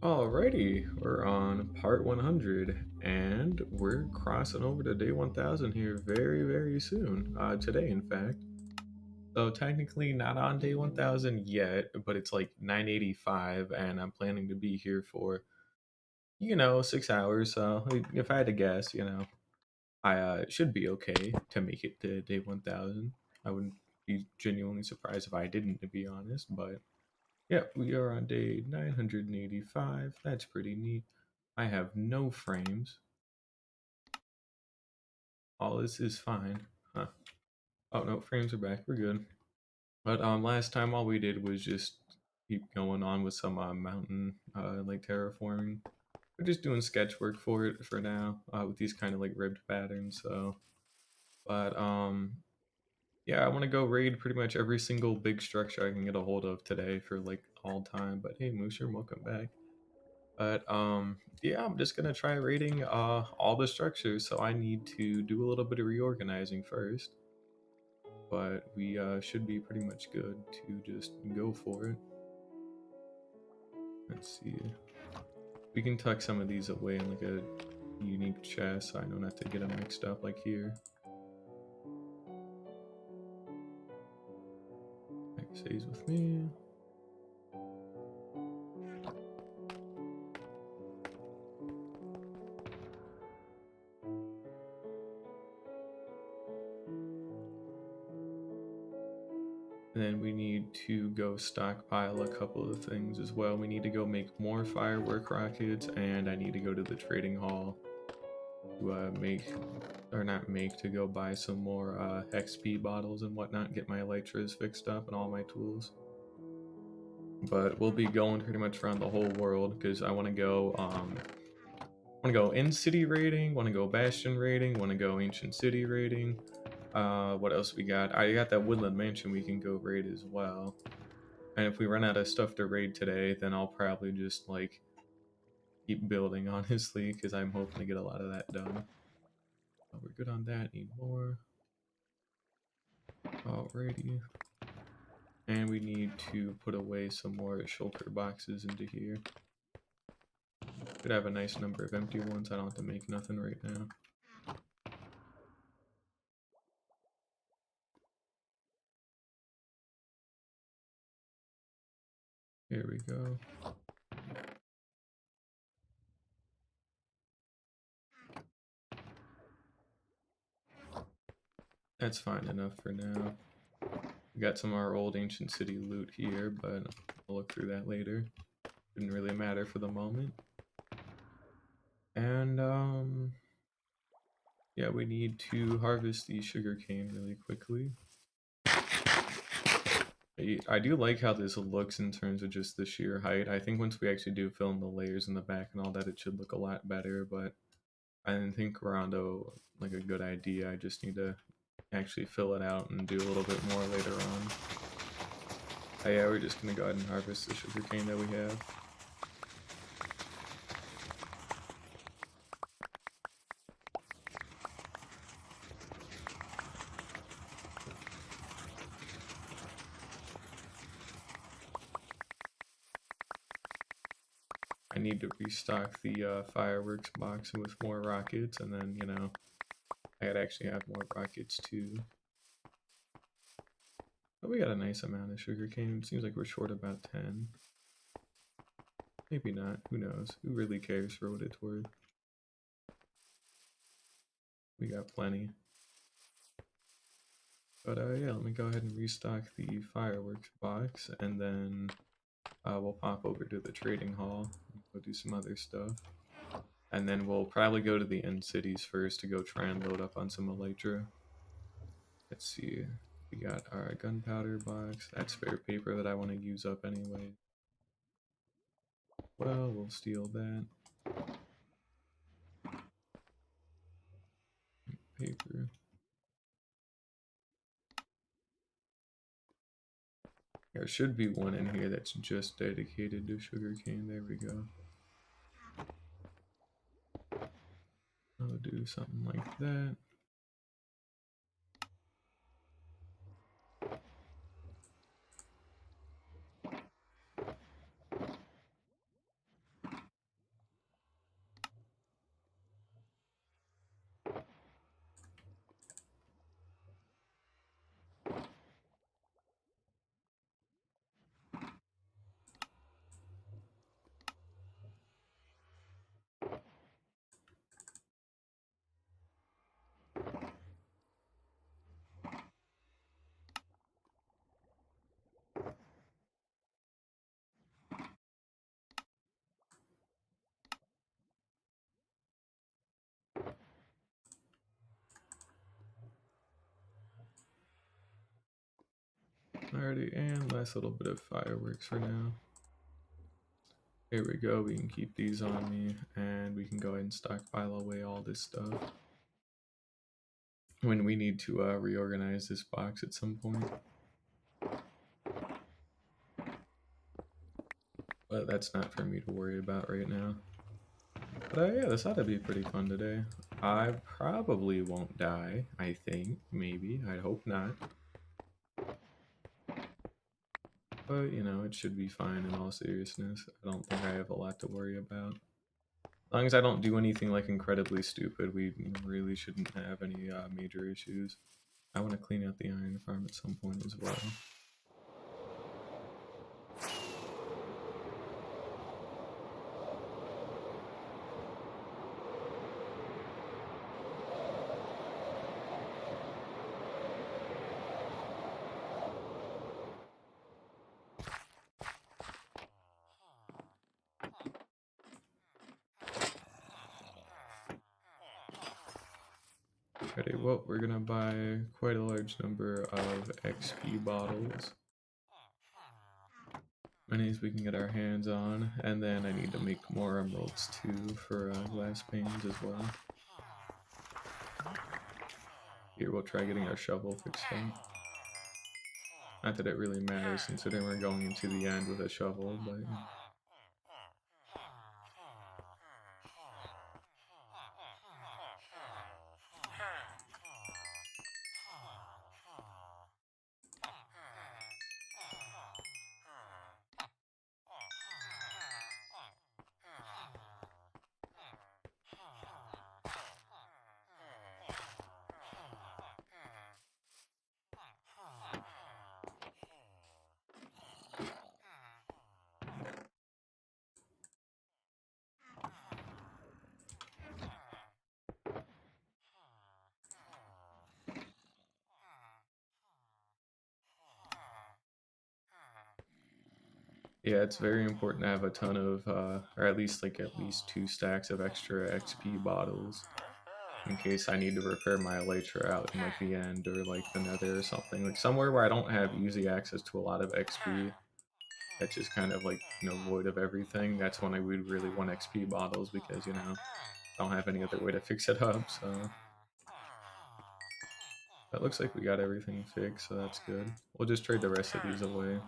Alrighty, we're on part 100, and we're crossing over to day 1000 here very, very soon. Today, in fact. So technically not on day 1000 yet, but it's like 985, and I'm planning to be here for 6 hours. So if I had to guess, I should be okay to make it to day 1000. I wouldn't be genuinely surprised if I didn't, to be honest, but. Yeah, we are on day 985. That's pretty neat. I have no frames. All this is fine. Huh. Oh no, frames are back. We're good. But last time all we did was just keep going on with some mountain like terraforming. We're just doing sketch work for it for now with these kind of like ribbed patterns. So, but yeah, I want to go raid pretty much every single big structure I can get a hold of today for like all time. But hey, Moosher, welcome back. But yeah, I'm just gonna try rating all the structures, so I need to do a little bit of reorganizing first. But we should be pretty much good to just go for it. Let's see. We can tuck some of these away in like a unique chest, so I know not to get them mixed up like here. That stays with me. And then we need to go stockpile a couple of things as well. We need to go make more firework rockets, and I need to go to the trading hall to make, or not make, to go buy some more XP bottles and whatnot, get my elytras fixed up and all my tools. But we'll be going pretty much around the whole world because I want to go in city raiding, want to go bastion raiding, want to go ancient city raiding. What else we got? I got that Woodland Mansion we can go raid as well. And if we run out of stuff to raid today, then I'll probably just like keep building, honestly, because I'm hoping to get a lot of that done. Oh, we're good on that. Need more. Alrighty. And we need to put away some more shulker boxes into here. Could have a nice number of empty ones. I don't have to make nothing right now. Here we go. That's fine enough for now. We got some of our old ancient city loot here, but I'll look through that later. Didn't really matter for the moment. And yeah, we need to harvest the sugarcane really quickly. I do like how this looks in terms of just the sheer height. I think once we actually do fill in the layers in the back and all that, it should look a lot better, but I didn't think Rondo like a good idea. I just need to actually fill it out and do a little bit more later on. Oh yeah, we're just gonna go ahead and harvest the sugarcane that we have. I need to restock the fireworks box with more rockets, and then, I'd actually have more rockets too. But we got a nice amount of sugarcane. It seems like we're short about 10. Maybe not. Who knows? Who really cares for what it's worth? We got plenty. But yeah, let me go ahead and restock the fireworks box, and then we'll pop over to the trading hall, go do some other stuff. And then we'll probably go to the end cities first to go try and load up on some elytra. Let's see. We got our gunpowder box. That's spare paper that I want to use up anyway. Well, we'll steal that. Paper. There should be one in here that's just dedicated to sugarcane. There we go. I'll do something like that. Alrighty, and last little bit of fireworks for now. Here we go, we can keep these on me, and we can go ahead and stockpile away all this stuff when we need to reorganize this box at some point. But that's not for me to worry about right now. But yeah, this ought to be pretty fun today. I probably won't die, I think. Maybe. I hope not. But, you know, it should be fine in all seriousness. I don't think I have a lot to worry about. As long as I don't do anything, like, incredibly stupid, we really shouldn't have any major issues. I want to clean out the iron farm at some point as well. Alrighty, well, we're gonna buy quite a large number of XP bottles. Many as we can get our hands on, and then I need to make more emeralds too for glass panes as well. Here, we'll try getting our shovel fixed up. Not that it really matters considering we're going into the end with a shovel, but... Yeah, it's very important to have a ton of, or at least 2 stacks of extra XP bottles in case I need to repair my elytra out in like the end or like the nether or something. Like somewhere where I don't have easy access to a lot of XP, that's just kind of like, you know, void of everything. That's when I would really want XP bottles because, you know, I don't have any other way to fix it up, so... That looks like we got everything fixed, so that's good. We'll just trade the rest of these away.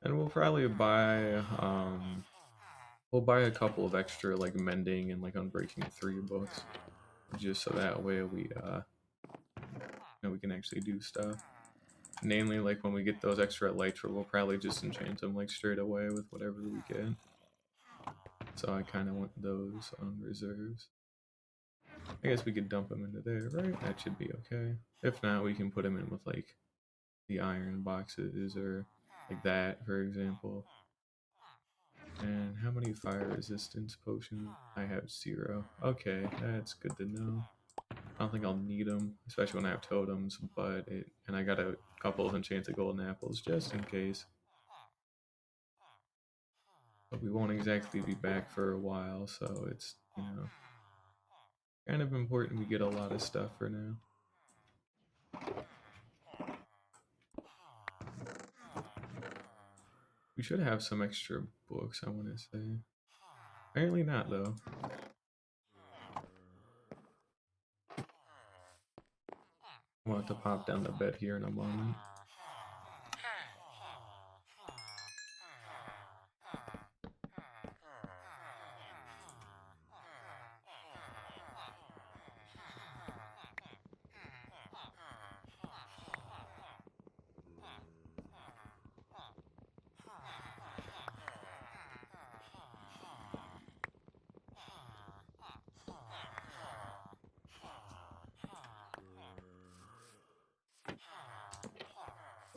And we'll probably buy, we'll buy a couple of extra, like, Mending and, like, Unbreaking 3 books. Just so that way we, you know, we can actually do stuff. Namely, like, when we get those extra elytra, we'll probably just enchant them, like, straight away with whatever we get. So I kind of want those on reserves. I guess we could dump them into there, right? That should be okay. If not, we can put them in with, like, the iron boxes or like that, for example. And how many fire resistance potions? I have 0. Okay, that's good to know. I don't think I'll need them, especially when I have totems, but and I got a couple of enchanted golden apples just in case. But we won't exactly be back for a while, so it's, you know, kind of important we get a lot of stuff for now. We should have some extra books, I want to say. Apparently not, though. I'll have to pop down the bed here in a moment.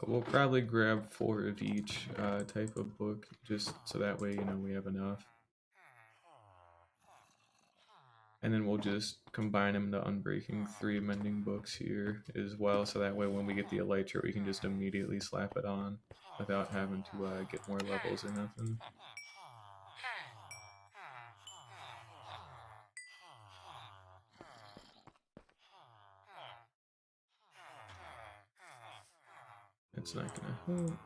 We'll probably grab 4 of each type of book, just so that way, you know, we have enough. And then we'll just combine them into Unbreaking 3 Mending books here as well, so that way when we get the elytra, we can just immediately slap it on without having to get more levels or nothing. That's not gonna help.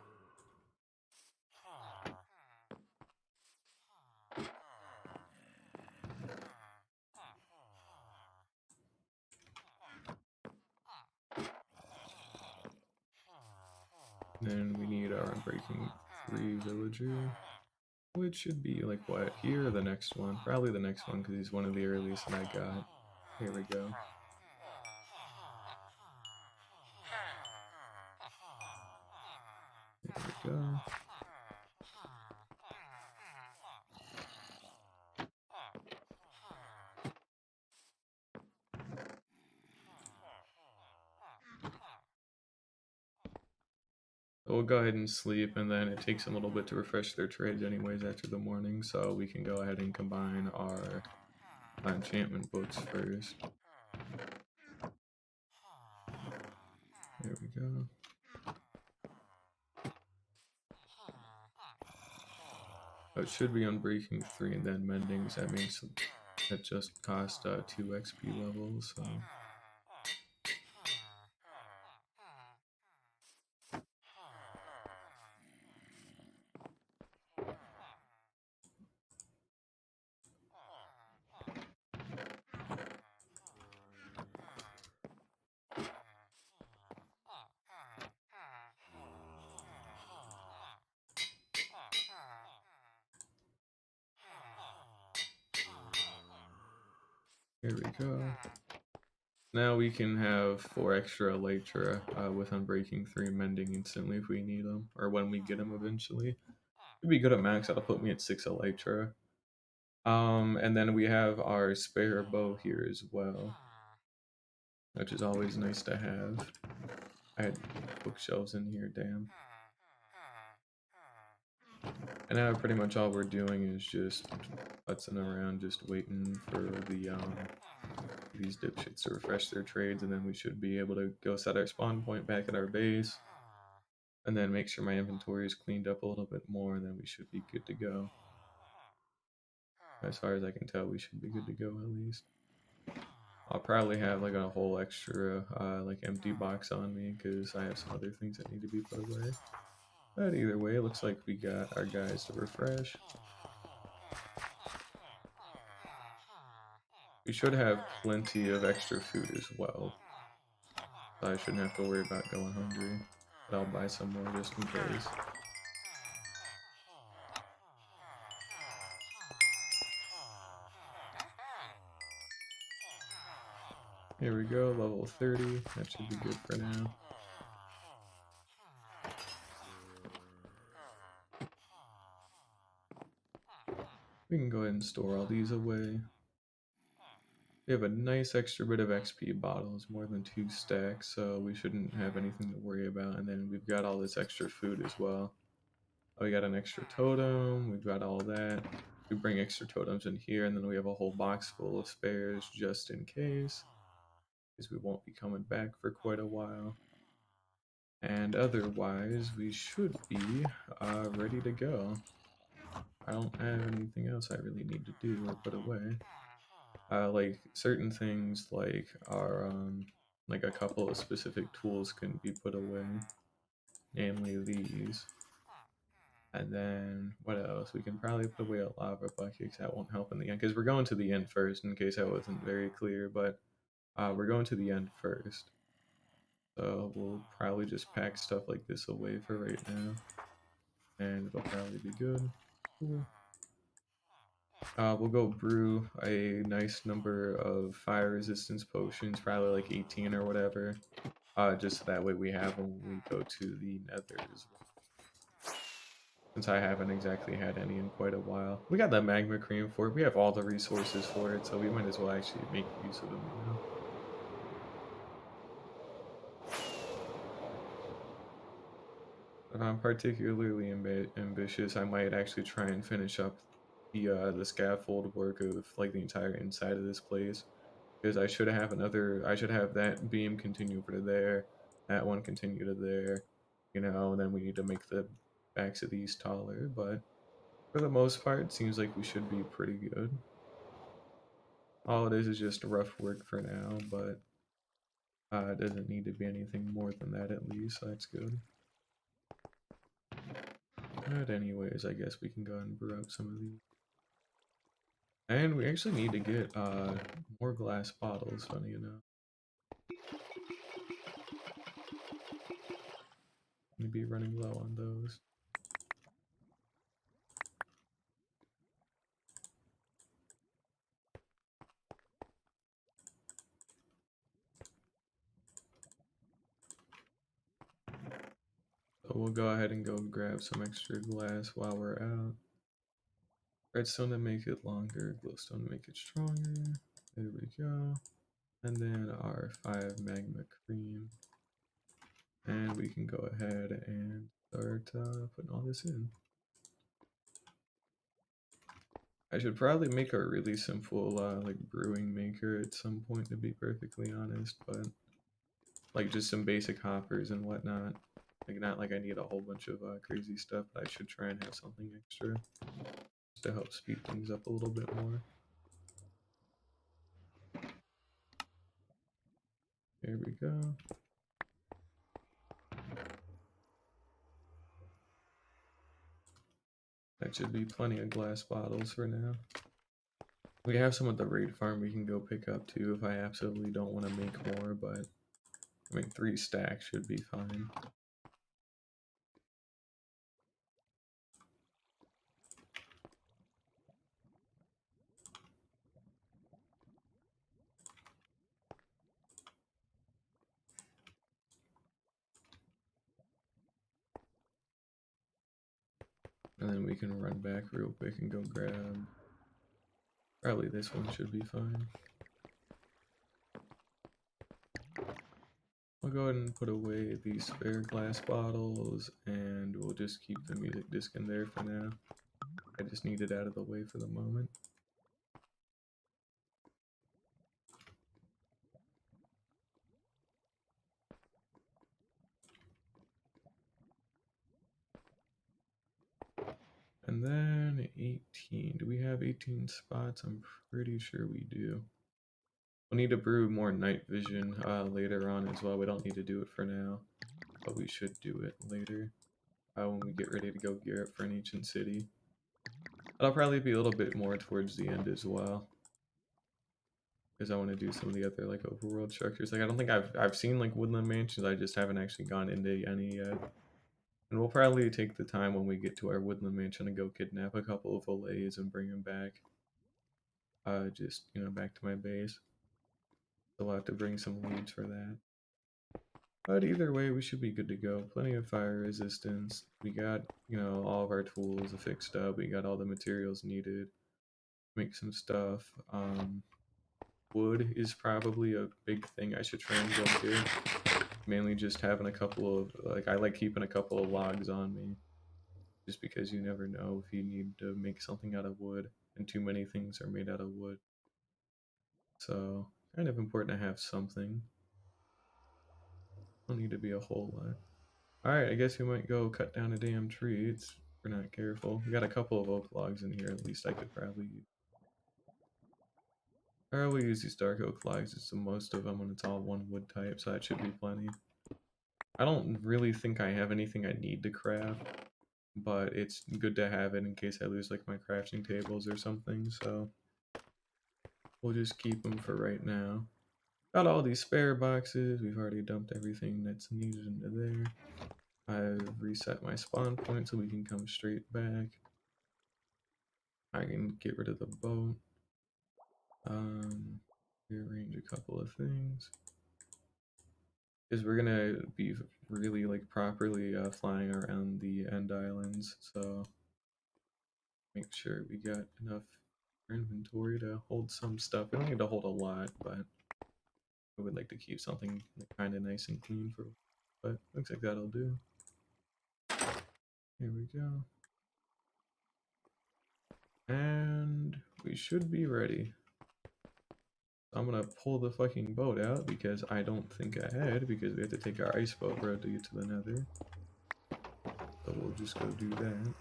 Then we need our Unbreaking 3 villager, which should be like what, here or the next one? Probably the next one because he's one of the earliest that I got. Here we go. There we go. We'll go ahead and sleep, and then it takes them a little bit to refresh their trades anyways after the morning, so we can go ahead and combine our enchantment books first. There we go. Oh, it should be Unbreaking 3 and then Mending, so that makes that just cost 2 XP levels, so... Here we go. Now we can have 4 extra Elytra with Unbreaking 3 Mending instantly if we need them, or when we get them eventually. It'd be good at max, that'll put me at 6 Elytra. And then we have our spare bow here as well, which is always nice to have. I had bookshelves in here, damn. And now pretty much all we're doing is just putzing around, just waiting for the these dipshits to refresh their trades, and then we should be able to go set our spawn point back at our base, and then make sure my inventory is cleaned up a little bit more, and then we should be good to go. As far as I can tell, we should be good to go at least. I'll probably have like a whole extra like empty box on me because I have some other things that need to be put away. But either way, it looks like we got our guys to refresh. We should have plenty of extra food as well. So I shouldn't have to worry about going hungry. But I'll buy some more just in case. Here we go, level 30. That should be good for now. We can go ahead and store all these away. We have a nice extra bit of XP bottles, more than 2 stacks, so we shouldn't have anything to worry about. And then we've got all this extra food as well. Oh, we got an extra totem, we've got all that. We bring extra totems in here, and then we have a whole box full of spares just in case, because we won't be coming back for quite a while. And otherwise, we should be ready to go. I don't have anything else I really need to do or put away. Like certain things like our like a couple of specific tools can be put away, namely these. And then what else? We can probably put away a lava bucket because that won't help in the end, because we're going to the end first, in case that wasn't very clear, but we're going to the end first. So we'll probably just pack stuff like this away for right now, and it'll probably be good. Cool. We'll go brew a nice number of fire resistance potions, probably like 18 or whatever, just so that way we have them when we go to the nether as well. Since I haven't exactly had any in quite a while. We got that magma cream for it, we have all the resources for it, so we might as well actually make use of them, you know? If I'm particularly ambitious, I might actually try and finish up the scaffold work of like the entire inside of this place, because I should have that beam continue over to there, that one continue to there, you know, and then we need to make the backs of these taller, but for the most part it seems like we should be pretty good. All it is just rough work for now, but it doesn't need to be anything more than that at least, so that's good. But anyways, I guess we can go ahead and brew up some of these. And we actually need to get more glass bottles, funny enough. Maybe running low on those. So we'll go ahead and go grab some extra glass while we're out. Redstone to make it longer, glowstone to make it stronger. There we go. And then our 5 magma cream. And we can go ahead and start putting all this in. I should probably make a really simple like brewing maker at some point, to be perfectly honest, but like just some basic hoppers and whatnot. Like not like I need a whole bunch of crazy stuff, but I should try and have something extra just to help speed things up a little bit more. There we go. That should be plenty of glass bottles for now. We have some at the raid farm we can go pick up too if I absolutely don't want to make more, but I mean 3 stacks should be fine. And then we can run back real quick and go grab, probably this one should be fine. I'll go ahead and put away these spare glass bottles and we'll just keep the music disc in there for now. I just need it out of the way for the moment. And then 18. Do we have 18 spots? I'm pretty sure we do. We'll need to brew more night vision later on as well. We don't need to do it for now, but we should do it later when we get ready to go gear up for an ancient city. That'll probably be a little bit more towards the end as well, because I want to do some of the other like overworld structures. Like I don't think I've seen like Woodland Mansions. I just haven't actually gone into any yet. And we'll probably take the time when we get to our Woodland Mansion to go kidnap a couple of Olays and bring them back. Just, you know, back to my base. So we'll have to bring some leads for that. But either way, we should be good to go. Plenty of fire resistance. We got, you know, all of our tools fixed up. We got all the materials needed. Make some stuff. Wood is probably a big thing I should try and go get. Mainly just having a couple of, like, I like keeping a couple of logs on me. Just because you never know if you need to make something out of wood. And too many things are made out of wood. So, kind of important to have something. Don't need to be a whole lot. Alright, I guess we might go cut down a damn tree. If we're not careful. We got a couple of oak logs in here, at least I could probably use. I probably use these dark oak logs. It's the most of them when it's all one wood type, so that should be plenty. I don't really think I have anything I need to craft, but it's good to have it in case I lose like my crafting tables or something, so we'll just keep them for right now. Got all these spare boxes. We've already dumped everything that's needed into there. I've reset my spawn point so we can come straight back. I can get rid of the boat. Rearrange a couple of things. Because we're gonna be really like properly flying around the end islands, so make sure we got enough inventory to hold some stuff. We don't need to hold a lot, but I would like to keep something kind of nice and clean for. But looks like that'll do. Here we go. And we should be ready. I'm gonna pull the fucking boat out because I don't think ahead because we have to take our ice boat road to get to the nether. So we'll just go do that.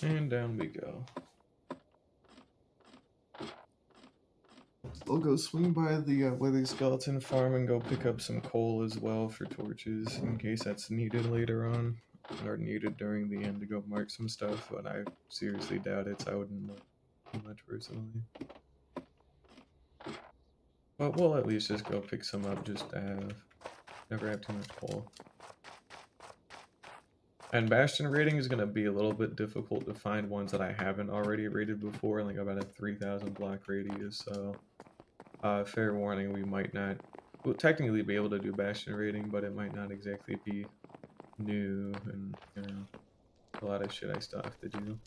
And down we go. We'll go swing by the Wither Skeleton farm and go pick up some coal as well for torches in case that's needed later on, or needed during the end to go mark some stuff, but I seriously doubt it, so I wouldn't know too much personally. But we'll at least just go pick some up just to have. Never have too much coal. And Bastion raiding is going to be a little bit difficult to find ones that I haven't already raided before, like about a 3,000 block radius, so fair warning, we might not, we'll technically be able to do Bastion raiding, but it might not exactly be new, and, you know, a lot of shit I still have to do.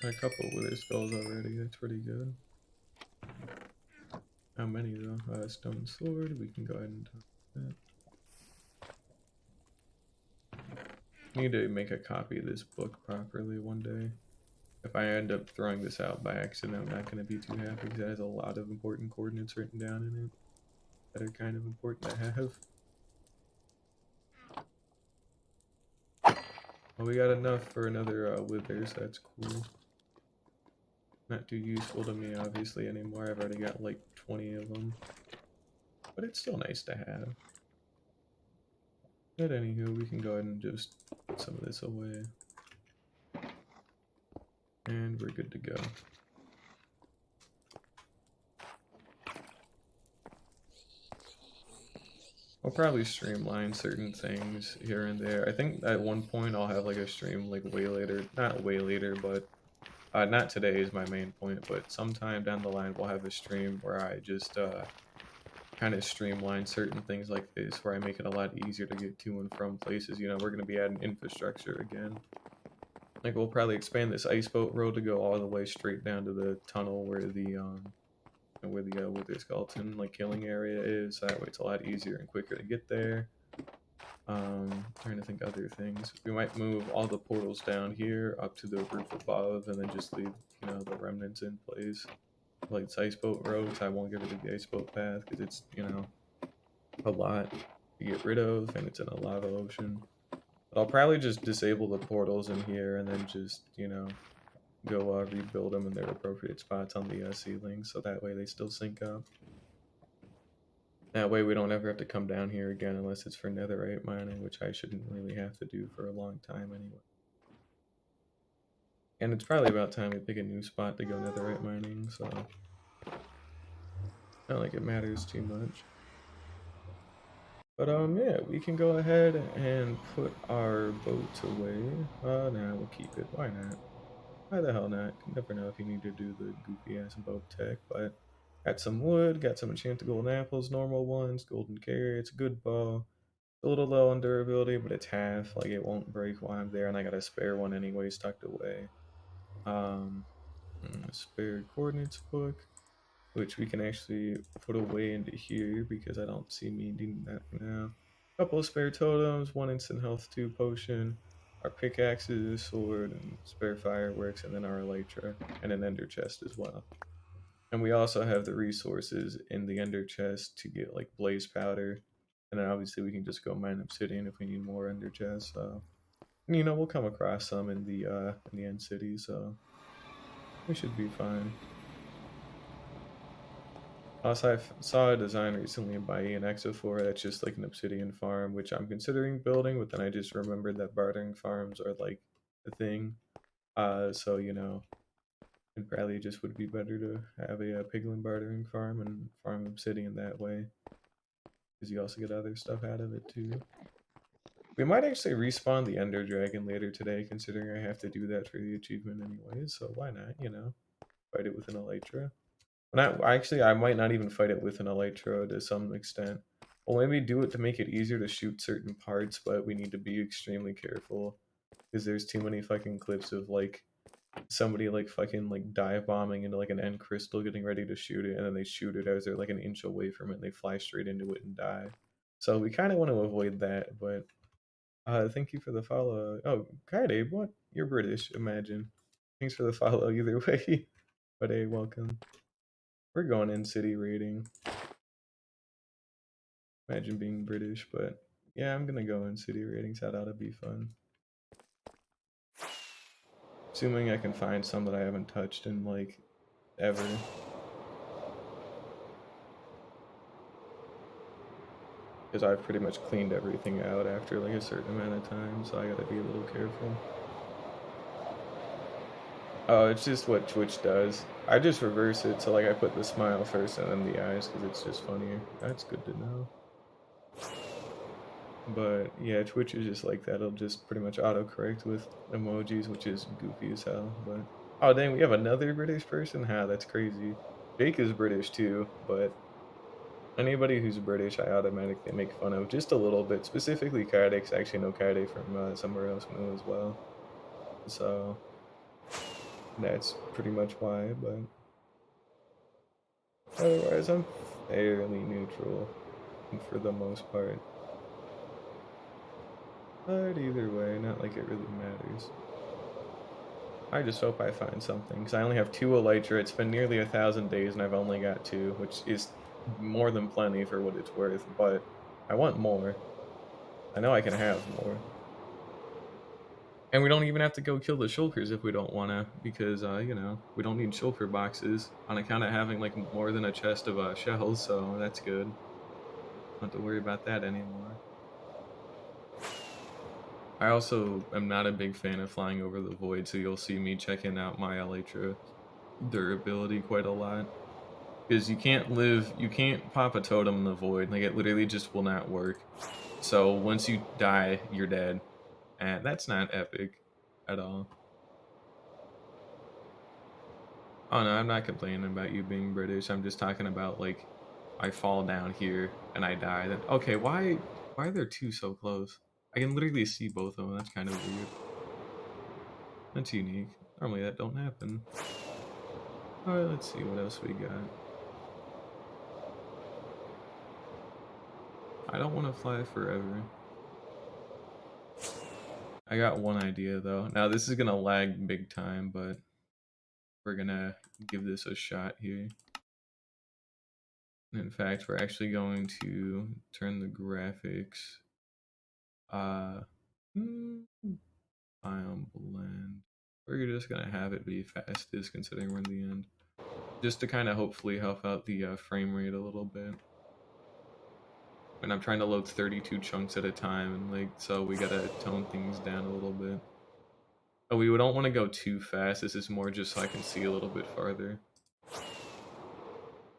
A couple wither skulls already, that's pretty good. How many though? Stone sword, we can go ahead and talk about that. Need to make a copy of this book properly one day. If I end up throwing this out by accident, I'm not going to be too happy because it has a lot of important coordinates written down in it that are kind of important to have. Well, we got enough for another wither, so that's cool. Not too useful to me, obviously, anymore. I've already got like 20 of them. But it's still nice to have. But anywho, we can go ahead and just put some of this away. And we're good to go. I'll probably streamline certain things here and there. I think at one point I'll have like a stream like way later. Not way later, but not today is my main point, but sometime down the line we'll have a stream where I just kind of streamline certain things like this, where I make it a lot easier to get to and from places. You know, we're going to be adding infrastructure again. Like, we'll probably expand this ice boat road to go all the way straight down to the tunnel where the Wither Skeleton like killing area is. That way it's a lot easier and quicker to get there. Trying to think other things. We might move all the portals down here up to the roof above, and then just leave, you know, the remnants in place. Like it's ice boat roads, I won't get rid of the ice boat path because it's, you know, a lot to get rid of, and it's in a lava ocean. But I'll probably just disable the portals in here and then just, you know, go rebuild them in their appropriate spots on the ceiling, so that way they still sync up. That way we don't ever have to come down here again unless it's for netherite mining, which I shouldn't really have to do for a long time anyway. And it's probably about time we pick a new spot to go netherite mining, so not like it matters too much. But yeah, we can go ahead and put our boat away. Nah, we'll keep it. Why not? Why the hell not? You never know if you need to do the goofy ass boat tech, but got some wood, got some enchanted golden apples, normal ones, golden carrots, good bow. A little low on durability, but it's half, like it won't break while I'm there, and I got a spare one anyways tucked away. Spare coordinates book, which we can actually put away into here because I don't see me needing that for now. Couple of spare totems, 1 instant health 2 potion, our pickaxes, sword, and spare fireworks, and then our elytra, and an ender chest as well. And we also have the resources in the ender chest to get like blaze powder, and then obviously we can just go mine obsidian if we need more ender chests. So, you know, we'll come across some in the end city, so we should be fine. Also, I saw a design recently by Ian Exofor that's just like an obsidian farm, which I'm considering building, but then I just remembered that bartering farms are like a thing. So, you know, it probably just would be better to have a piglin bartering farm and farm obsidian that way, because you also get other stuff out of it too. We might actually respawn the Ender Dragon later today, considering I have to do that for the achievement anyways, so why not, you know, fight it with an elytra. Not actually, I might not even fight it with an elytra to some extent. We'll maybe do it to make it easier to shoot certain parts, but we need to be extremely careful because there's too many fucking clips of like somebody like fucking like dive bombing into like an end crystal, getting ready to shoot it, and then they shoot it as they're like an inch away from it, and they fly straight into it and die. So we kind of want to avoid that, but thank you for the follow. Oh, Kaide, what? You're British, imagine. Thanks for the follow either way. But hey, welcome. We're going in city rating. Imagine being British, but yeah, I'm gonna go in city ratings. That ought to be fun. Assuming I can find some that I haven't touched in like ever. Because I've pretty much cleaned everything out after like a certain amount of time, so I gotta be a little careful. Oh, it's just what Twitch does. I just reverse it, so like I put the smile first and then the eyes, because it's just funnier. That's good to know. But yeah, Twitch is just like that. It'll just pretty much autocorrect with emojis, which is goofy as hell. But oh dang, we have another British person? That's crazy. Jake is British too, but anybody who's British, I automatically make fun of just a little bit. Specifically Kaide, because I actually know Kaide from somewhere else new as well. So that's pretty much why. But otherwise, I'm fairly neutral for the most part. But either way, not like it really matters. I just hope I find something, because I only have 2 elytra. It's been nearly 1,000 days, and I've only got 2, which is more than plenty for what it's worth, but I want more. I know I can have more. And we don't even have to go kill the shulkers if we don't want to, because, you know, we don't need shulker boxes on account of having, like, more than a chest of shells, so that's good. Don't have to worry about that anymore. I also am not a big fan of flying over the void, so you'll see me checking out my elytra durability quite a lot. Because you can't pop a totem in the void, like it literally just will not work. So once you die, you're dead. And that's not epic at all. Oh no, I'm not complaining about you being British, I'm just talking about like, I fall down here and I die, then okay, why are there 2 so close? I can literally see both of them, that's kind of weird. That's unique. Normally that don't happen. Alright, let's see what else we got. I don't want to fly forever. I got one idea though. Now this is gonna lag big time, but we're gonna give this a shot here. In fact, we're actually going to turn the graphics biome blend. We're just gonna have it be fastest considering we're in the end. Just to kind of hopefully help out the frame rate a little bit. And I'm trying to load 32 chunks at a time, and like, so we gotta tone things down a little bit. Oh, we don't want to go too fast. This is more just so I can see a little bit farther.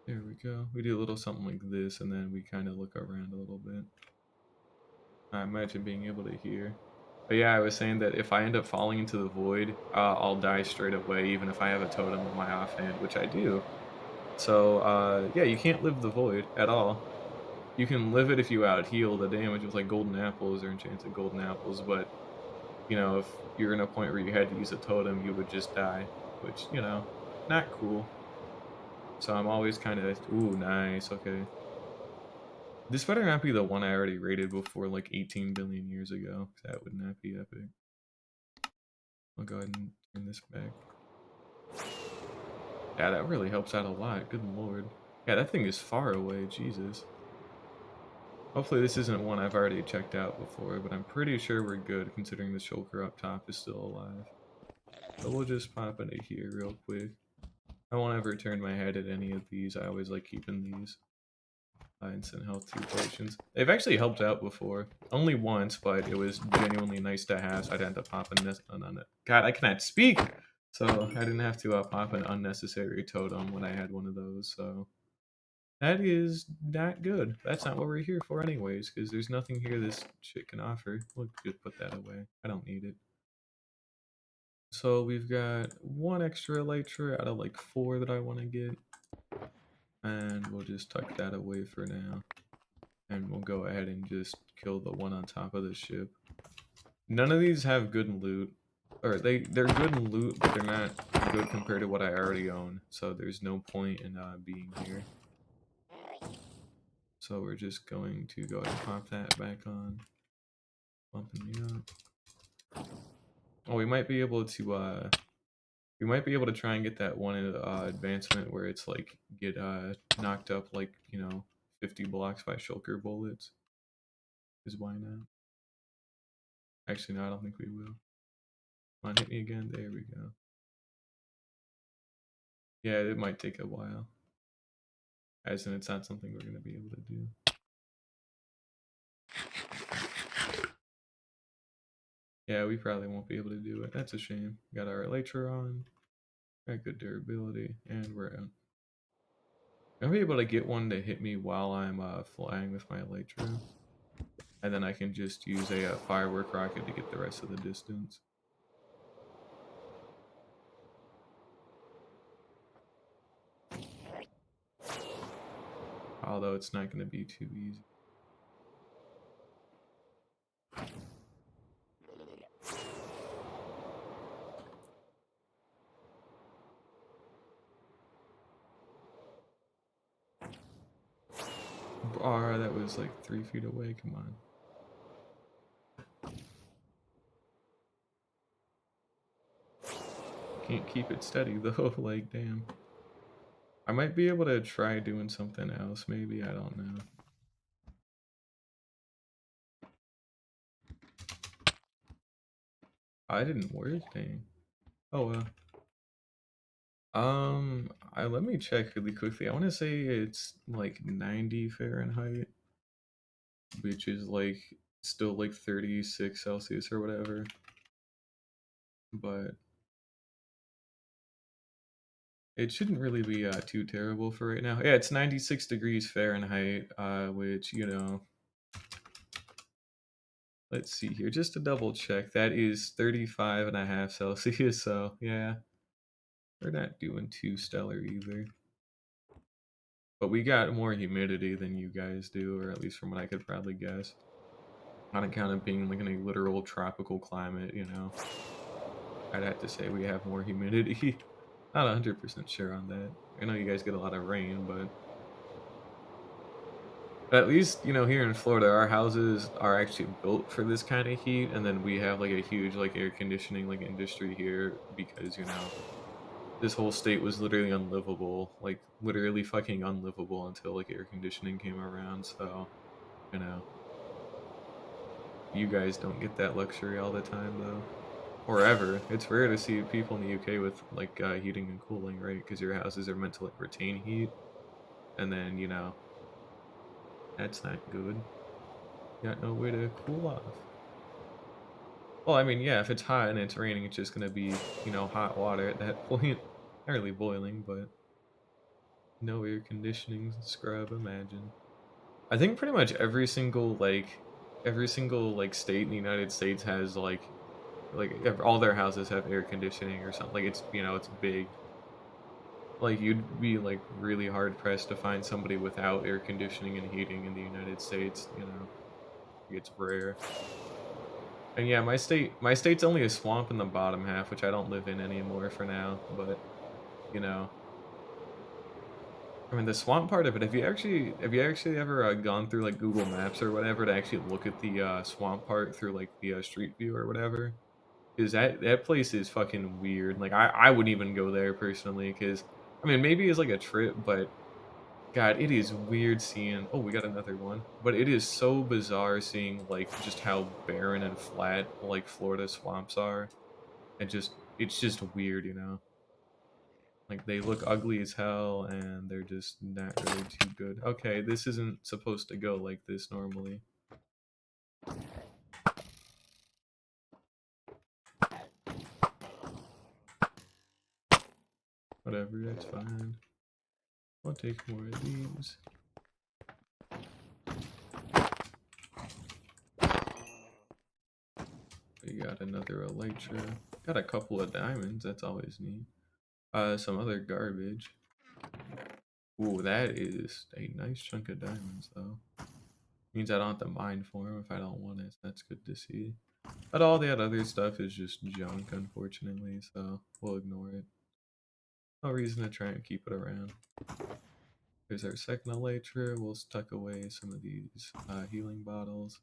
There we go. We do a little something like this, and then we kind of look around a little bit. I imagine being able to hear. But yeah, I was saying that if I end up falling into the void, I'll die straight away, even if I have a totem in my offhand, which I do. So, yeah, you can't live the void at all. You can live it if you out-heal the damage with, like, golden apples or enchanted golden apples, but, you know, if you're in a point where you had to use a totem, you would just die, which, you know, not cool. So I'm always kind of, ooh, nice, okay. This better not be the one I already rated before, like, 18 billion years ago. That would not be epic. I'll go ahead and turn this back. Yeah, that really helps out a lot, good lord. Yeah, that thing is far away, Jesus. Hopefully this isn't one I've already checked out before, but I'm pretty sure we're good considering the shulker up top is still alive. So we'll just pop into here real quick. I won't ever turn my head at any of these, I always like keeping these. Instant health 2 potions. They've actually helped out before. Only once, but it was genuinely nice to have, so I didn't have to pop this on it. God, I cannot speak! So I didn't have to pop an unnecessary totem when I had one of those, so... That is not good. That's not what we're here for anyways, because there's nothing here this shit can offer. We'll just put that away. I don't need it. So we've got 1 extra elytra out of like 4 that I want to get. And we'll just tuck that away for now. And we'll go ahead and just kill the one on top of the ship. None of these have good loot. Or they're good in loot, but they're not good compared to what I already own. So there's no point in being here. So we're just going to go ahead and pop that back on. Bumping me up. Oh, we might be able to try and get that one advancement where it's like get knocked up like, 50 blocks by shulker bullets. Because why not? Actually, no, I don't think we will. Come on, hit me again. There we go. Yeah, it might take a while. As in, it's not something we're going to be able to do. Yeah, we probably won't be able to do it. That's a shame. Got our elytra on. Got good durability. And we're out. I'll be able to get one to hit me while I'm flying with my elytra. And then I can just use a firework rocket to get the rest of the distance. Although it's not going to be too easy. That was like 3 feet away. Come on. Can't keep it steady though. Like, damn. I might be able to try doing something else. Maybe. I don't know. I didn't work. Dang. Oh well. Let me check really quickly. I want to say it's like 90 Fahrenheit, which is like still like 36 Celsius or whatever. But it shouldn't really be too terrible for right now. Yeah, it's 96 degrees Fahrenheit, which, let's see here, just to double check, that is 35.5 Celsius, so yeah, we're not doing too stellar either. But we got more humidity than you guys do, or at least from what I could probably guess. On account of being like in a literal tropical climate, I'd have to say we have more humidity. Not 100% sure on that. I know you guys get a lot of rain, but at least, here in Florida, our houses are actually built for this kind of heat, and then we have like a huge like air conditioning like industry here because, this whole state was literally unlivable, like literally fucking unlivable until like air conditioning came around. So, you guys don't get that luxury all the time though, or ever. It's rare to see people in the UK with like heating and cooling, right? Because your houses are meant to like retain heat, and then that's not good. Got no way to cool off. Well, I mean, yeah, if it's hot and it's raining, it's just gonna be, hot water at that point. Not really boiling, but no air conditioning scrub, imagine. I think pretty much every single like state in the United States has all their houses have air conditioning or something. Like it's big. Like you'd be like really hard pressed to find somebody without air conditioning and heating in the United States. It's rare. And yeah, my state's only a swamp in the bottom half, which I don't live in anymore for now. But you know, I mean, the swamp part of it. Have you actually ever gone through like Google Maps or whatever to actually look at the swamp part through like the street view or whatever? Because that place is fucking weird. Like I wouldn't even go there personally. Because I mean, maybe it's like a trip, but God, it is weird seeing. Oh, we got another one. But it is so bizarre seeing like just how barren and flat like Florida swamps are. It's just weird. Like they look ugly as hell and they're just not really too good. Okay, this isn't supposed to go like this normally. Whatever, that's fine. I'll take more of these. We got another elytra. Got a couple of diamonds, that's always neat. Some other garbage. Ooh, that is a nice chunk of diamonds though. Means I don't have to mine for them if I don't want it. That's good to see. But all that other stuff is just junk, unfortunately, so we'll ignore it. No reason to try and keep it around. There's our second elytra. We'll tuck away some of these healing bottles.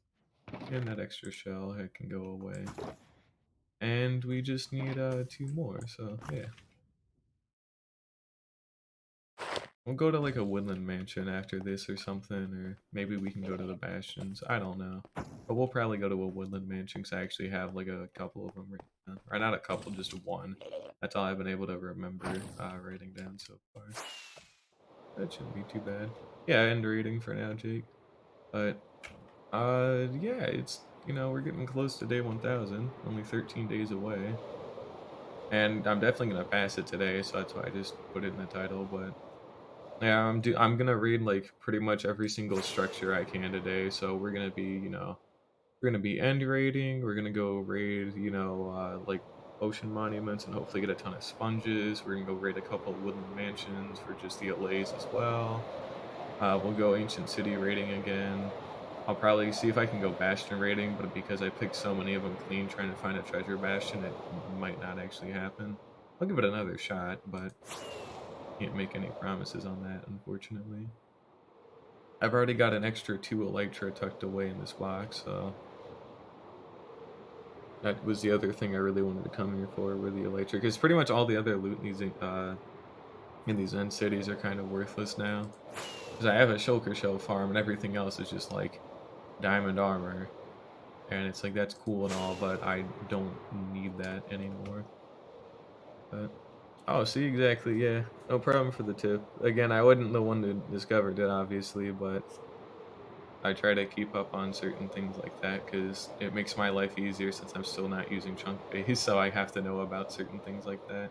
And that extra shell it can go away. And we just need 2 more, so yeah. We'll go to like a Woodland Mansion after this or something, or maybe we can go to the Bastions. I don't know. But we'll probably go to a Woodland Mansion because I actually have like a couple of them written down. Or not a couple, just one. That's all I've been able to remember writing down so far. That shouldn't be too bad. Yeah, end reading for now, Jake. But, yeah, it's, you know, we're getting close to day 1000. Only 13 days away. And I'm definitely going to pass it today, so that's why I just put it in the title, but... Yeah, I'm gonna read like pretty much every single structure I can today. So we're gonna be, you know, we're gonna be end raiding. We're gonna go raid, you know, like ocean monuments and hopefully get a ton of sponges. We're gonna go raid a couple of woodland mansions for just the allays as well. We'll go ancient city raiding again. I'll probably see if I can go bastion raiding, but because I picked so many of them clean, trying to find a treasure bastion, it might not actually happen. I'll give it another shot, but. Can't make any promises on that, unfortunately. I've already got an extra 2 elytra tucked away in this box, so... That was the other thing I really wanted to come here for, with the elytra, because pretty much all the other loot in these end cities are kind of worthless now. Because I have a shulker shell farm, and everything else is just, like, diamond armor. And it's like, that's cool and all, but I don't need that anymore. But... Oh, see, exactly, yeah. No problem for the tip. Again, I wasn't the one who discovered it, obviously, but I try to keep up on certain things like that because it makes my life easier since I'm still not using chunk base, so I have to know about certain things like that.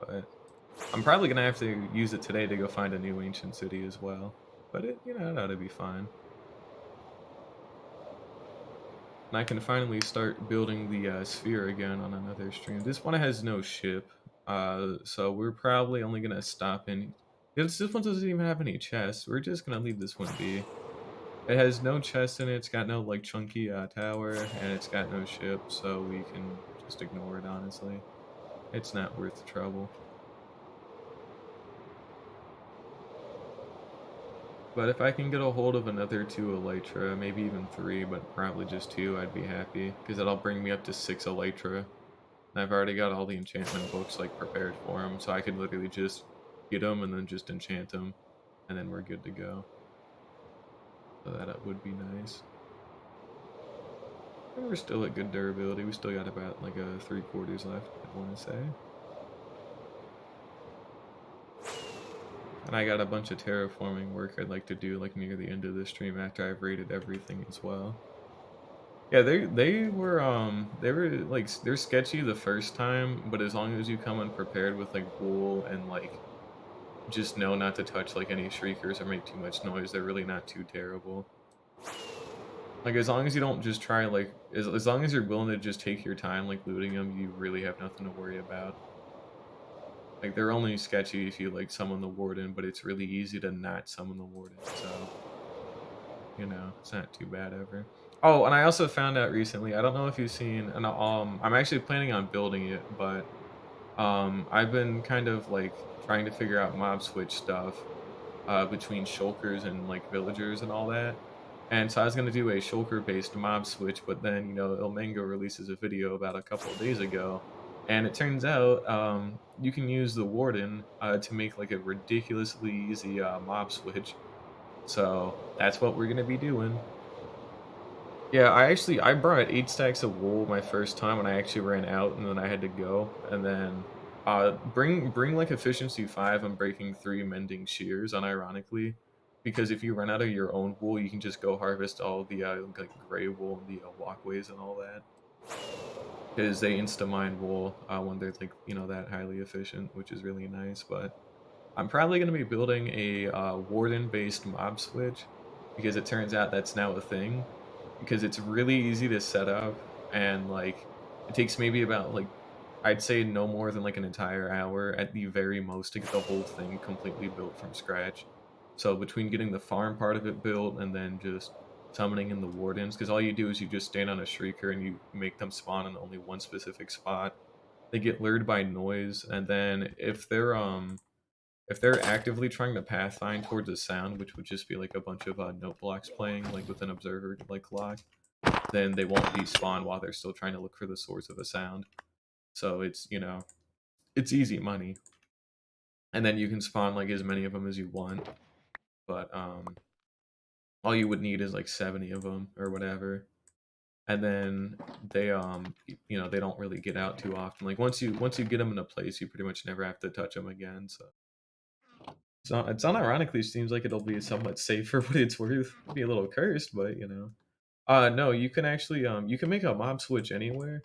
But I'm probably going to have to use it today to go find a new ancient city as well. But it, you know, it ought to be fine. And I can finally start building the sphere again on another stream. This one has no ship. So we're probably only gonna stop in. This one doesn't even have any chests. We're just gonna leave this one be. It has no chest in it. It's got no like chunky tower, and it's got no ship, so we can just ignore it. Honestly, it's not worth the trouble. But if I can get a hold of another 2 elytra, maybe even 3, but probably just 2, I'd be happy because that'll bring me up to 6 elytra. And I've already got all the enchantment books like prepared for them, so I could literally just get them and then just enchant them, and then we're good to go. So that would be nice. And we're still at good durability. We still got about like a 3/4 left, I want to say. And I got a bunch of terraforming work I'd like to do like near the end of the stream after I've rated everything as well. Yeah, they were like they're sketchy the first time, but as long as you come unprepared with like wool and like just know not to touch like any shriekers or make too much noise, they're really not too terrible. Like as long as you don't just try like as long as you're willing to just take your time like looting them, you really have nothing to worry about. Like they're only sketchy if you like summon the warden, but it's really easy to not summon the warden, so you know, it's not too bad ever. Oh, and I also found out recently, I don't know if you've seen, and I'm actually planning on building it, but I've been kind of like trying to figure out mob switch stuff between shulkers and like villagers and all that. And so I was gonna do a shulker based mob switch, but then you know El Mango releases a video about a couple of days ago, and it turns out you can use the warden to make like a ridiculously easy mob switch. So that's what we're gonna be doing. Yeah, I brought 8 stacks of wool my first time and I actually ran out and then I had to go. And then bring like efficiency 5 and breaking 3 mending shears unironically. Because if you run out of your own wool, you can just go harvest all the like gray wool and the walkways and all that. Because they insta-mine wool when they're like, you know, that highly efficient, which is really nice. But I'm probably going to be building a warden-based mob switch because it turns out that's now a thing. Because it's really easy to set up and like it takes maybe about like I'd say no more than like an entire hour at the very most to get the whole thing completely built from scratch. So between getting the farm part of it built and then just summoning in the wardens, because all you do is you just stand on a shrieker and you make them spawn in only one specific spot. They get lured by noise, and then if they're if they're actively trying to pathfind towards a sound, which would just be like a bunch of note blocks playing like with an observer like clock, then they won't despawn while they're still trying to look for the source of a sound. So it's, you know, it's easy money. And then you can spawn like as many of them as you want, but all you would need is like 70 of them or whatever. And then they you know, they don't really get out too often. Like once you get them in a place, you pretty much never have to touch them again. So it's unironically seems like it'll be somewhat safe for what it's worth. It'll be a little cursed, but you know. No, you can actually you can make a mob switch anywhere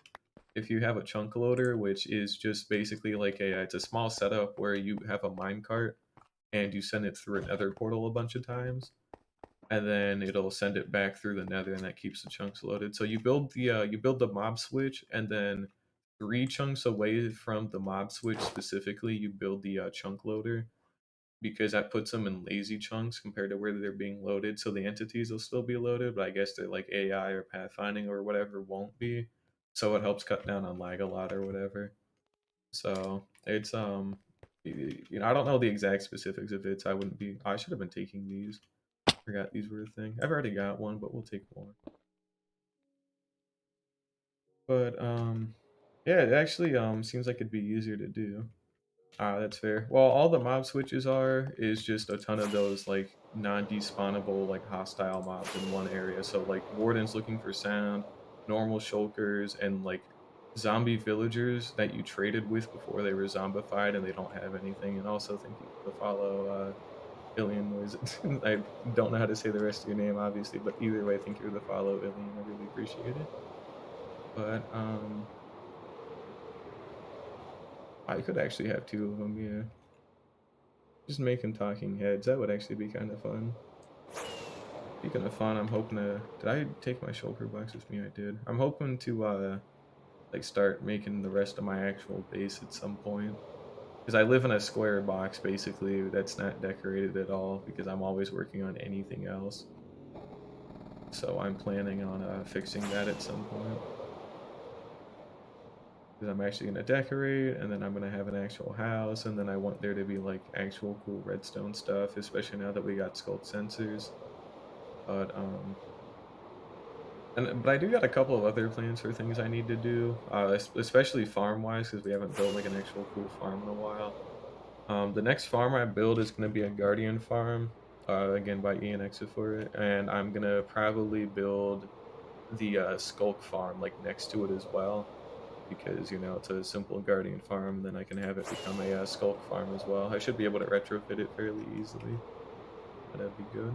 if you have a chunk loader, which is just basically like it's a small setup where you have a minecart and you send it through a nether portal a bunch of times, and then it'll send it back through the nether, and that keeps the chunks loaded. So you build the mob switch, and then 3 chunks away from the mob switch specifically, you build the chunk loader, because that puts them in lazy chunks compared to where they're being loaded. So the entities will still be loaded, but I guess they're like AI or pathfinding or whatever won't be. So it helps cut down on lag a lot or whatever. So it's you know, I don't know the exact specifics of it. So I wouldn't be. I should have been taking these. Forgot these were a thing. I've already got one, but we'll take more. But yeah, it actually seems like it'd be easier to do. Ah, that's fair. Well, all the mob switches are is just a ton of those like non-despawnable like hostile mobs in one area. So like wardens looking for sound, normal shulkers, and like zombie villagers that you traded with before they were zombified and they don't have anything. And also thank you for the follow, Ilian Noise. I don't know how to say the rest of your name, obviously, but either way, thank you for the follow, Ilian. I really appreciate it. But I could actually have 2 of them, yeah. Just making talking heads. That would actually be kind of fun. Speaking of fun, I'm hoping to. Did I take my shulker box with me? I did. I'm hoping to like start making the rest of my actual base at some point. Because I live in a square box basically that's not decorated at all because I'm always working on anything else. So I'm planning on fixing that at some point. Because I'm actually going to decorate, and then I'm going to have an actual house, and then I want there to be like actual cool redstone stuff, especially now that we got sculpt sensors. But I do got a couple of other plans for things I need to do, especially farm wise, because we haven't built like an actual cool farm in a while. The next farm I build is going to be a guardian farm, again by ENX for it, and I'm gonna probably build the skulk farm like next to it as well, because you know it's a simple guardian farm, and then I can have it become a skulk farm as well. I should be able to retrofit it fairly easily, but that'd be good.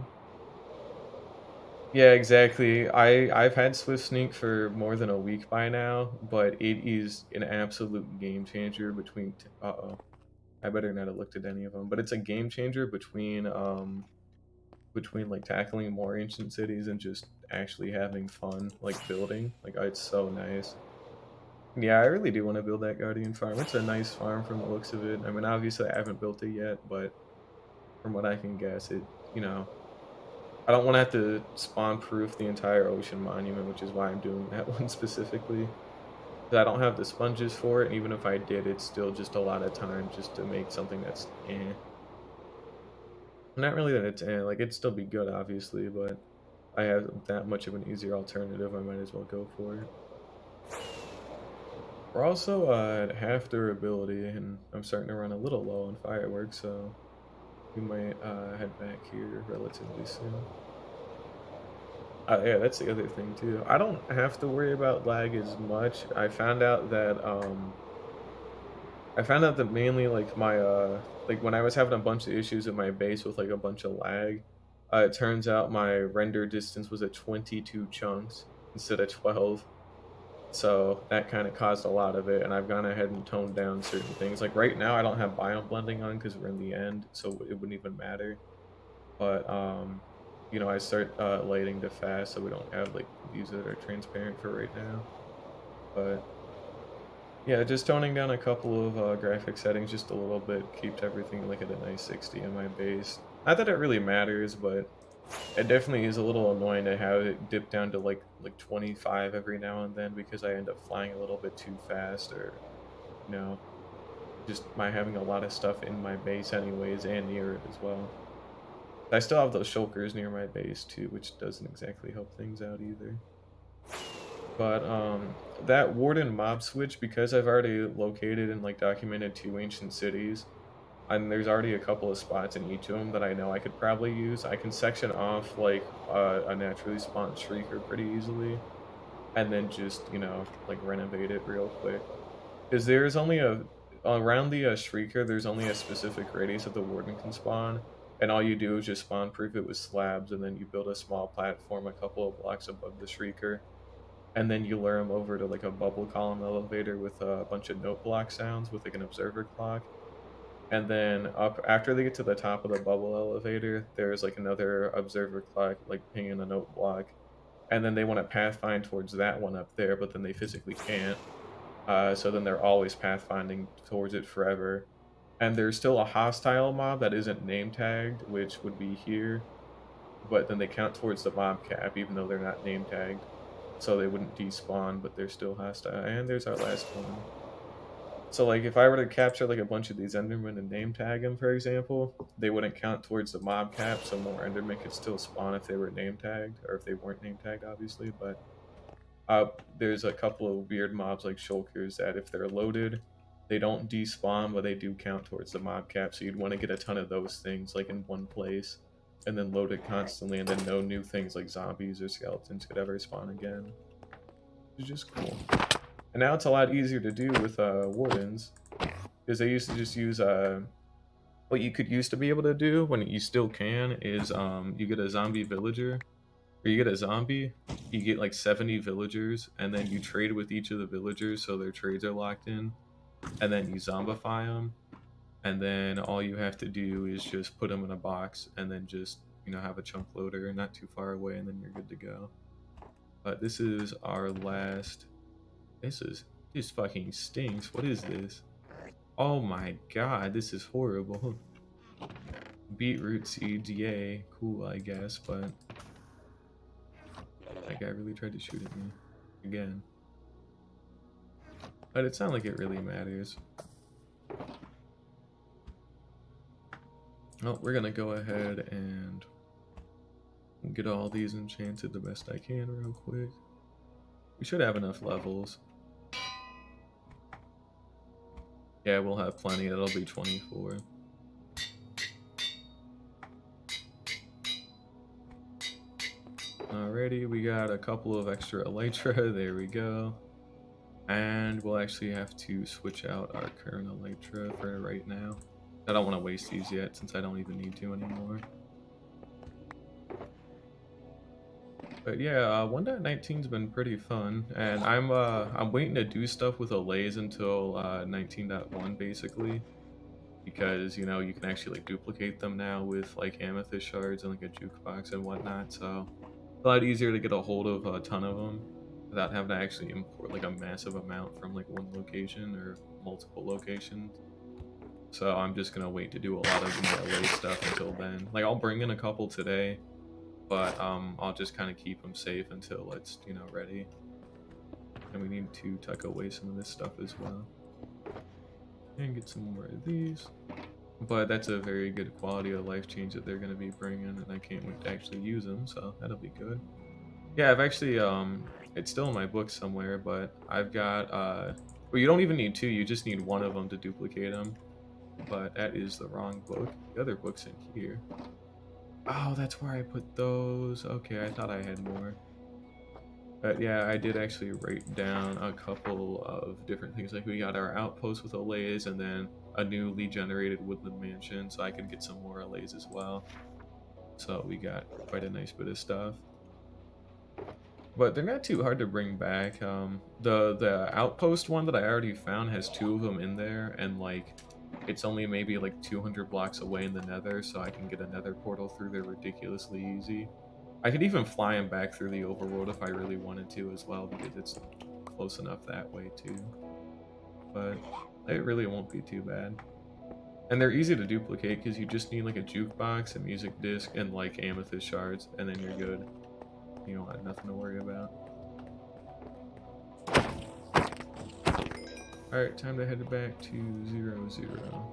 Yeah, exactly. I've had Swift Sneak for more than a week by now, but it is an absolute game changer between. Uh-oh, I better not have looked at any of them, but it's a game changer between like tackling more ancient cities and just actually having fun like building. Like it's so nice. Yeah, I really do want to build that Guardian farm. It's a nice farm from the looks of it. I mean, obviously I haven't built it yet, but from what I can guess, it, you know, I don't want to have to spawn proof the entire ocean monument, which is why I'm doing that one specifically. 'Cause I don't have the sponges for it, and even if I did, it's still just a lot of time just to make something that's eh. Not really that it's eh, like it'd still be good, obviously, but I have that much of an easier alternative, I might as well go for it. We're also at half durability, and I'm starting to run a little low on fireworks, so we might head back here relatively soon. Yeah, that's the other thing too. I don't have to worry about lag as much. I found out that mainly like my like when I was having a bunch of issues in my base with like a bunch of lag, it turns out my render distance was at 22 chunks instead of 12. So that kind of caused a lot of it, and I've gone ahead and toned down certain things. Like right now, I don't have biome blending on because we're in the end, so it wouldn't even matter. But you know, I start lighting to fast, so we don't have like views that are transparent for right now. But yeah, just toning down a couple of graphic settings just a little bit keeps everything like at a nice 60 in my base. Not that it really matters, but it definitely is a little annoying to have it dip down to like 25 every now and then because I end up flying a little bit too fast, or you know, just by having a lot of stuff in my base anyways and near it as well. I still have those shulkers near my base too, which doesn't exactly help things out either. But that warden mob switch, because I've already located and like documented 2 ancient cities, and there's already a couple of spots in each of them that I know I could probably use. I can section off like a naturally spawned shrieker pretty easily, and then just, you know, like renovate it real quick. Because there's only around the shrieker, there's only a specific radius that the warden can spawn, and all you do is just spawn proof it with slabs, and then you build a small platform a couple of blocks above the shrieker, and then you lure them over to like a bubble column elevator with a bunch of note block sounds with like an observer clock. And then up after they get to the top of the bubble elevator, there's like another observer clock, like pinging a note block. And then they want to pathfind towards that one up there, but then they physically can't. So then they're always pathfinding towards it forever. And there's still a hostile mob that isn't name tagged, which would be here. But then they count towards the mob cap, even though they're not name tagged. So they wouldn't despawn, but they're still hostile. And there's our last one. So like if I were to capture like a bunch of these Endermen and name tag them, for example, they wouldn't count towards the mob cap, so more Endermen could still spawn if they were name tagged, or if they weren't name tagged, obviously. But there's a couple of weird mobs like shulkers that if they're loaded, they don't despawn, but they do count towards the mob cap. So you'd want to get a ton of those things like in one place, and then load it constantly, and then no new things like zombies or skeletons could ever spawn again. It's just cool. And now it's a lot easier to do with wardens, because they used to just use what you could used to be able to do, when you still can, is you get a zombie villager, or you get a zombie, you get like 70 villagers, and then you trade with each of the villagers so their trades are locked in, and then you zombify them, and then all you have to do is just put them in a box, and then just, you know, have a chunk loader not too far away, and then you're good to go. But this is our last. This fucking stinks. What is this? Oh my god, this is horrible. Beetroot seeds, yay. Cool, I guess, but that guy really tried to shoot at me again. But it's not like it really matters. Oh, we're gonna go ahead and get all these enchanted the best I can real quick. We should have enough levels. Yeah, we'll have plenty. It'll be 24. Alrighty, we got a couple of extra elytra. There we go. And we'll actually have to switch out our current elytra for right now. I don't want to waste these yet, since I don't even need to anymore. But yeah, 1.19's been pretty fun, and I'm waiting to do stuff with allays until 19.1 basically, because, you know, you can actually like duplicate them now with like amethyst shards and like a jukebox and whatnot, so it's a lot easier to get a hold of a ton of them without having to actually import like a massive amount from like one location or multiple locations. So I'm just gonna wait to do a lot of my allay stuff until then. Like I'll bring in a couple today, but I'll just kind of keep them safe until it's, you know, ready. And we need to tuck away some of this stuff as well. And get some more of these. But that's a very good quality of life change that they're going to be bringing, and I can't wait to actually use them, so that'll be good. Yeah, I've actually, it's still in my book somewhere, but I've got, well, you don't even need 2, you just need 1 of them to duplicate them. But that is the wrong book. The other book's in here. Oh, that's where I put those. Okay, I thought I had more. But yeah, I did actually write down a couple of different things. Like we got our outpost with allays, and then a newly generated Woodland Mansion, so I could get some more allays as well. So we got quite a nice bit of stuff. But they're not too hard to bring back. The outpost one that I already found has 2 of them in there, and like it's only maybe like 200 blocks away in the nether, so I can get a nether portal through there ridiculously easy. I could even fly him back through the overworld if I really wanted to as well, because it's close enough that way too. But it really won't be too bad. And they're easy to duplicate because you just need like a jukebox, a music disc, and like amethyst shards, and then you're good. You don't have nothing to worry about. Alright, time to head back to 0, 0.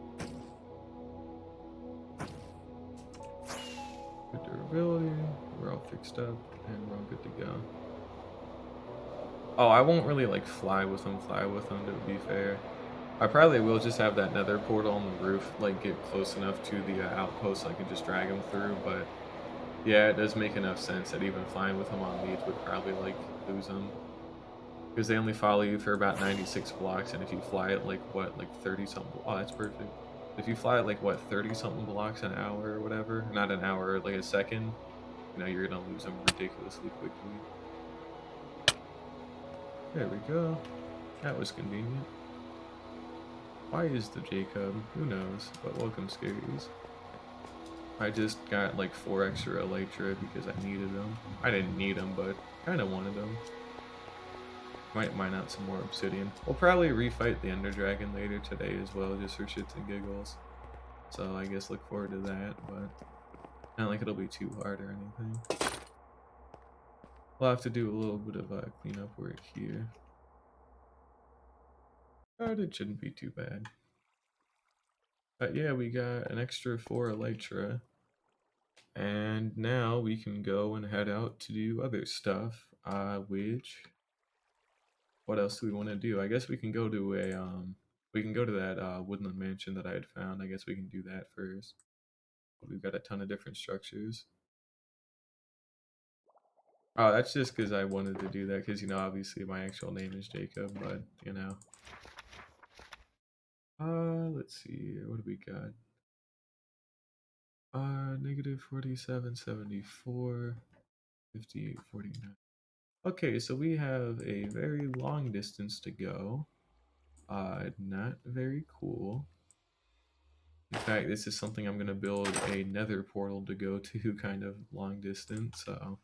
Good durability, we're all fixed up, and we're all good to go. Oh, I won't really like fly with them to be fair. I probably will just have that nether portal on the roof, like get close enough to the outpost so I can just drag them through, but yeah, it does make enough sense that even flying with them on leads would probably like lose them. Because they only follow you for about 96 blocks, and if you fly at like what, like 30 something, oh that's perfect. If you fly at like what, 30 something blocks an hour or whatever, not an hour, like a second, you know, you're gonna lose them ridiculously quickly. There we go. That was convenient. Why is the Jacob? Who knows? But welcome, Scaries. I just got like 4 extra Elytra because I needed them. I didn't need them, but kind of wanted them. Might mine out some more obsidian. We'll probably refight the Ender Dragon later today as well, just for shits and giggles. So I guess look forward to that, but not like it'll be too hard or anything. We'll have to do a little bit of cleanup work here. But it shouldn't be too bad. But yeah, we got an extra 4 Elytra. And now we can go and head out to do other stuff, which... What else do we want to do? I guess we can go to that Woodland Mansion that I had found. I guess we can do that first. We've got a ton of different structures. Oh, that's just because I wanted to do that because, you know, obviously my actual name is Jacob, but, you know. Let's see here. What do we got? Negative 47, 74, 58, 49. Okay, so we have a very long distance to go. Not very cool. In fact, this is something I'm going to build a nether portal to go to kind of long distance, so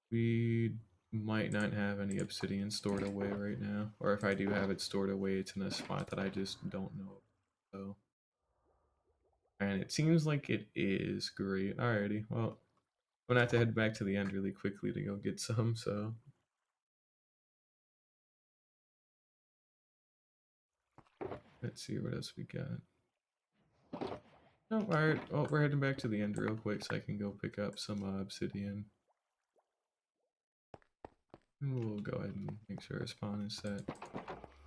we might not have any obsidian stored away right now, or if I do have it stored away, it's in a spot that I just don't know. So, and it seems like it is great. Alrighty, well, I'm gonna have to head back to the end really quickly to go get some, so. Let's see what else we got. Oh, alright, oh, we're heading back to the end real quick so I can go pick up some obsidian. We'll go ahead and make sure our spawn is set.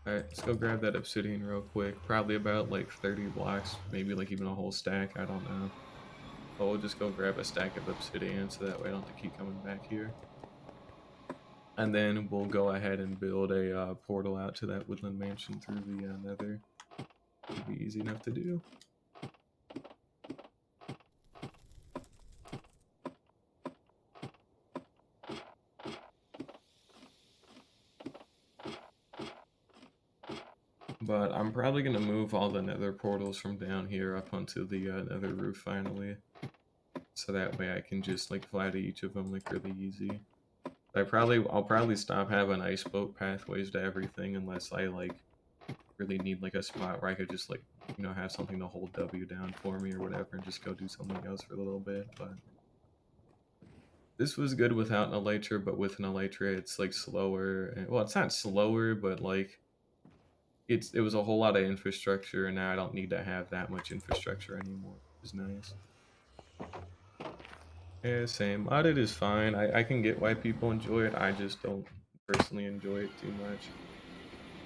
Alright, let's go grab that obsidian real quick. Probably about like 30 blocks, maybe like even a whole stack, I don't know. But we'll just go grab a stack of obsidian so that way I don't have to keep coming back here. And then we'll go ahead and build a portal out to that Woodland Mansion through the nether. It'll be easy enough to do. But I'm probably going to move all the nether portals from down here up onto the nether roof finally. So that way I can just like fly to each of them like really easy. I'll probably stop having ice boat pathways to everything unless I like really need like a spot where I could just like, you know, have something to hold W down for me or whatever and just go do something else for a little bit. But this was good without an elytra, but with an elytra it's like slower. And, well, it's not slower, but like it was a whole lot of infrastructure, and now I don't need to have that much infrastructure anymore, which is nice. Yeah, same. Modded is fine. I can get why people enjoy it. I just don't personally enjoy it too much.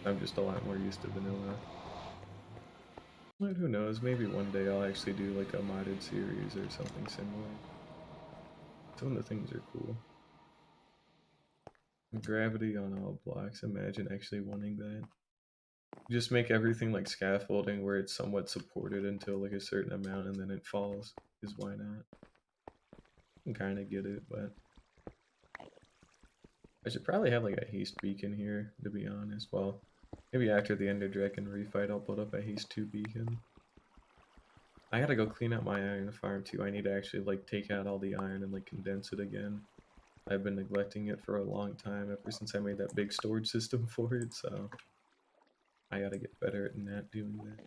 I'm just a lot more used to vanilla. But who knows, maybe one day I'll actually do like a modded series or something similar. Some of the things are cool. Gravity on all blocks, imagine actually wanting that. Just make everything like scaffolding where it's somewhat supported until like a certain amount and then it falls, because why not? I can kind of get it, but I should probably have like a haste beacon here, to be honest. Well, maybe after the Ender Dragon refight I'll put up a haste 2 beacon. I gotta go clean up my iron farm too. I need to actually like take out all the iron and like condense it again. I've been neglecting it for a long time, ever since I made that big storage system for it, so I gotta get better at not doing that.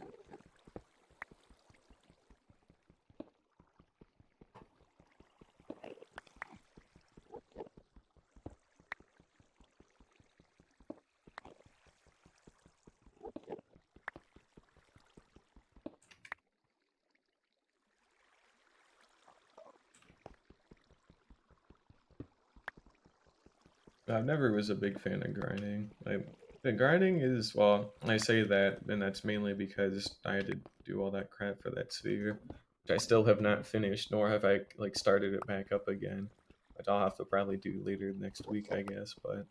I never was a big fan of grinding. Like, the grinding is, well, I say that, and that's mainly because I had to do all that crap for that sphere, which I still have not finished, nor have I like started it back up again, which I'll have to probably do later next week, I guess. But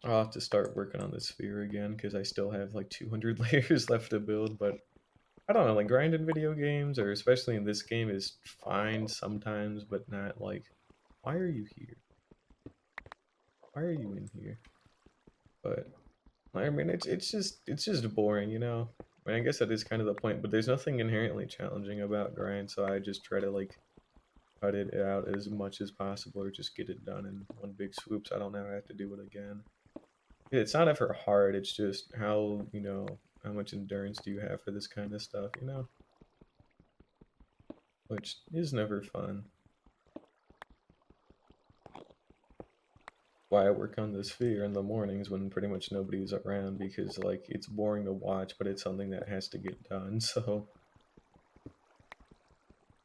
I'll have to start working on the sphere again because I still have like 200 layers left to build. But I don't know, like grinding video games, or especially in this game, is fine sometimes, but not like, why are you here? Why are you in here? But I mean, it's just boring, you know. I mean, I guess that is kind of the point, but there's nothing inherently challenging about grind, so I just try to like cut it out as much as possible, or just get it done in one big swoop, so I don't never have to do it again. It's not ever hard. It's just how, how much endurance do you have for this kind of stuff, which is never fun. Why I work on this sphere in the mornings when pretty much nobody's around, because like it's boring to watch, but it's something that has to get done. So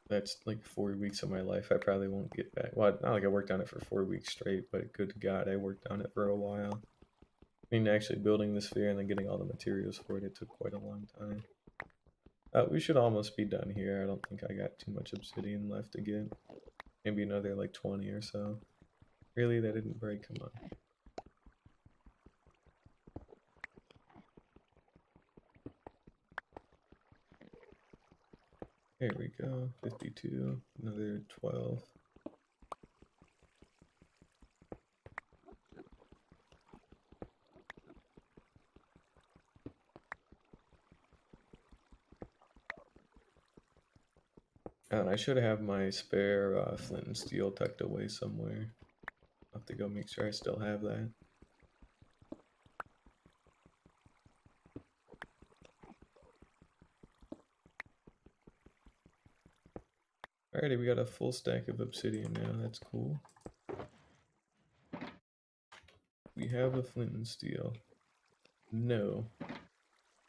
that's like 4 weeks of my life I probably won't get back. Well, not like I worked on it for 4 weeks straight, but good God, I worked on it for a while. I mean, actually building the sphere and then getting all the materials for it, it took quite a long time. We should almost be done here. I don't think I got too much obsidian left to get. Maybe another like 20 or so. Really, that didn't break? Come on. Here we go. 52. Another 12. And I should have my spare flint and steel tucked away somewhere. I'll have to go make sure I still have that. Alrighty, we got a full stack of obsidian now. That's cool. We have a flint and steel. No.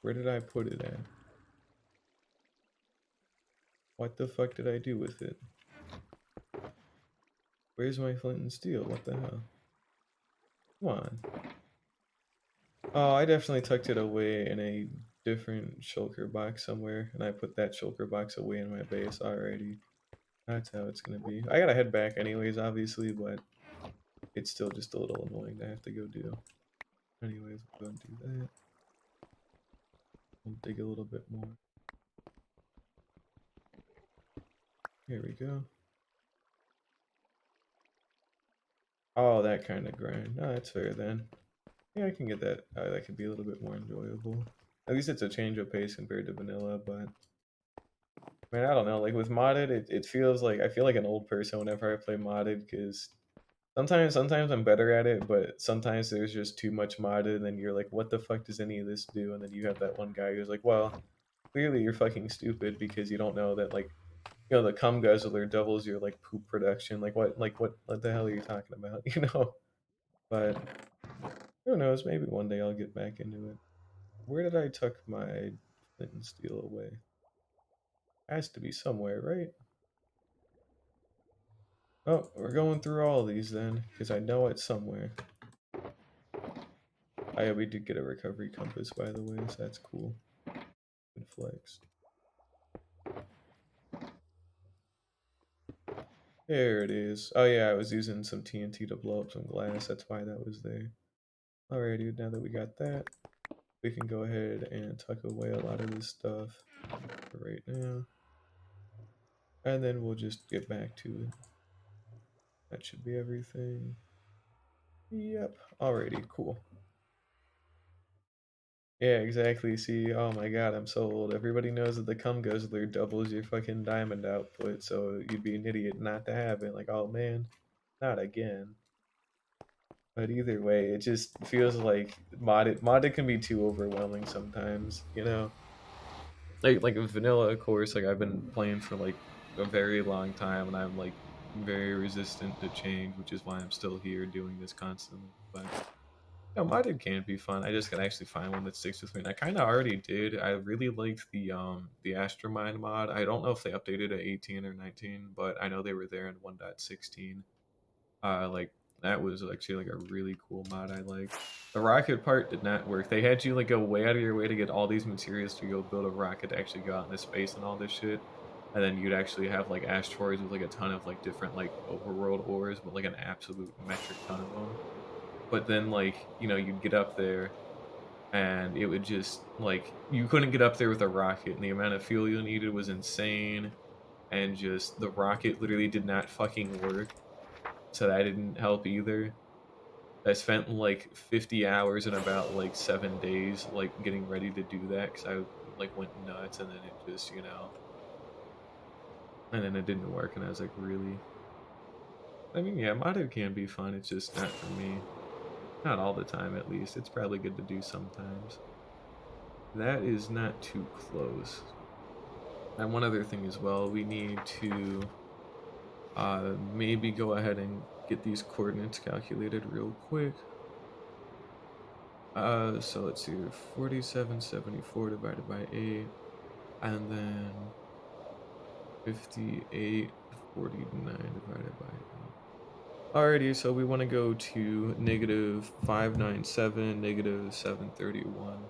Where did I put it at? What the fuck did I do with it? Where's my flint and steel? What the hell? Come on. Oh, I definitely tucked it away in a different shulker box somewhere, and I put that shulker box away in my base already. That's how it's gonna be. I gotta head back anyways, obviously, but it's still just a little annoying to have to go do. Anyways, we'll go and do that. We'll dig a little bit more. Here we go. Oh, that kind of grind. Oh, that's fair then. Yeah, I can get that. That could be a little bit more enjoyable. At least it's a change of pace compared to vanilla, but I mean, I don't know. Like with modded, it feels like I feel like an old person whenever I play modded, because sometimes I'm better at it, but sometimes there's just too much modded, and then you're like, what the fuck does any of this do? And then you have that one guy who's like, well, clearly you're fucking stupid because you don't know that like the cum guzzler doubles your like poop production. Like what the hell are you talking about? But who knows? Maybe one day I'll get back into it. Where did I tuck my flint and steel away? Has to be somewhere, right? Oh, we're going through all these then, because I know it's somewhere. Oh yeah, we did get a recovery compass, by the way, so that's cool. Good flex. There it is. Oh yeah, I was using some TNT to blow up some glass, that's why that was there. Alrighty, now that we got that, we can go ahead and tuck away a lot of this stuff for right now. And then we'll just get back to it. That should be everything. Yep. Alrighty, cool. Yeah, exactly. See, oh my god, I'm so old. Everybody knows that the cum guzzler doubles your fucking diamond output, so you'd be an idiot not to have it. Like, oh man, not again. But either way, it just feels like modded can be too overwhelming sometimes. Like with vanilla, of course, like I've been playing for like a very long time, and I'm like very resistant to change, which is why I'm still here doing this constantly. But modded can be fun. I just gotta actually find one that sticks with me. And I kind of already did. I really liked the Astromine mod. I don't know if they updated at 18 or 19, but I know they were there in 1.16. Like That was actually like a really cool mod I like. The rocket part did not work. They had you like go way out of your way to get all these materials to go build a rocket to actually go out into space and all this shit. And then you'd actually have like asteroids with like a ton of like different like overworld ores with like an absolute metric ton of them. But then like, you know, you'd get up there and it would just like you couldn't get up there with a rocket and the amount of fuel you needed was insane and just the rocket literally did not fucking work. So that didn't help either. I spent like 50 hours in about like 7 days, like getting ready to do that because I like went nuts and then it just, you know, and then it didn't work and I was like, really? I mean, yeah, modded can be fun. It's just not for me. Not all the time, at least. It's probably good to do sometimes. That is not too close. And one other thing as well, we need to maybe go ahead and get these coordinates calculated real quick. So let's see, 4774 divided by 8, and then 5849 divided by 8. Alrighty, so we want to go to negative 597, negative 731.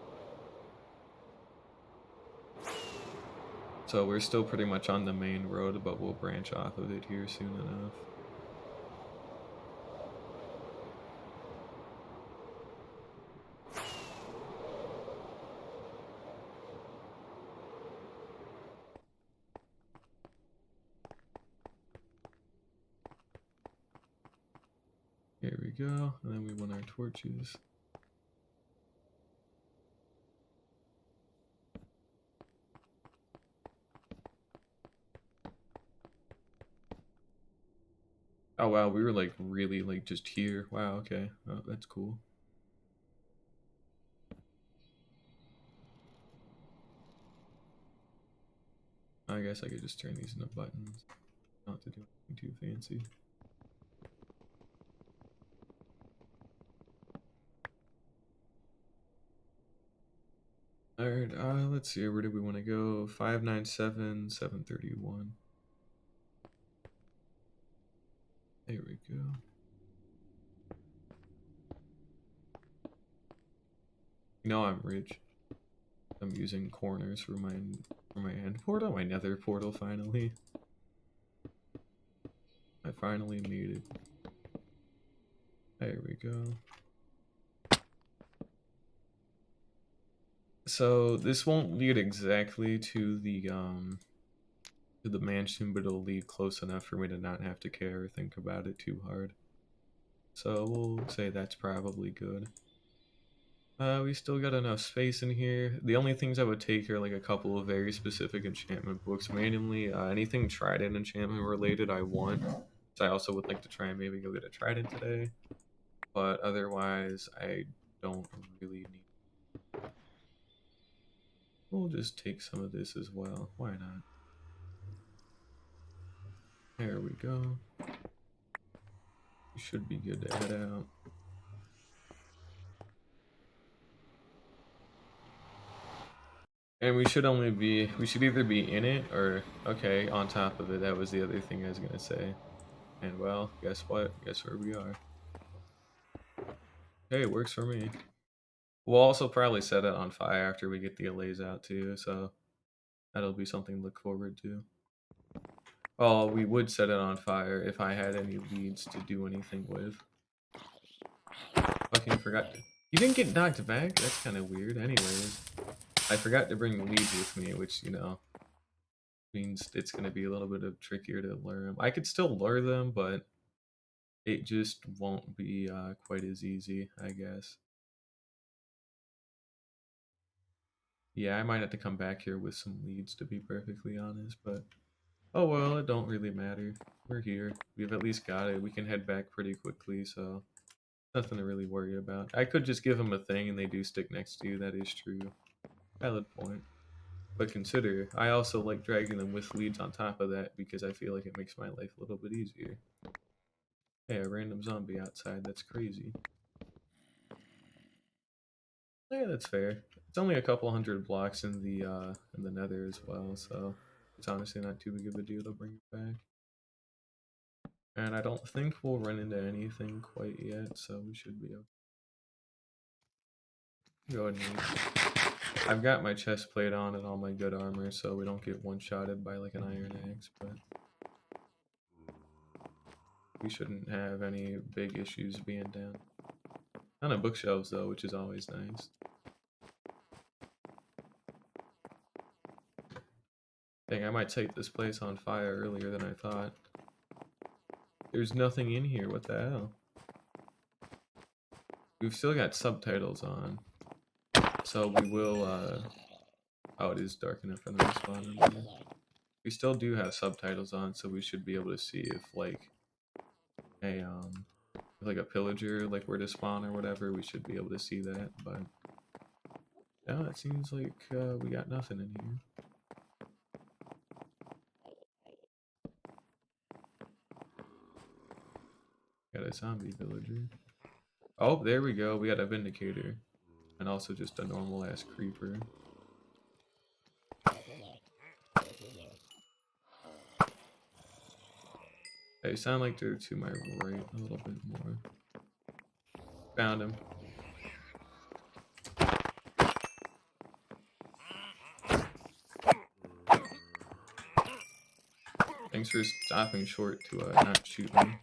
So we're still pretty much on the main road, but we'll branch off of it here soon enough. Here we go, and then we want our torches. Oh wow, we were like really like just here. Wow, okay. Oh, that's cool. I guess I could just turn these into buttons. Not to do anything too fancy. Alright, let's see, where do we want to go? 597, 731. There we go. You know I'm rich. I'm using corners for my end portal, my nether portal finally. I finally made it. There we go. So this won't lead exactly to the mansion, but it'll lead close enough for me to not have to care or think about it too hard. So we'll say that's probably good. We still got enough space in here. The only things I would take are like a couple of very specific enchantment books manually. Anything trident enchantment related I want. So I also would like to try and maybe go get a trident today. But otherwise I don't really need. We'll just take some of this as well. Why not? There we go. We should be good to head out. And we should either be in it or, okay, on top of it. That was the other thing I was gonna say. And well, guess what? Guess where we are. Hey, it works for me. We'll also probably set it on fire after we get the allays out too, so that'll be something to look forward to. Well, we would set it on fire if I had any leads to do anything with. Fucking forgot. You didn't get knocked back? That's kind of weird. Anyways, I forgot to bring the leads with me, which, you know, means it's going to be a little bit of trickier to lure them. I could still lure them, but it just won't be quite as easy, I guess. Yeah, I might have to come back here with some leads, to be perfectly honest, but oh well, it don't really matter. We're here. We've at least got it. We can head back pretty quickly, so nothing to really worry about. I could just give them a thing and they do stick next to you. That is true. Valid point. But consider, I also like dragging them with leads on top of that because I feel like it makes my life a little bit easier. Hey, a random zombie outside. That's crazy. Yeah, that's fair. It's only a couple hundred blocks in the nether as well, so it's honestly not too big of a deal to bring it back. And I don't think we'll run into anything quite yet, so we should be okay. Go ahead and eat. I've got my chest plate on and all my good armor, so we don't get one-shotted by like an iron axe, but we shouldn't have any big issues being down. Ton of bookshelves though, which is always nice. Dang, I might take this place on fire earlier than I thought. There's nothing in here, what the hell? We've still got subtitles on. So we will, oh, it is dark enough for them to spawn in there. We still do have subtitles on, so we should be able to see if, like, like a pillager, like, were to spawn or whatever, we should be able to see that, but... no, it seems like, we got nothing in here. Got a zombie villager. Oh, there we go, we got a vindicator. And also just a normal-ass creeper. They sound like they're to my right a little bit more. Found him. Thanks for stopping short to not shoot me.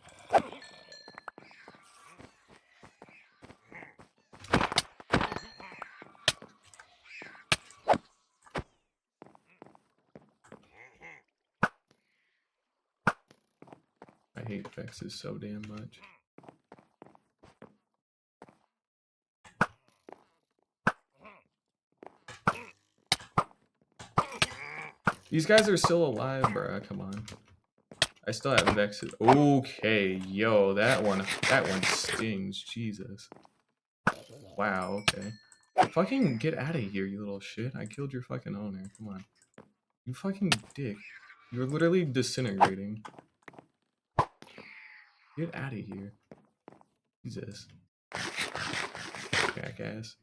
I hate vexes so damn much. These guys are still alive, bruh. Come on. I still have vexes. Okay, yo, that one stings. Jesus. Wow. Okay. Fucking get out of here, you little shit. I killed your fucking owner. Come on. You fucking dick. You're literally disintegrating. Get out of here. Jesus. Jackass.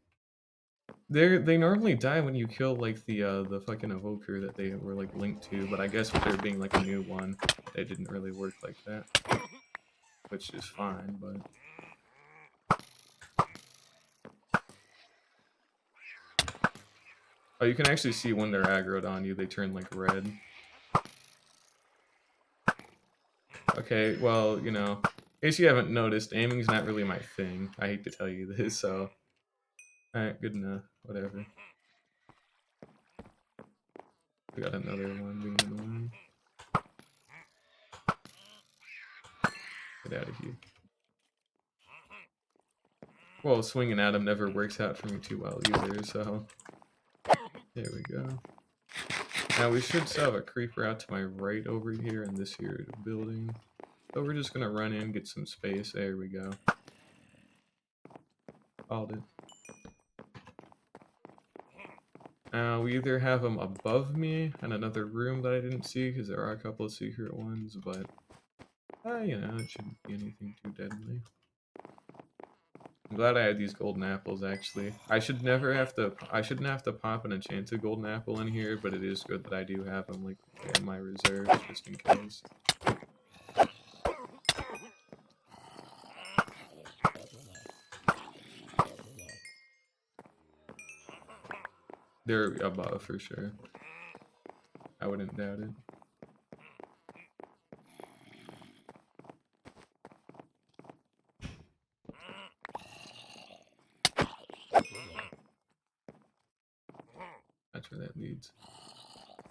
They normally die when you kill like the fucking evoker that they were like linked to, but I guess with there being like a new one, it didn't really work like that. Which is fine, but oh, you can actually see when they're aggroed on you, they turn like red. Okay, well, you know, in case you haven't noticed, aiming's not really my thing. I hate to tell you this, so alright, good enough. Whatever. We got another one being annoying. Get out of here. Well, swinging at him never works out for me too well either, so... there we go. Now we should still have a creeper out to my right over here in this here building. So we're just gonna run in, get some space. There we go. Called it. We either have them above me in another room that I didn't see, because there are a couple of secret ones, but... you know, it shouldn't be anything too deadly. I'm glad I had these golden apples, actually. I shouldn't have to pop an enchanted golden apple in here, but it is good that I do have them, like, in my reserves, just in case. They're above, for sure. I wouldn't doubt it. That's where that leads.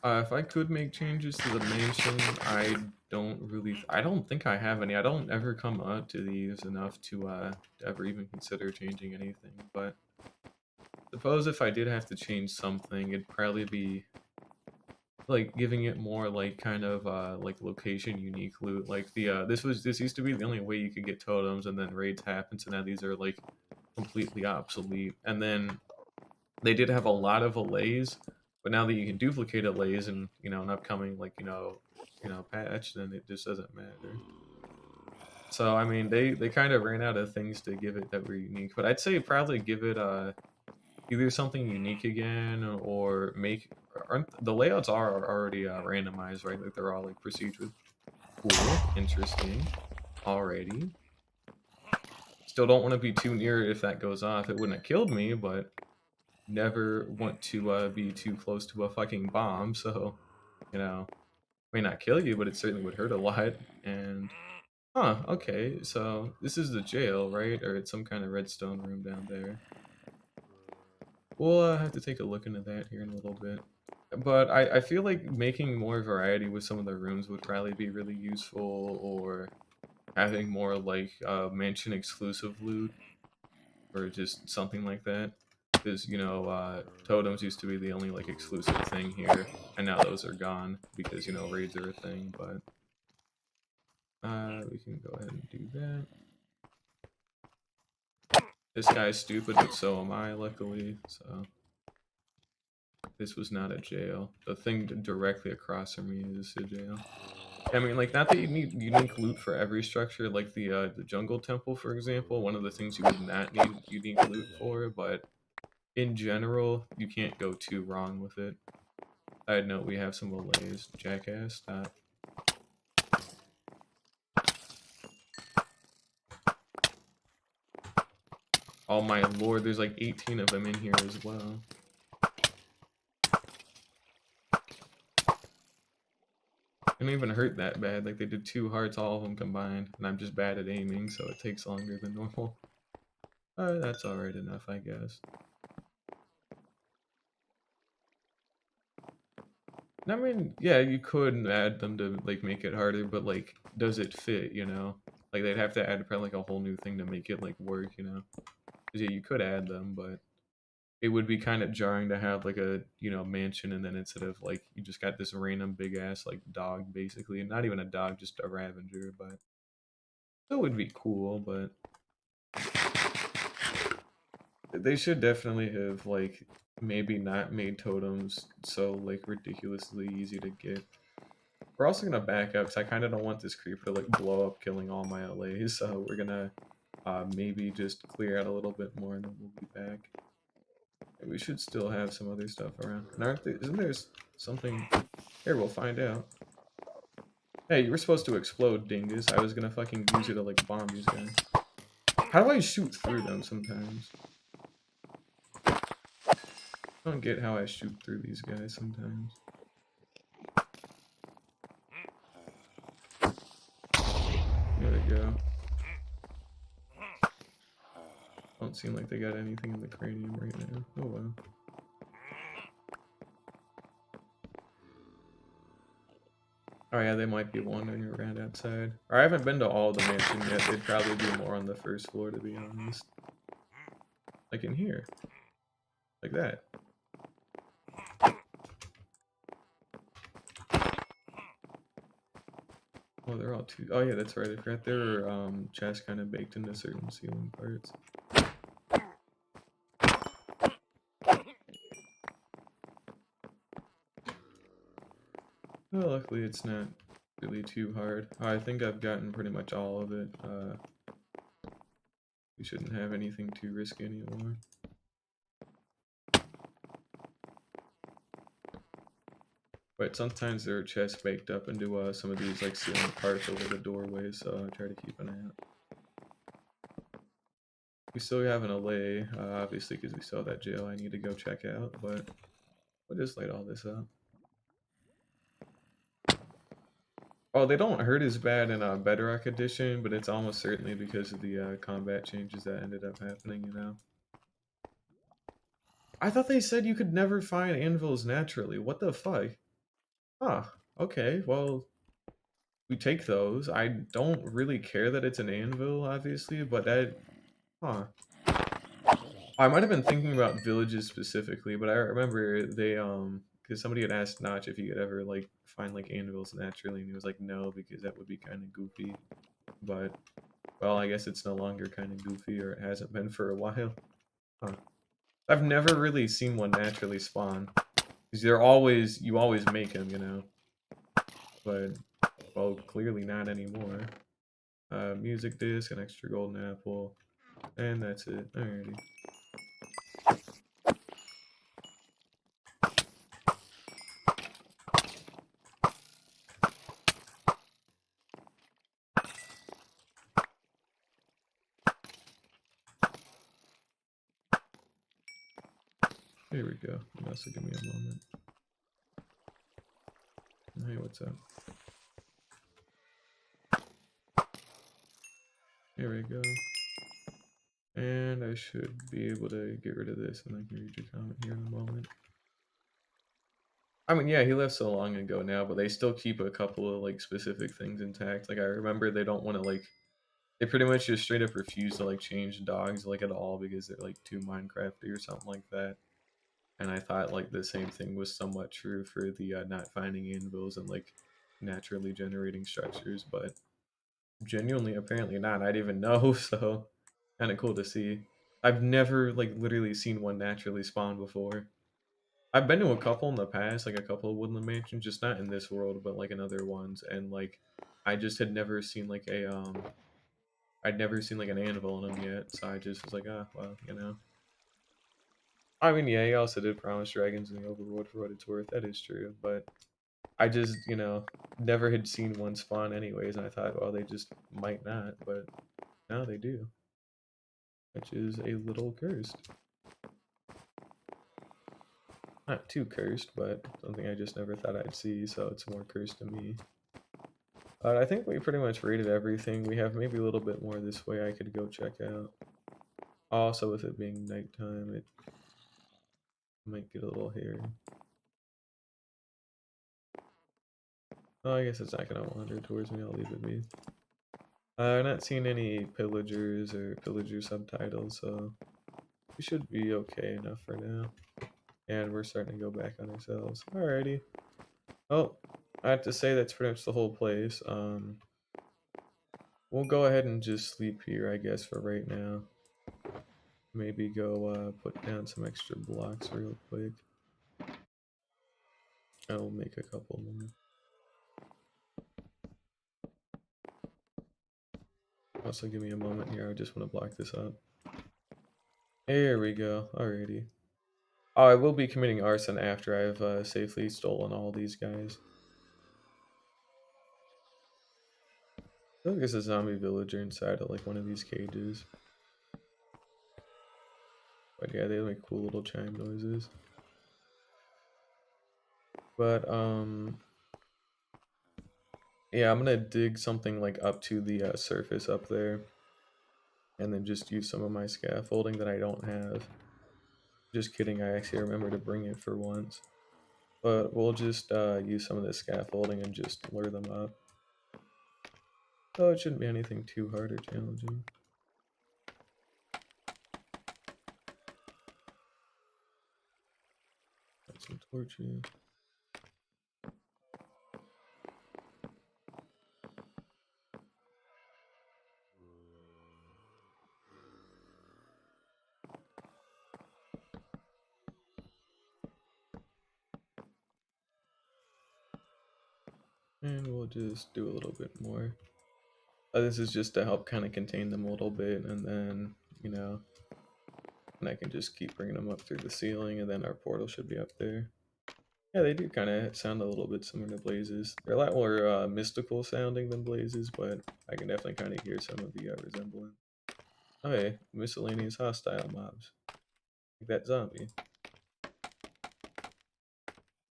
If I could make changes to the mansion, I don't think I have any. I don't ever come up to these enough to ever even consider changing anything, but suppose if I did have to change something, it'd probably be like giving it more like kind of like location unique loot. Like this used to be the only way you could get totems, and then raids happen, so now these are like completely obsolete. And then they did have a lot of allays, but now that you can duplicate allays in, you know, an upcoming like you know patch, then it just doesn't matter. So I mean, they kind of ran out of things to give it that were unique. But I'd say probably give it either something unique again, or make... aren't the layouts are already randomized, right? Like they're all like procedure. Cool, interesting. Alrighty. Still don't want to be too near it if that goes off. It wouldn't have killed me, but never want to be too close to a fucking bomb, so, you know, may not kill you, but it certainly would hurt a lot. And, okay, so this is the jail, right? Or it's some kind of redstone room down there. We'll have to take a look into that here in a little bit. But I feel like making more variety with some of the rooms would probably be really useful, or having more like mansion exclusive loot, or just something like that. Because, you know, totems used to be the only like exclusive thing here, and now those are gone because, you know, raids are a thing. But we can go ahead and do that. This guy's stupid, but so am I, luckily. So this was not a jail. The thing directly across from me is a jail. I mean, like, not that you need unique loot for every structure, like the jungle temple, for example. One of the things you would not need unique loot for, but in general, you can't go too wrong with it. Side note, we have some allays. Jackass, stop. Oh my lord, there's like 18 of them in here as well. They didn't even hurt that bad. Like, they did 2 hearts, all of them combined. And I'm just bad at aiming, so it takes longer than normal. That's alright enough, I guess. I mean, yeah, you could add them to, like, make it harder, but, like, does it fit, you know? Like, they'd have to add probably, like, a whole new thing to make it, like, work, you know? 'Cause, yeah, you could add them, but it would be kind of jarring to have, like, a, you know, mansion, and then instead of, like, you just got this random big-ass, like, dog, basically. And not even a dog, just a Ravager, but that would be cool, but they should definitely have, like, maybe not made totems so, like, ridiculously easy to get. We're also gonna back up, because I kind of don't want this creeper to, like, blow up, killing all my LAs, so we're gonna maybe just clear out a little bit more, and then we'll be back. And we should still have some other stuff around. And isn't there something... Here, we'll find out. Hey, you were supposed to explode, dingus. I was gonna fucking use you to, like, bomb these guys. How do I shoot through them sometimes? I don't get how I shoot through these guys sometimes. There we go. Don't seem like they got anything in the cranium right now. Oh well. Oh yeah, they might be wandering around outside. Or I haven't been to all the mansion yet. They'd probably be more on the first floor, to be honest. Like in here. Like that. Oh, they're all too... Oh yeah, that's right. I forgot there were chests kind of baked into certain ceiling parts. Well, luckily it's not really too hard. I think I've gotten pretty much all of it. We shouldn't have anything too risky anymore. But sometimes there are chests baked up into some of these like ceiling parts over the doorways, so I try to keep an eye out. We still have an allay, obviously, because we saw that jail I need to go check out, but we'll just light all this up. Oh, they don't hurt as bad in Bedrock Edition, but it's almost certainly because of the combat changes that ended up happening, you know? I thought they said you could never find anvils naturally. What the fuck? Huh. Okay, well, we take those. I don't really care that it's an anvil, obviously, but that... Huh. I might have been thinking about villages specifically, but I remember they, because somebody had asked Notch if he could ever, like, find, like, anvils naturally, and he was like, no, because that would be kind of goofy. But, well, I guess it's no longer kind of goofy, or it hasn't been for a while. Huh. I've never really seen one naturally spawn. Because you always make them, you know. But, well, clearly not anymore. Music disc, an extra golden apple, and that's it. Alrighty. Here we go. Also, give me a moment. Hey, what's up? Here we go. And I should be able to get rid of this, and I can read your comment here in a moment. I mean, yeah, he left so long ago now, but they still keep a couple of like specific things intact. Like I remember they don't want to like they pretty much just straight up refuse to like change dogs like at all because they're like too Minecrafty or something like that. And I thought like the same thing was somewhat true for the not finding anvils and like naturally generating structures, but genuinely apparently not. I didn't even know, so kind of cool to see. I've never like literally seen one naturally spawn before. I've been to a couple in the past, like a couple of Woodland Mansions, just not in this world, but like in other ones, and like I just had never seen like a I'd never seen like an anvil in them yet, so I just was like, ah, well, you know. I mean, yeah, he also did promise dragons in the overworld for what it's worth. That is true, but I just, you know, never had seen one spawn anyways, and I thought, well, they just might not, but now they do, which is a little cursed. Not too cursed, but something I just never thought I'd see, so it's more cursed to me. I think we pretty much rated everything. We have maybe a little bit more this way I could go check out. Also, with it being nighttime, it might get a little hairy. Oh, I guess it's not going to wander towards me. I'll leave it be. I'm not seeing any pillagers or pillager subtitles, so we should be okay enough for now. And we're starting to go back on ourselves. Alrighty. Oh, I have to say that's pretty much the whole place. We'll go ahead and just sleep here, I guess, for right now. Maybe go put down some extra blocks real quick. I'll make a couple more. Also, give me a moment here. I just want to block this up. There we go. Alrighty. Oh, I will be committing arson after I've safely stolen all these guys. I feel like there's a zombie villager inside of like one of these cages. But yeah, they make cool little chime noises. But yeah, I'm gonna dig something like up to the surface up there, and then just use some of my scaffolding that I don't have. Just kidding, I actually remember to bring it for once. But we'll just use some of this scaffolding and just lure them up. So it shouldn't be anything too hard or challenging. Got some torches. And we'll just do a little bit more. This is just to help kind of contain them a little bit, and then, you know, and I can just keep bringing them up through the ceiling, and then our portal should be up there. Yeah, they do kind of sound a little bit similar to blazes. They're a lot more mystical sounding than blazes, but I can definitely kind of hear some of the resemblance. Oh, hey, miscellaneous hostile mobs. Like that zombie.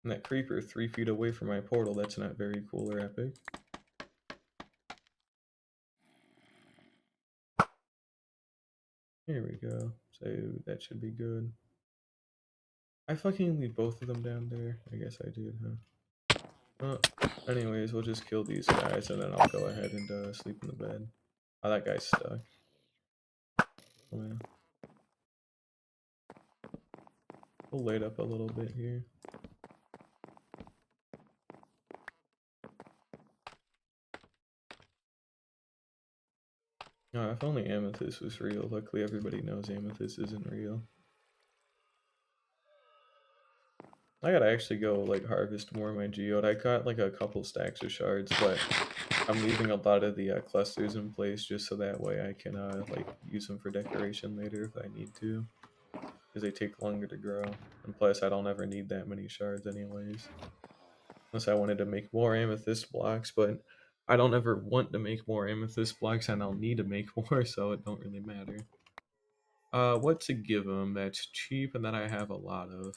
And that creeper 3 feet away from my portal, that's not very cool or epic. Here we go. So that should be good. I fucking leave both of them down there. I guess I did, huh? Anyways, we'll just kill these guys and then I'll go ahead and sleep in the bed. Oh, that guy's stuck. Oh, yeah. We'll wait up a little bit here. Oh, if only amethyst was real. Luckily everybody knows amethyst isn't real. I gotta actually go like harvest more of my geode. I got like a couple stacks of shards, but I'm leaving a lot of the clusters in place just so that way I can like use them for decoration later if I need to, because they take longer to grow. And plus, I don't ever need that many shards anyways, unless I wanted to make more amethyst blocks. But I don't ever want to make more amethyst blocks, and I'll need to make more, so it don't really matter. What to give them that's cheap and that I have a lot of.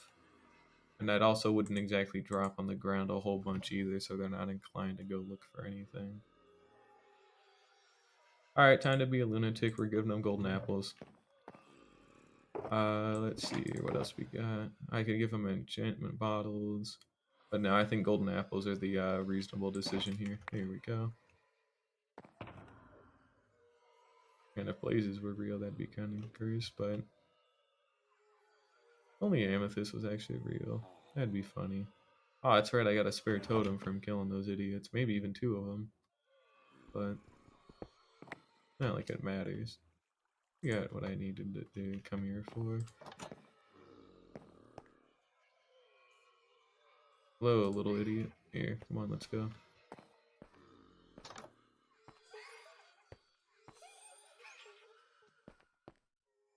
And that also wouldn't exactly drop on the ground a whole bunch either, so they're not inclined to go look for anything. Alright, time to be a lunatic. We're giving them golden apples. Let's see what else we got. I could give them enchantment bottles. But no, I think golden apples are the reasonable decision here. Here we go. And if blazes were real, that'd be kind of cursed, but only amethyst was actually real. That'd be funny. Oh, that's right, I got a spare totem from killing those idiots. Maybe even two of them. But not like it matters. I got what I needed to come here for. Hello, little idiot. Here, come on, let's go.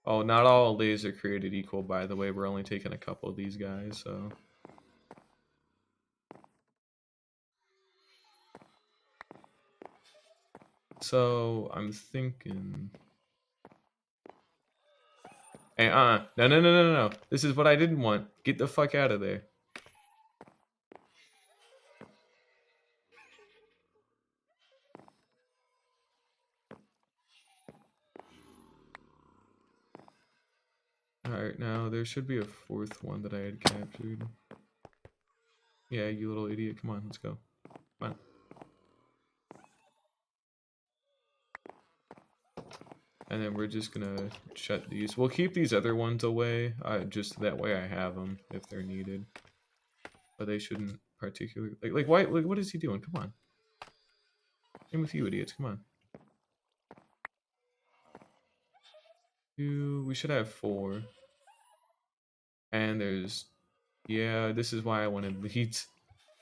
Oh, not all lasers are created equal, by the way. We're only taking a couple of these guys, so... So, I'm thinking... Hey, no, no, no, no, no, no. This is what I didn't want. Get the fuck out of there. Alright, now there should be a fourth one that I had captured. Yeah, you little idiot. Come on, let's go. Come on. And then we're just gonna shut these. We'll keep these other ones away, just that way I have them if they're needed. But they shouldn't particularly... Like why? Like, what is he doing? Come on. Same with you idiots. Come on. We should have 4. And there's... Yeah, this is why I wanted leads.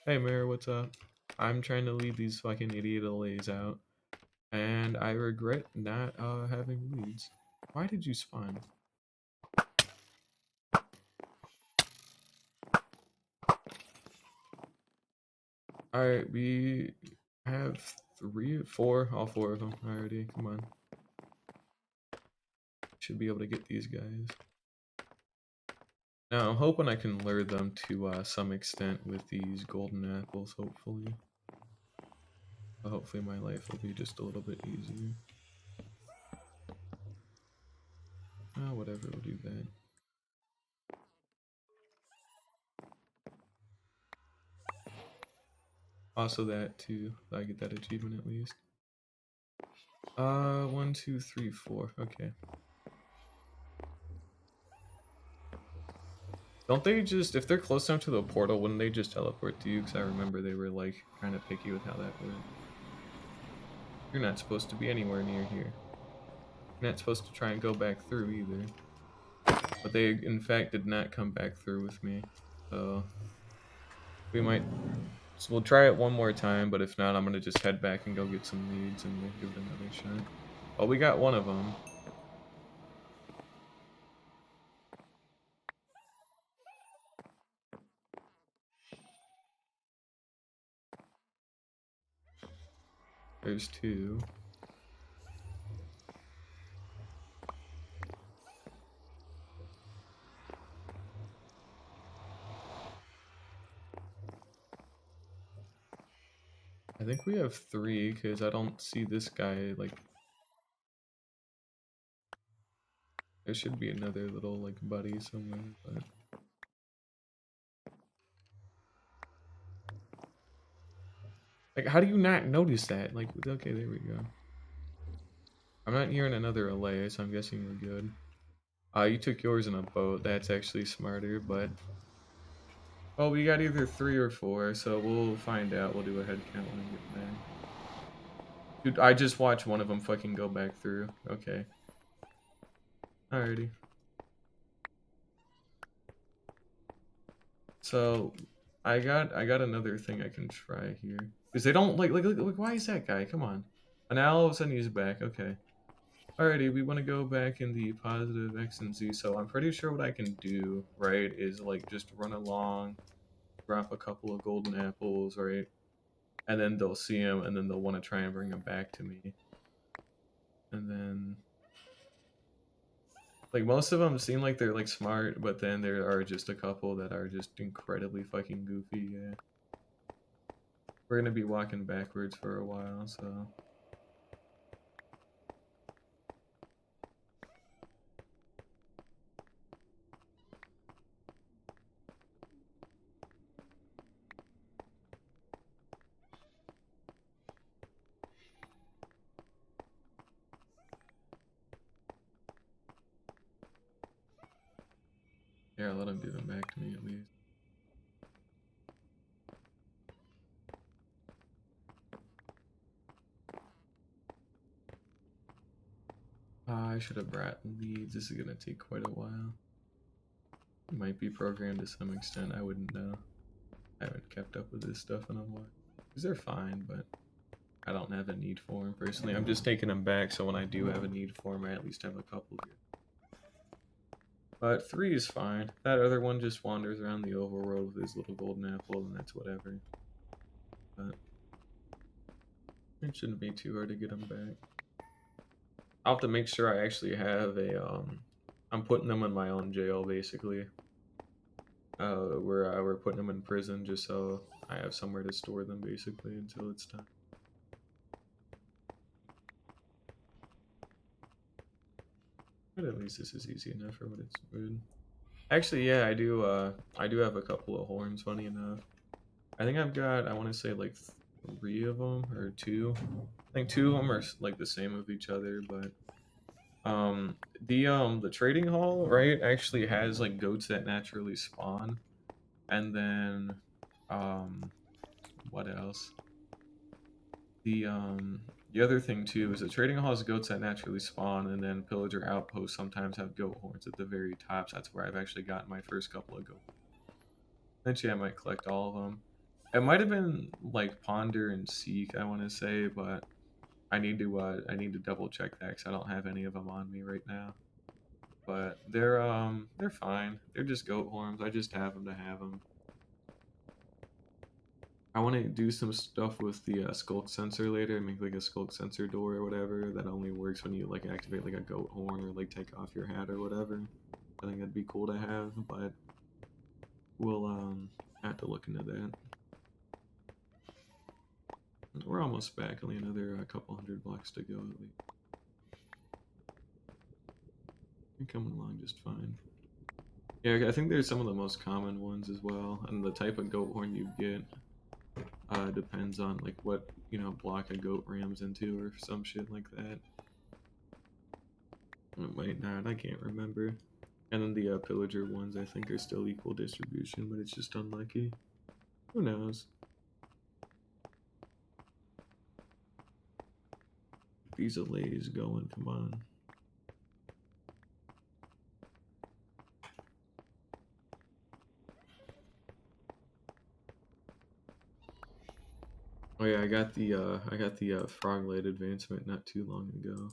Hey, Mayor, what's up? I'm trying to lead these fucking idiot allays out. And I regret not having leads. Why did you spawn? Alright, we have 3, 4, all 4 of them already. Come on. Should be able to get these guys. Now, I'm hoping I can lure them to some extent with these golden apples, hopefully. But hopefully my life will be just a little bit easier. Oh, whatever, we'll do that. Also that, too. I get that achievement at least. 1, 2, 3, 4. Okay. Don't they just, if they're close enough to the portal, wouldn't they just teleport to you? Because I remember they were, like, kind of picky with how that worked. You're not supposed to be anywhere near here. You're not supposed to try and go back through either. But they, in fact, did not come back through with me. So, we might... So we'll try it one more time, but if not, I'm going to just head back and go get some leads and we'll give it another shot. Oh, we got one of them. There's 2. I think we have 3, because I don't see this guy, like... There should be another little, like, buddy somewhere, but... Like, how do you not notice that? Like, okay, there we go. I'm not hearing another allay, so I'm guessing we're good. You took yours in a boat. That's actually smarter, but... Well, we got either 3 or 4, so we'll find out. We'll do a head count when we get back. Dude, I just watched one of them fucking go back through. Okay. Alrighty. So, I got another thing I can try here. Because they don't, like, why is that guy? Come on. And now all of a sudden he's back. Okay. Alrighty, we want to go back in the positive X and Z, so I'm pretty sure what I can do, right, is, like, just run along, drop a couple of golden apples, right, and then they'll see him, and then they'll want to try and bring him back to me. And then... Like, most of them seem like they're, like, smart, but then there are just a couple that are just incredibly fucking goofy, yeah. We're gonna be walking backwards for a while, so... Yeah, let them do them back to me at least. I should have brought leads. This is gonna take quite a while. It might be programmed to some extent, I wouldn't know. I haven't kept up with this stuff in a while. Because they're fine, but I don't have a need for them personally. I'm just taking them back so when I do have a need for them, I at least have a couple here. But 3 is fine. That other one just wanders around the overworld with his little golden apple, and that's whatever. But it shouldn't be too hard to get them back. I'll have to make sure I actually have a, I'm putting them in my own jail, basically. We're putting them in prison just so I have somewhere to store them, basically, until it's time. But at least this is easy enough for what it's good. Actually, yeah, I do have a couple of horns, funny enough. I think I've got, I want to say, like, 3 of them, or 2. I think 2 of them are, like, the same of each other, but... the trading hall, right, actually has, like, goats that naturally spawn. And then, what else? The other thing, too, is the trading hall has goats that naturally spawn, and then pillager outposts sometimes have goat horns at the very top. So that's where I've actually gotten my first couple of goat. Eventually, I might collect all of them. It might have been, like, Ponder and Seek, I want to say, but I need to double check that because I don't have any of them on me right now. But they're fine. They're just goat horns. I just have them to have them. I want to do some stuff with the skulk sensor later, make like a skulk sensor door or whatever that only works when you like activate like a goat horn or like take off your hat or whatever. I think that'd be cool to have, but we'll have to look into that. We're almost back, only another couple hundred blocks to go at least. You're coming along just fine. Yeah, I think there's some of the most common ones as well, and the type of goat horn you get depends on like what, you know, block a goat rams into or some shit like that. It might not, I can't remember. And then the pillager ones I think are still equal distribution, but it's just unlucky. Who knows? These allays going, come on. Oh yeah, I got the frog light advancement not too long ago.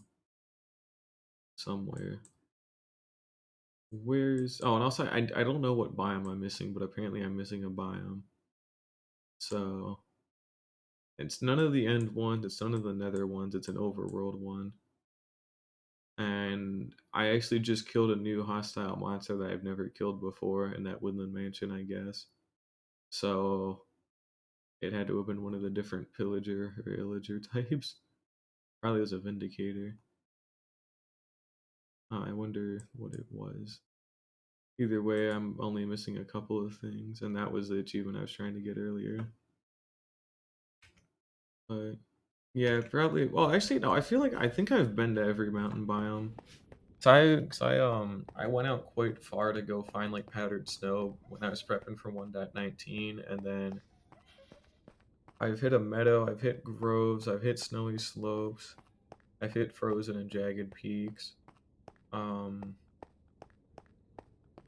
Somewhere. Where's, oh, and also I don't know what biome I'm missing, but apparently I'm missing a biome. So it's none of the end ones, it's none of the nether ones, it's an overworld one. And I actually just killed a new hostile monster that I've never killed before in that Woodland Mansion, I guess. So it had to have been one of the different pillager or illager types. Probably was a vindicator. I wonder what it was. Either way, I'm only missing a couple of things, and that was the achievement I was trying to get earlier. But yeah, probably. Well, actually, no. I think I've been to every mountain biome. I went out quite far to go find like powdered snow when I was prepping for 1.19, and then I've hit a meadow, I've hit groves, I've hit snowy slopes, I've hit frozen and jagged peaks.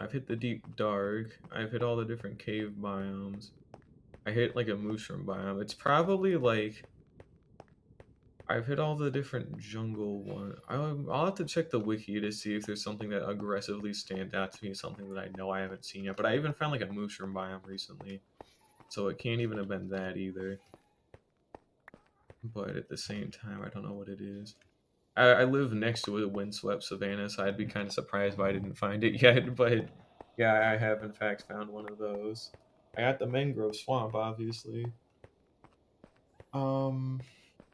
I've hit the deep dark. I've hit all the different cave biomes. I hit like a mushroom biome. It's probably like I've hit all the different jungle ones. I'll have to check the wiki to see if there's something that aggressively stands out to me, something that I know I haven't seen yet. But I even found like a mushroom biome recently, so it can't even have been that either. But at the same time, I don't know what it is. I live next to a windswept savanna, so I'd be kind of surprised if I didn't find it yet. But yeah, I have in fact found one of those. I got the mangrove swamp, obviously. Um,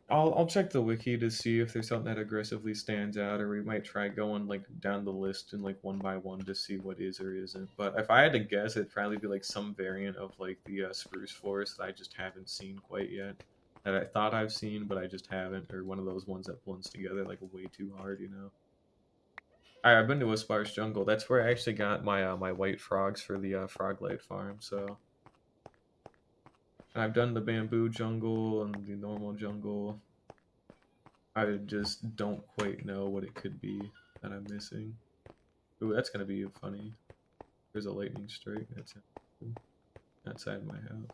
I'll check the wiki to see if there's something that aggressively stands out, or we might try going like down the list and like one by one to see what is or isn't. But if I had to guess, it'd probably be like some variant of like the spruce forest that I just haven't seen quite yet. That I thought I've seen, but I just haven't, or one of those ones that blends together like way too hard, you know. I've been to a sparse jungle. That's where I actually got my my white frogs for the froglight farm. So I've done the bamboo jungle and the normal jungle. I just don't quite know what it could be that I'm missing. Ooh, that's gonna be funny. There's a lightning strike. That's outside my house.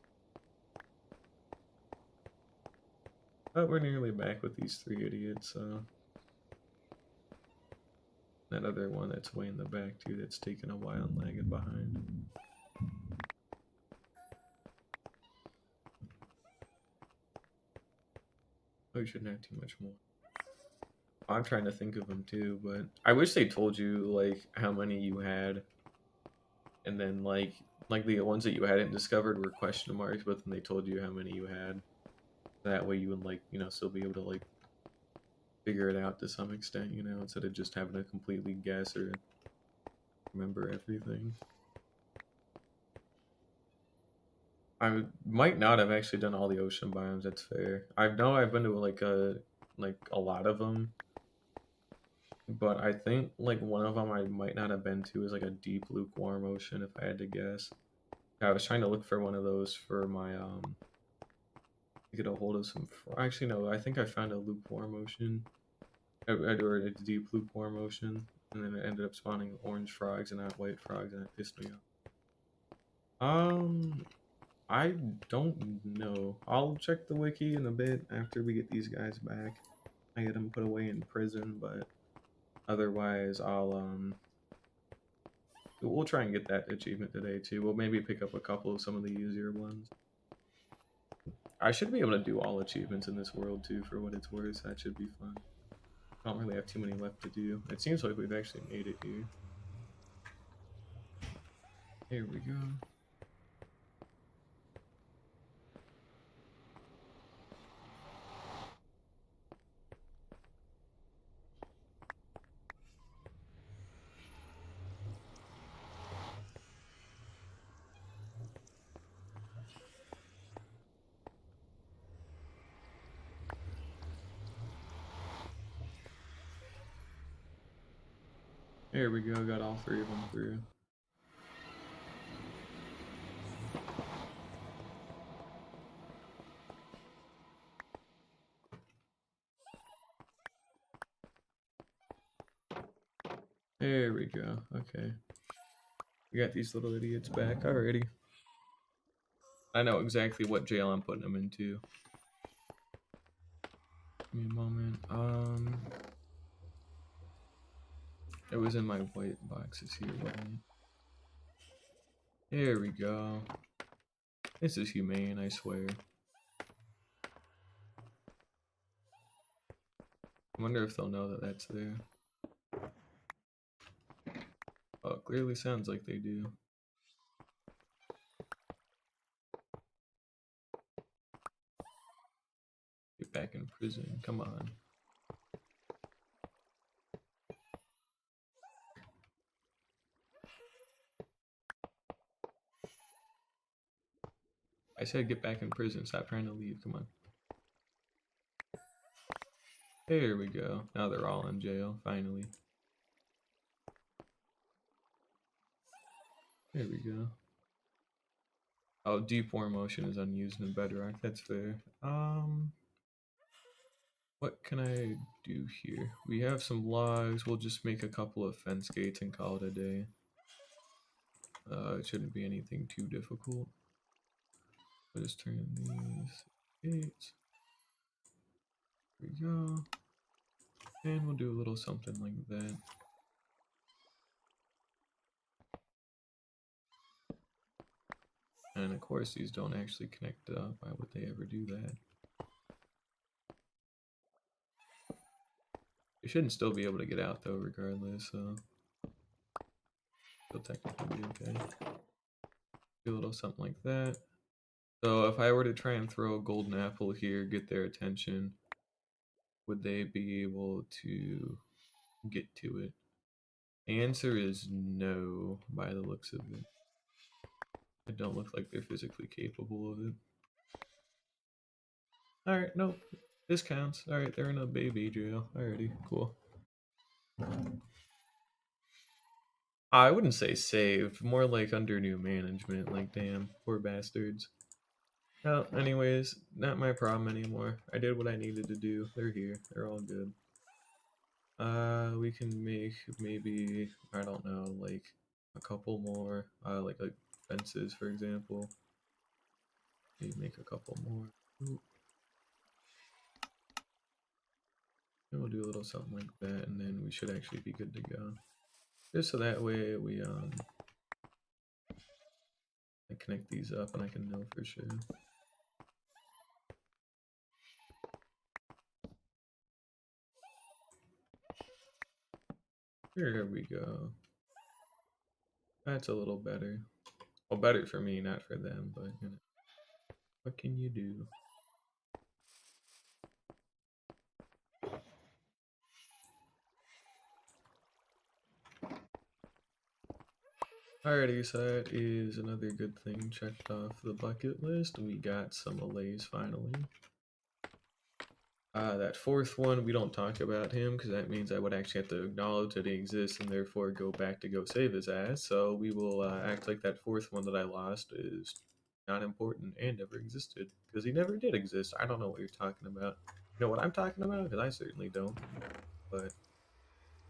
But we're nearly back with these three idiots. So that other one that's way in the back too. That's taking a while and lagging behind. Oh, you shouldn't have too much more. I'm trying to think of them too, but I wish they told you like how many you had, and then like the ones that you hadn't discovered were question marks, but then they told you how many you had. That way you would like still be able to like figure it out to some extent, instead of just having to completely guess or remember everything. I might not have actually done all the ocean biomes. That's fair. I know I've been to like a lot of them, but I think like one of them I might not have been to is like a deep lukewarm ocean if I had to guess. I was trying to look for one of those for my to get a hold of some. Actually, no. I think I found a lukewarm ocean, or a deep lukewarm ocean, and then it ended up spawning orange frogs and not white frogs, and it pissed me off. I don't know. I'll check the wiki in a bit after we get these guys back. I get them put away in prison, but otherwise we'll try and get that achievement today too. We'll maybe pick up a couple of some of the easier ones. I should be able to do all achievements in this world too, for what it's worth. That should be fun. I don't really have too many left to do. It seems like we've actually made it here. Here we go. There we go, got all three of them through. There we go, okay. We got these little idiots back already. I know exactly what jail I'm putting them into. Give me a moment. It was in my white boxes here, wasn't it? There we go. This is humane, I swear. I wonder if they'll know that that's there. Oh, it clearly sounds like they do. Get back in prison, come on. I said get back in prison, stop trying to leave, come on. There we go. Now they're all in jail, finally. There we go. Oh, deep warm ocean is unused in Bedrock, that's fair. What can I do here? We have some logs, we'll just make a couple of fence gates and call it a day. It shouldn't be anything too difficult. We'll just turn these gates. There we go. And we'll do a little something like that. And of course these don't actually connect up. Why would they ever do that? They shouldn't still be able to get out though, regardless, so it'll technically be okay. Do a little something like that. So if I were to try and throw a golden apple here, get their attention, would they be able to get to it? Answer is no, by the looks of it. It don't look like they're physically capable of it. Alright, nope. This counts. Alright, they're in a baby jail. Alrighty, cool. I wouldn't say saved, more like under new management. Like, damn, poor bastards. Well, anyways, not my problem anymore. I did what I needed to do. They're here. They're all good. We can make maybe, I don't know, like a couple more, like fences, for example. Maybe make a couple more. Ooh. And we'll do a little something like that, and then we should actually be good to go. Just so that way we I connect these up and I can know for sure. Here we go. That's a little better. Well, better for me, not for them, but you know, what can you do? Alrighty, so that is another good thing checked off the bucket list. We got some allays finally. That fourth one, we don't talk about him because that means I would actually have to acknowledge that he exists and therefore go back to go save his ass. So we will act like that fourth one that I lost is not important and never existed because he never did exist. I don't know what you're talking about. You know what I'm talking about? Because I certainly don't. But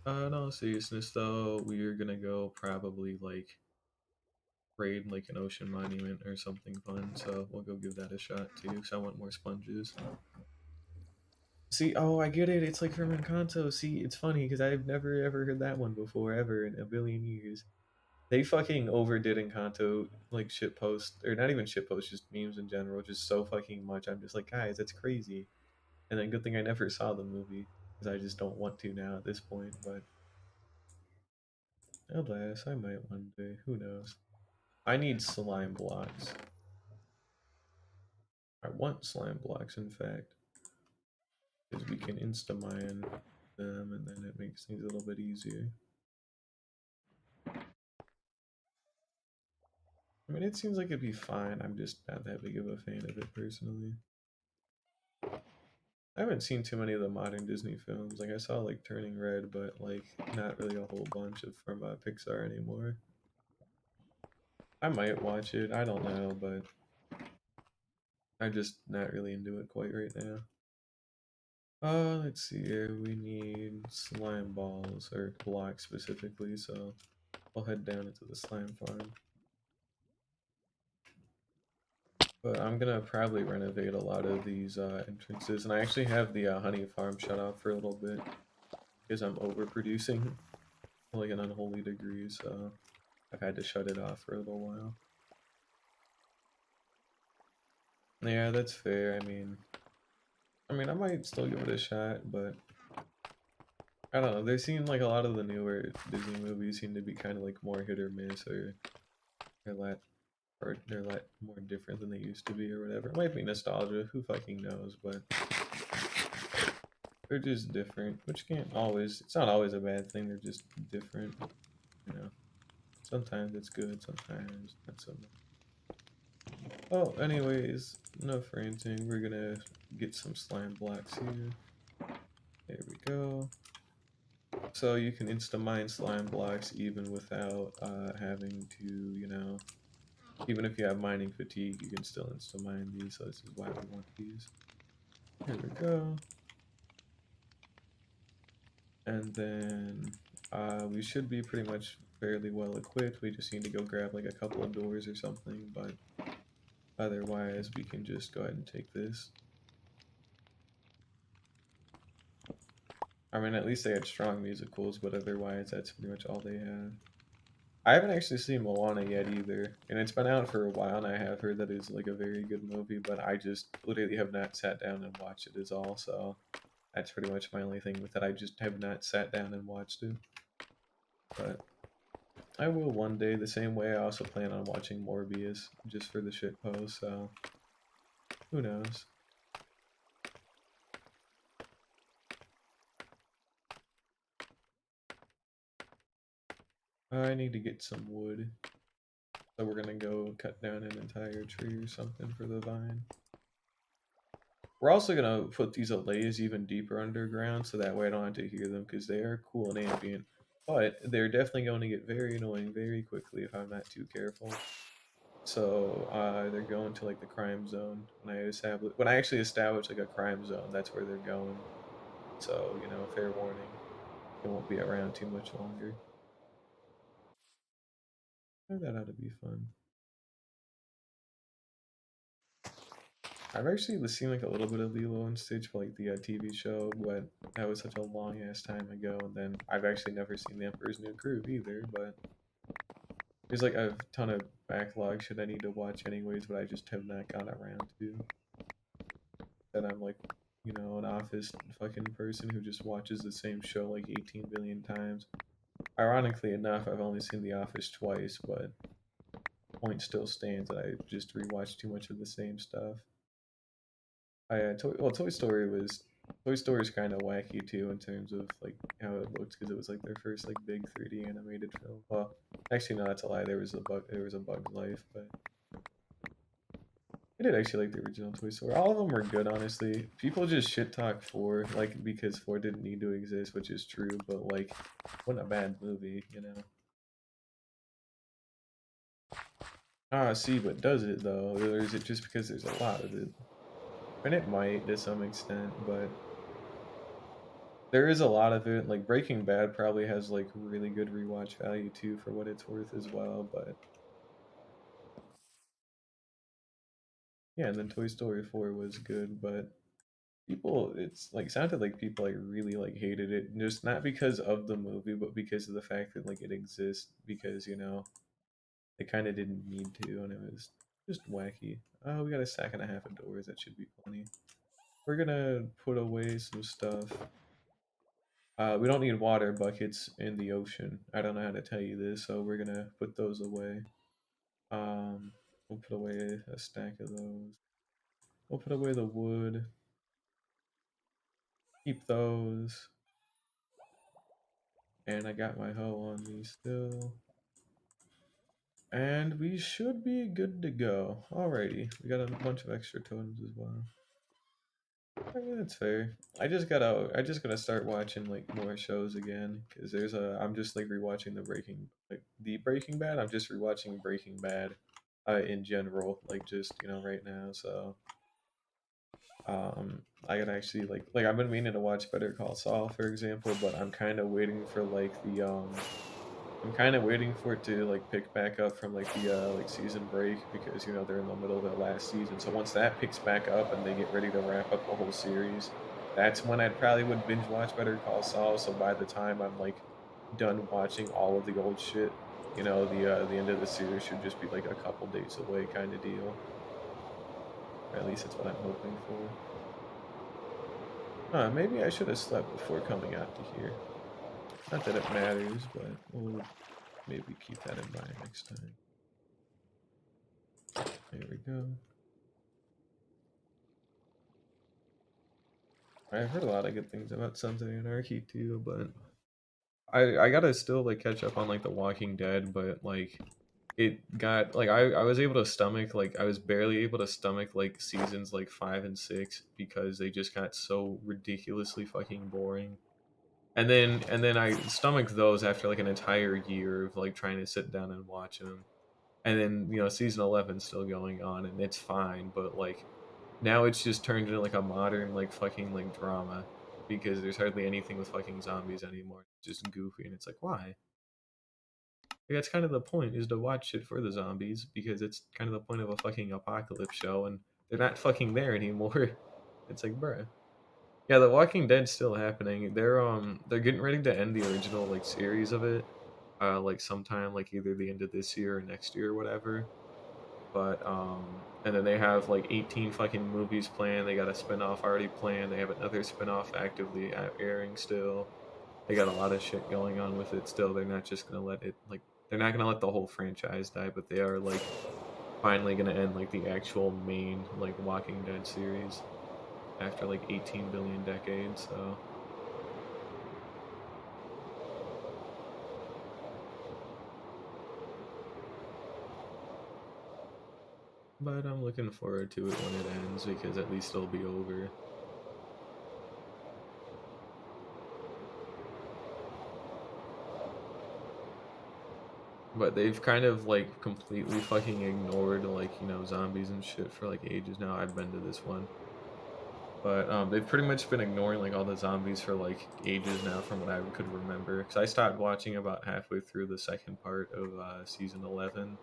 in all seriousness, though, we're gonna go probably like raid like an ocean monument or something fun. So we'll go give that a shot too. Because I want more sponges. See, oh, I get it. It's like from Encanto. See, it's funny because I've never ever heard that one before, ever in a billion years. They fucking overdid Encanto, like shit post, or not even shit post, just memes in general, just so fucking much. I'm just like, guys, that's crazy. And then good thing I never saw the movie because I just don't want to now at this point. But alas, I might one day. Who knows? I need slime blocks. I want slime blocks, in fact, because we can insta mine them, and then it makes things a little bit easier. I mean, it seems like it'd be fine. I'm just not that big of a fan of it personally. I haven't seen too many of the modern Disney films. Like I saw like Turning Red, but like not really a whole bunch of from Pixar anymore. I might watch it. I don't know, but I'm just not really into it quite right now. Let's see here. We need slime balls or blocks specifically, so I'll head down into the slime farm. But I'm gonna probably renovate a lot of these entrances, and I actually have the honey farm shut off for a little bit because I'm overproducing to like an unholy degree, so I've had to shut it off for a little while. Yeah, that's fair. I might still give it a shot, but I don't know. They seem like a lot of the newer Disney movies seem to be kind of like more hit or miss, or they're like more different than they used to be, or whatever. It might be nostalgia. Who fucking knows? But they're just different, which can't always. It's not always a bad thing. They're just different. You know. Sometimes it's good. Sometimes not so much. Oh, anyways, enough ranting. We're gonna get some slime blocks here. There we go. So you can insta-mine slime blocks even without having to, you know, even if you have mining fatigue, you can still insta-mine these, so this is why we want these. Here we go. And then we should be pretty much fairly well equipped. We just need to go grab like a couple of doors or something, but otherwise we can just go ahead and take this. I mean, at least they had strong musicals, but otherwise that's pretty much all they have. I haven't actually seen Moana yet either, and it's been out for a while, and I have heard that it's like a very good movie, but I just literally have not sat down and watched it is all, so That's pretty much my only thing with it. I just have not sat down and watched it. But I will one day, the same way I also plan on watching Morbius, just for the shitpost, so who knows. I need to get some wood. So we're gonna go cut down an entire tree or something for the vine. We're also gonna put these allays even deeper underground so that way I don't have to hear them because they are cool and ambient. But they're definitely going to get very annoying very quickly if I'm not too careful. So they're going to like the crime zone. When I actually establish like a crime zone, that's where they're going. So, you know, fair warning. It won't be around too much longer. Oh, that ought to be fun. I've actually seen like a little bit of Lilo and Stitch, like the TV show, but that was such a long ass time ago. And then I've actually never seen The Emperor's New Groove either. But there's like a ton of backlog shit I need to watch anyways, but I just have not got around to. That I'm like, you know, an office fucking person who just watches the same show like 18 billion times. Ironically enough, I've only seen The Office twice, but point still stands that I just rewatched too much of the same stuff. Toy Story was Toy Story is kind of wacky too in terms of like how it looked because it was like their first like big 3D animated film. Well, actually no, that's a lie. There was a Bug's Life, but I did actually like the original Toy Story. All of them were good, honestly. People just shit talk 4 like because 4 didn't need to exist, which is true. But like, wasn't a bad movie, you know. Ah, see, but does it though? Or is it just because there's a lot of it? And it might to some extent, but there is a lot of it. Like Breaking Bad probably has like really good rewatch value too for what it's worth as well. But yeah, and then Toy Story 4 was good, but people it's like sounded like people like really like hated it. Just not because of the movie, but because of the fact that like it exists because, you know, they kind of didn't need to and it was just wacky. Oh, we got a sack and a half of doors. That should be plenty. We're gonna put away some stuff. We don't need water buckets in the ocean. I don't know how to tell you this, so we're gonna put those away. We'll put away a stack of those. We'll put away the wood. Keep those. And I got my hoe on me still. And we should be good to go. Alrighty, we got a bunch of extra totems as well. I mean, that's fair. I just gotta start watching like more shows again because I'm just like rewatching the Breaking Bad. I'm just rewatching Breaking Bad, in general, like just you know right now. So, I gotta actually like I've been meaning to watch Better Call Saul for example, but I'm kind of waiting for like I'm kind of waiting for it to like pick back up from like the like season break because you know they're in the middle of their last season. So once that picks back up and they get ready to wrap up the whole series, that's when I probably would binge watch Better Call Saul. So by the time I'm like done watching all of the old shit, you know the end of the series should just be like a couple days away kind of deal. Or at least that's what I'm hoping for. Maybe I should have slept before coming out to here. Not that it matters, but we'll maybe keep that in mind next time. There we go. I've heard a lot of good things about Sons of Anarchy too, but I gotta still like catch up on like The Walking Dead, but like it got like I was able to stomach like I was barely able to stomach like seasons like 5 and 6 because they just got so ridiculously fucking boring. And then I stomached those after like an entire year of like trying to sit down and watch them. And then you know season 11's still going on and it's fine, but like now it's just turned into like a modern like fucking like drama because there's hardly anything with fucking zombies anymore. It's just goofy and it's like why? Like, that's kind of the point is to watch it for the zombies because it's kind of the point of a fucking apocalypse show and they're not fucking there anymore. It's like bruh. Yeah, The Walking Dead's still happening. They're getting ready to end the original like series of it. Like sometime like either the end of this year or next year or whatever. But and then they have like 18 fucking movies planned. They got a spinoff already planned. They have another spinoff actively airing still. They got a lot of shit going on with it still. They're not just gonna let it like they're not gonna let the whole franchise die, but they are like finally gonna end like the actual main like Walking Dead series after like 18 billion decades. So but I'm looking forward to it when it ends because at least it'll be over. But they've kind of like completely fucking ignored like, you know, zombies and shit for like ages now. I've been to this one. But they've pretty much been ignoring like all the zombies for like ages now from what I could remember. Because I stopped watching about halfway through the second part of season 11.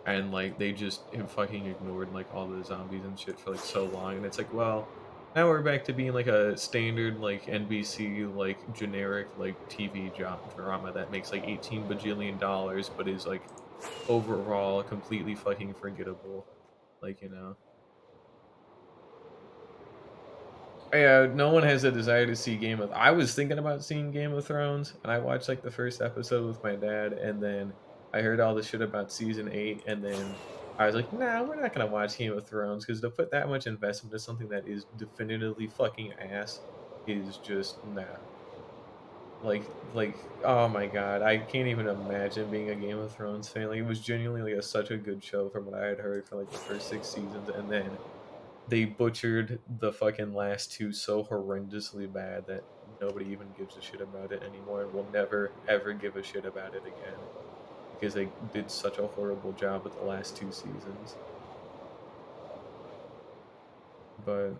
And like they just have fucking ignored like all the zombies and shit for like so long. And it's like, well, now we're back to being like a standard like NBC like generic like TV drama that makes like 18 bajillion dollars but is like overall completely fucking forgettable. Like, you know. Yeah, no one has a desire to see Game of. I was thinking about seeing Game of Thrones, and I watched like the first episode with my dad, and then I heard all the shit about season 8, and then I was like, nah, we're not gonna watch Game of Thrones because to put that much investment into something that is definitively fucking ass is just nah. Like, oh my god, I can't even imagine being a Game of Thrones fan. Like, it was genuinely like such a good show from what I had heard for like the first 6 seasons, and then they butchered the fucking last two so horrendously bad that nobody even gives a shit about it anymore and will never ever give a shit about it again because they did such a horrible job with the last 2 seasons. But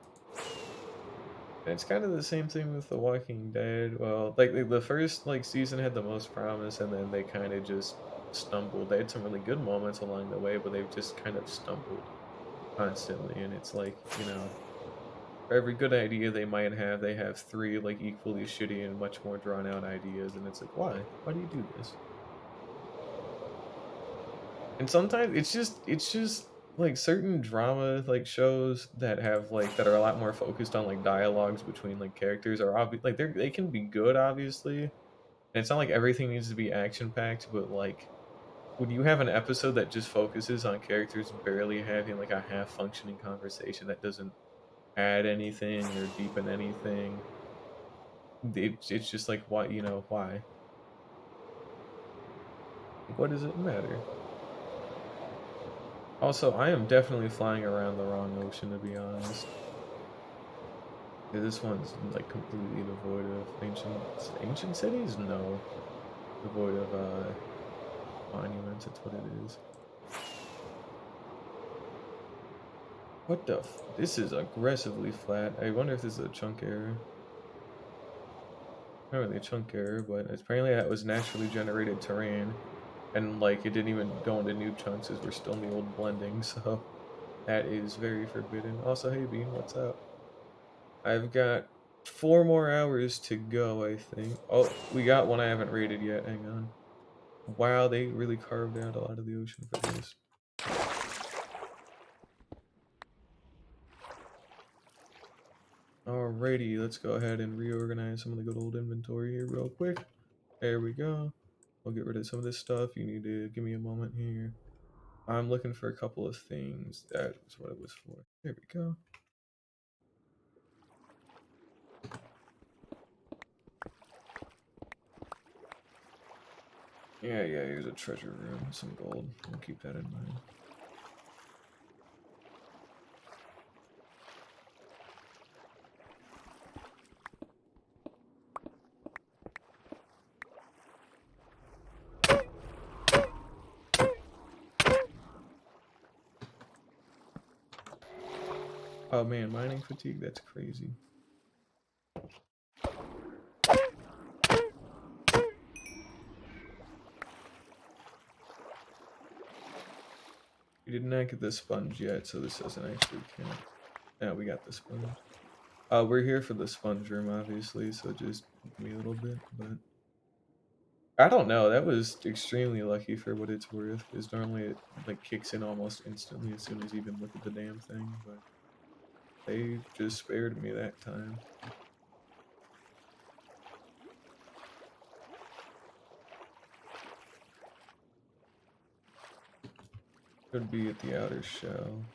it's kind of the same thing with The Walking Dead. Well, like the first like season had the most promise, and then they kind of just stumbled. They had some really good moments along the way, but they've just kind of stumbled constantly, and it's like, you know, for every good idea they might have, they have three like equally shitty and much more drawn out ideas, and it's like, why? Why do you do this? And sometimes it's just like certain drama like shows that have like that are a lot more focused on like dialogues between like characters are obvious like they can be good obviously. And it's not like everything needs to be action packed, but like when you have an episode that just focuses on characters barely having like a half functioning conversation that doesn't add anything or deepen anything, it's just like, why, you know, why? Like, what does it matter? Also, I am definitely flying around the wrong ocean, to be honest. Yeah, this one's like completely devoid of ancient cities? No. Devoid of monuments, that's what it is. What the this is aggressively flat. I wonder if this is a chunk error. Not really a chunk error, but apparently that was naturally generated terrain. And like it didn't even go into new chunks as we're still in the old blending, so that is very forbidden. Also, hey Bean, what's up? I've got 4 more hours to go, I think. Oh, we got one I haven't rated yet. Hang on. Wow, they really carved out a lot of the ocean for this. Alrighty, let's go ahead and reorganize some of the good old inventory here real quick. There we go. We'll get rid of some of this stuff. You need to give me a moment here. I'm looking for a couple of things. That was what it was for. There we go. Yeah, here's a treasure room, some gold. We'll keep that in mind. Oh man, mining fatigue, that's crazy. We did not get the sponge yet, so this doesn't actually count. Yeah, we got the sponge. We're here for the sponge room, obviously, so just give me a little bit, but I don't know. That was extremely lucky for what it's worth, because normally it like kicks in almost instantly as soon as you even look at the damn thing. But they just spared me that time. Could be at the outer shell.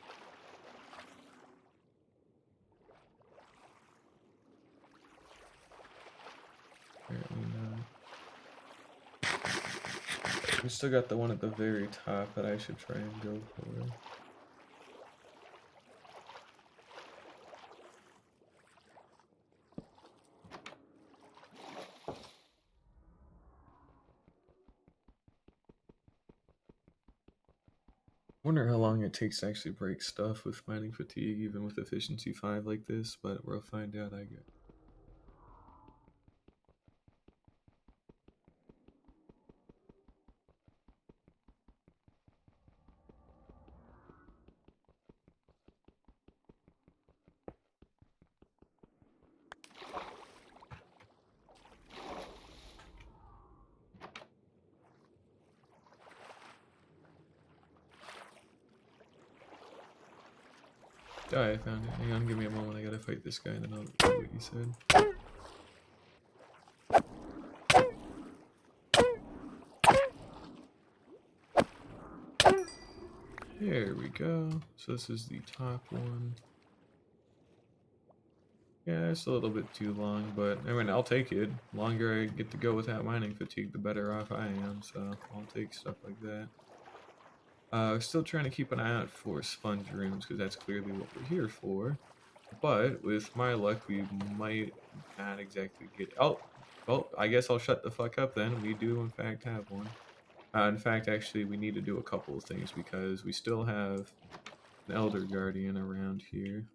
Apparently not. We still got the one at the very top that I should try and go for. Wonder how long it takes to actually break stuff with mining fatigue, even with efficiency 5 like this, but we'll find out, I guess. Oh, I found it. Hang on, give me a moment. I gotta fight this guy, and then I'll do what you said. There we go. So this is the top one. Yeah, it's a little bit too long, but I mean, I'll take it. The longer I get to go without mining fatigue, the better off I am, so I'll take stuff like that. Still trying to keep an eye out for sponge rooms, because that's clearly what we're here for. But with my luck, we might not exactly get. Oh, well, I guess I'll shut the fuck up then. We do, in fact, have one. In fact, actually, we need to do a couple of things because we still have an Elder Guardian around here.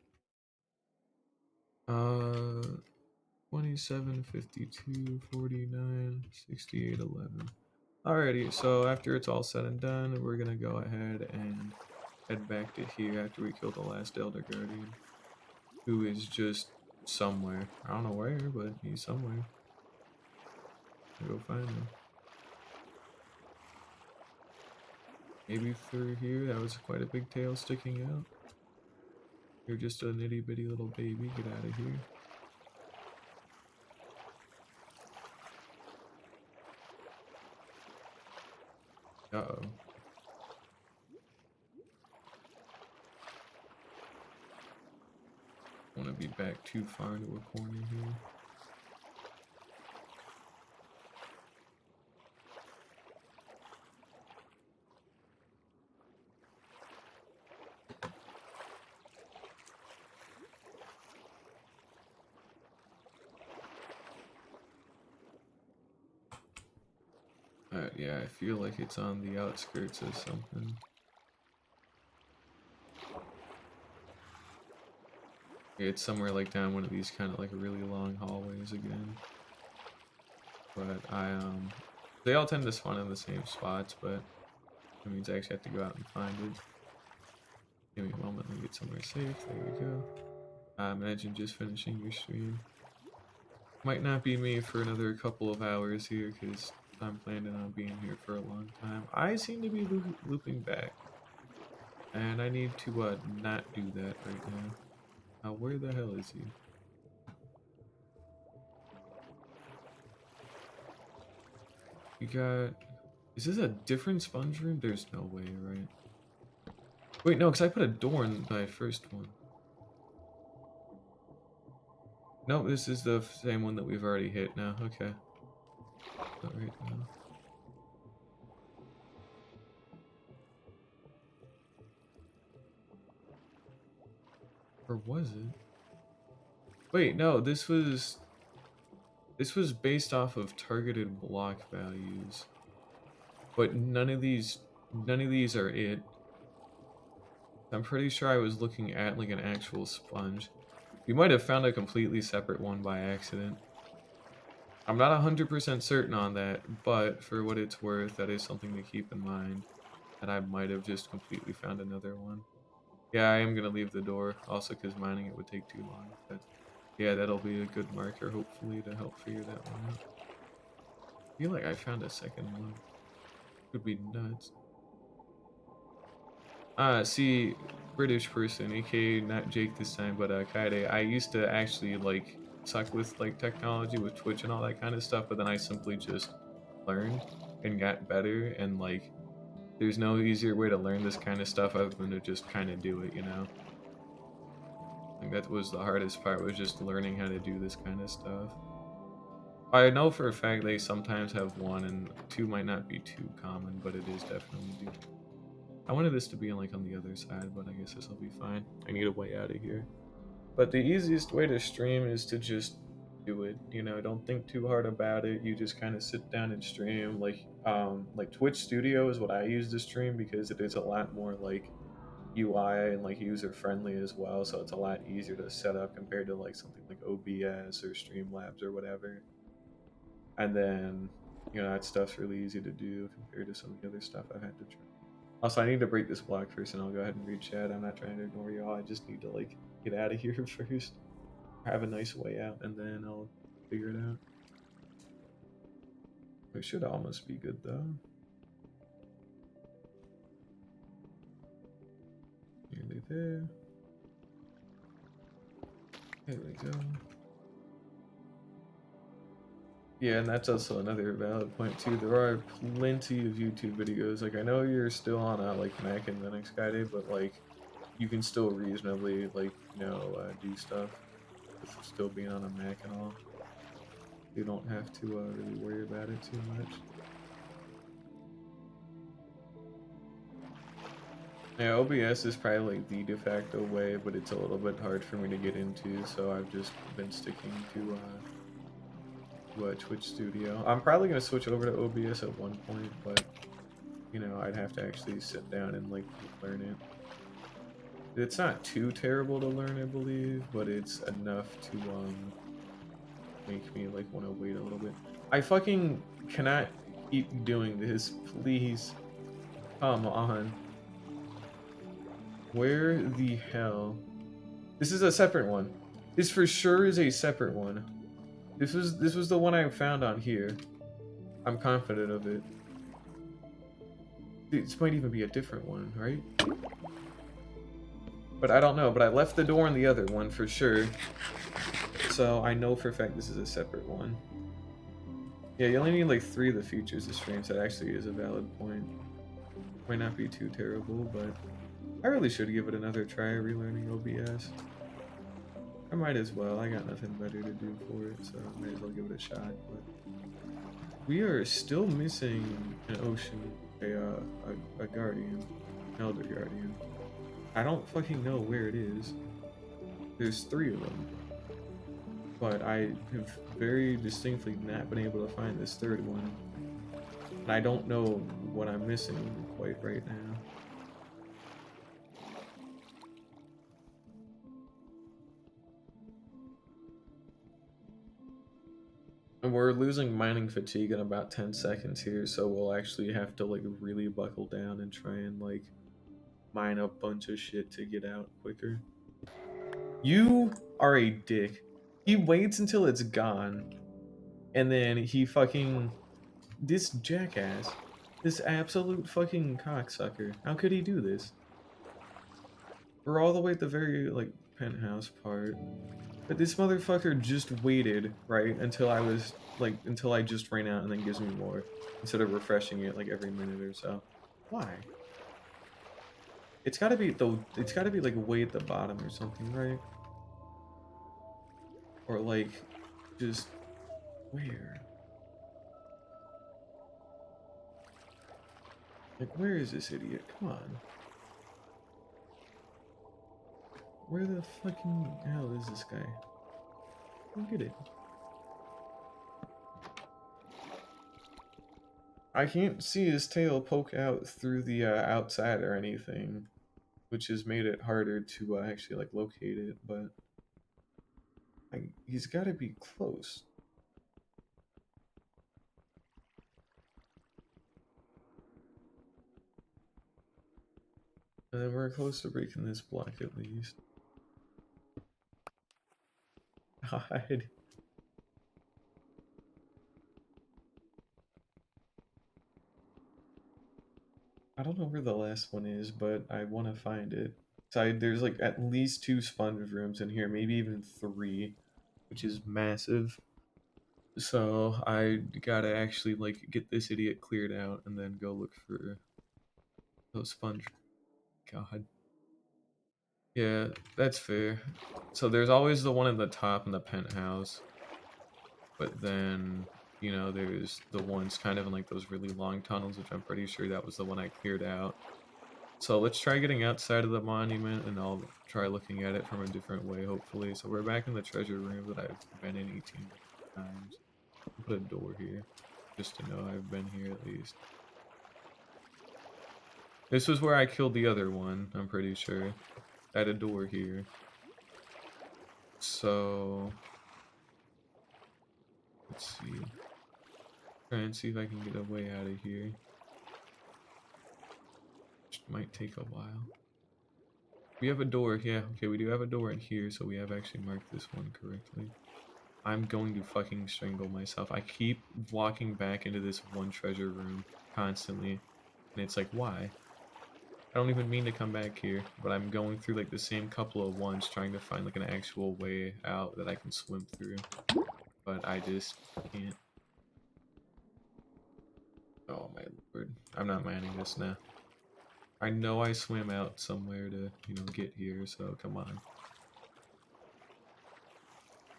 27, 52, 49, 68, 11. Alrighty, so after it's all said and done, we're gonna go ahead and head back to here after we kill the last Elder Guardian, who is just somewhere. I don't know where, but he's somewhere. I'll go find him. Maybe through here. That was quite a big tail sticking out. You're just a nitty bitty little baby. Get out of here. Uh-oh. I want to be back too far into a corner here. Alright, yeah, I feel like it's on the outskirts of something. It's somewhere like down one of these kind of like really long hallways again. But they all tend to spawn in the same spots, but that means I actually have to go out and find it. Give me a moment, let me get somewhere safe. There we go. Imagine just finishing your stream. Might not be me for another couple of hours here, because I'm planning on being here for a long time. I seem to be looping back. And I need to not do that right now. Where the hell is he? We got... Is this a different sponge room? There's no way, right? Wait, no, because I put a door in my first one. No, this is the same one that we've already hit now. Okay. Not right now. Or was it? Wait, no, this was based off of targeted block values. But none of these are it. I'm pretty sure I was looking at like an actual sponge. We might have found a completely separate one by accident. I'm not 100% certain on that, but for what it's worth, that is something to keep in mind. That I might have just completely found another one. Yeah, I am going to leave the door, also because mining it would take too long. But yeah, that'll be a good marker, hopefully, to help figure that one out. feel like I found a second one. Could be nuts. See, British person, aka not Jake this time, but Kaide. I used to actually like suck with like technology with Twitch and all that kind of stuff, but then I simply just learned and got better, and like there's no easier way to learn this kind of stuff other than to just kind of do it, you know? I think that was the hardest part, was just learning how to do this kind of stuff. I know for a fact they sometimes have one, and two might not be too common, but it is definitely due. I wanted this to be like on the other side, but I guess this will be fine. I need a way out of here. But the easiest way to stream is to just do it. You know, don't think too hard about it. You just kind of sit down and stream. Like Twitch Studio is what I use to stream because it is a lot more like UI and like user friendly as well. So it's a lot easier to set up compared to like something like OBS or Streamlabs or whatever. And then, you know, that stuff's really easy to do compared to some of the other stuff I've had to try. Also, I need to break this block first, and I'll go ahead and read chat. I'm not trying to ignore y'all. I just need to like get out of here first, have a nice way out, and then I'll figure it out. We should almost be good though. Nearly there. There we go. Yeah, and that's also another valid point too. There are plenty of YouTube videos. Like I know you're still on like Mac and Linux guided, but like you can still reasonably like do stuff with still being on a Mac and all. You don't have to really worry about it too much. Yeah, OBS is probably like the de facto way, but it's a little bit hard for me to get into, so I've just been sticking to Twitch Studio. I'm probably gonna switch over to OBS at one point, but you know, I'd have to actually sit down and like learn it. It's not too terrible to learn, I believe, but it's enough to make me like want to wait a little bit. I fucking cannot keep doing this, please. Come on. Where the hell? This is a separate one. This for sure is a separate one. This was the one I found on here. I'm confident of it. This might even be a different one, right? But I don't know, but I left the door on the other one for sure. So I know for a fact this is a separate one. Yeah, you only need like 3 of the features to stream, so that actually is a valid point. Might not be too terrible, but I really should give it another try relearning OBS. I might as well. I got nothing better to do for it, so I might as well give it a shot. But we are still missing an ocean, a guardian, elder guardian. I don't fucking know where it is. There's 3 of them, but I have very distinctly not been able to find this 3rd one, and I don't know what I'm missing quite right now. And we're losing mining fatigue in about 10 seconds here, so we'll actually have to like really buckle down and try and like mine a bunch of shit to get out quicker. You are a dick. He waits until it's gone, and then he fucking... This jackass. This absolute fucking cocksucker. How could he do this? We're all the way at the very like penthouse part. But this motherfucker just waited, right, until I was, like, until I just ran out and then gives me more, instead of refreshing it, like, every minute or so. Why? It's gotta be, though, it's gotta be, like, way at the bottom or something, right? Or, like, just, where? Like, where is this idiot? Come on. Where the fucking hell is this guy? Look at it. I can't see his tail poke out through the outside or anything, which has made it harder to actually like locate it, but he's got to be close. And then we're close to breaking this block at least. God. I don't know where the last one is, but I want to find it. So there's like at least 2 sponge rooms in here, maybe even 3, which is massive. So I gotta actually like get this idiot cleared out and then go look for those sponge. God. Yeah, that's fair. So there's always the one at the top in the penthouse, but then, you know, there's the ones kind of in like those really long tunnels, which I'm pretty sure that was the one I cleared out. So let's try getting outside of the monument, and I'll try looking at it from a different way, hopefully. So we're back in the treasure room that I've been in 18 times. I'll put a door here, just to know I've been here at least. This was where I killed the other one, I'm pretty sure. I had a door here. So let's see. Try and see if I can get a way out of here. Which might take a while. We have a door, yeah, okay, we do have a door in here, so we have actually marked this one correctly. I'm going to fucking strangle myself. I keep walking back into this one treasure room constantly, and it's like, why? I don't even mean to come back here, but I'm going through like the same couple of ones trying to find like an actual way out that I can swim through, but I just can't. Oh my lord, I'm not mining this now. I know I swam out somewhere to, you know, get here, so come on.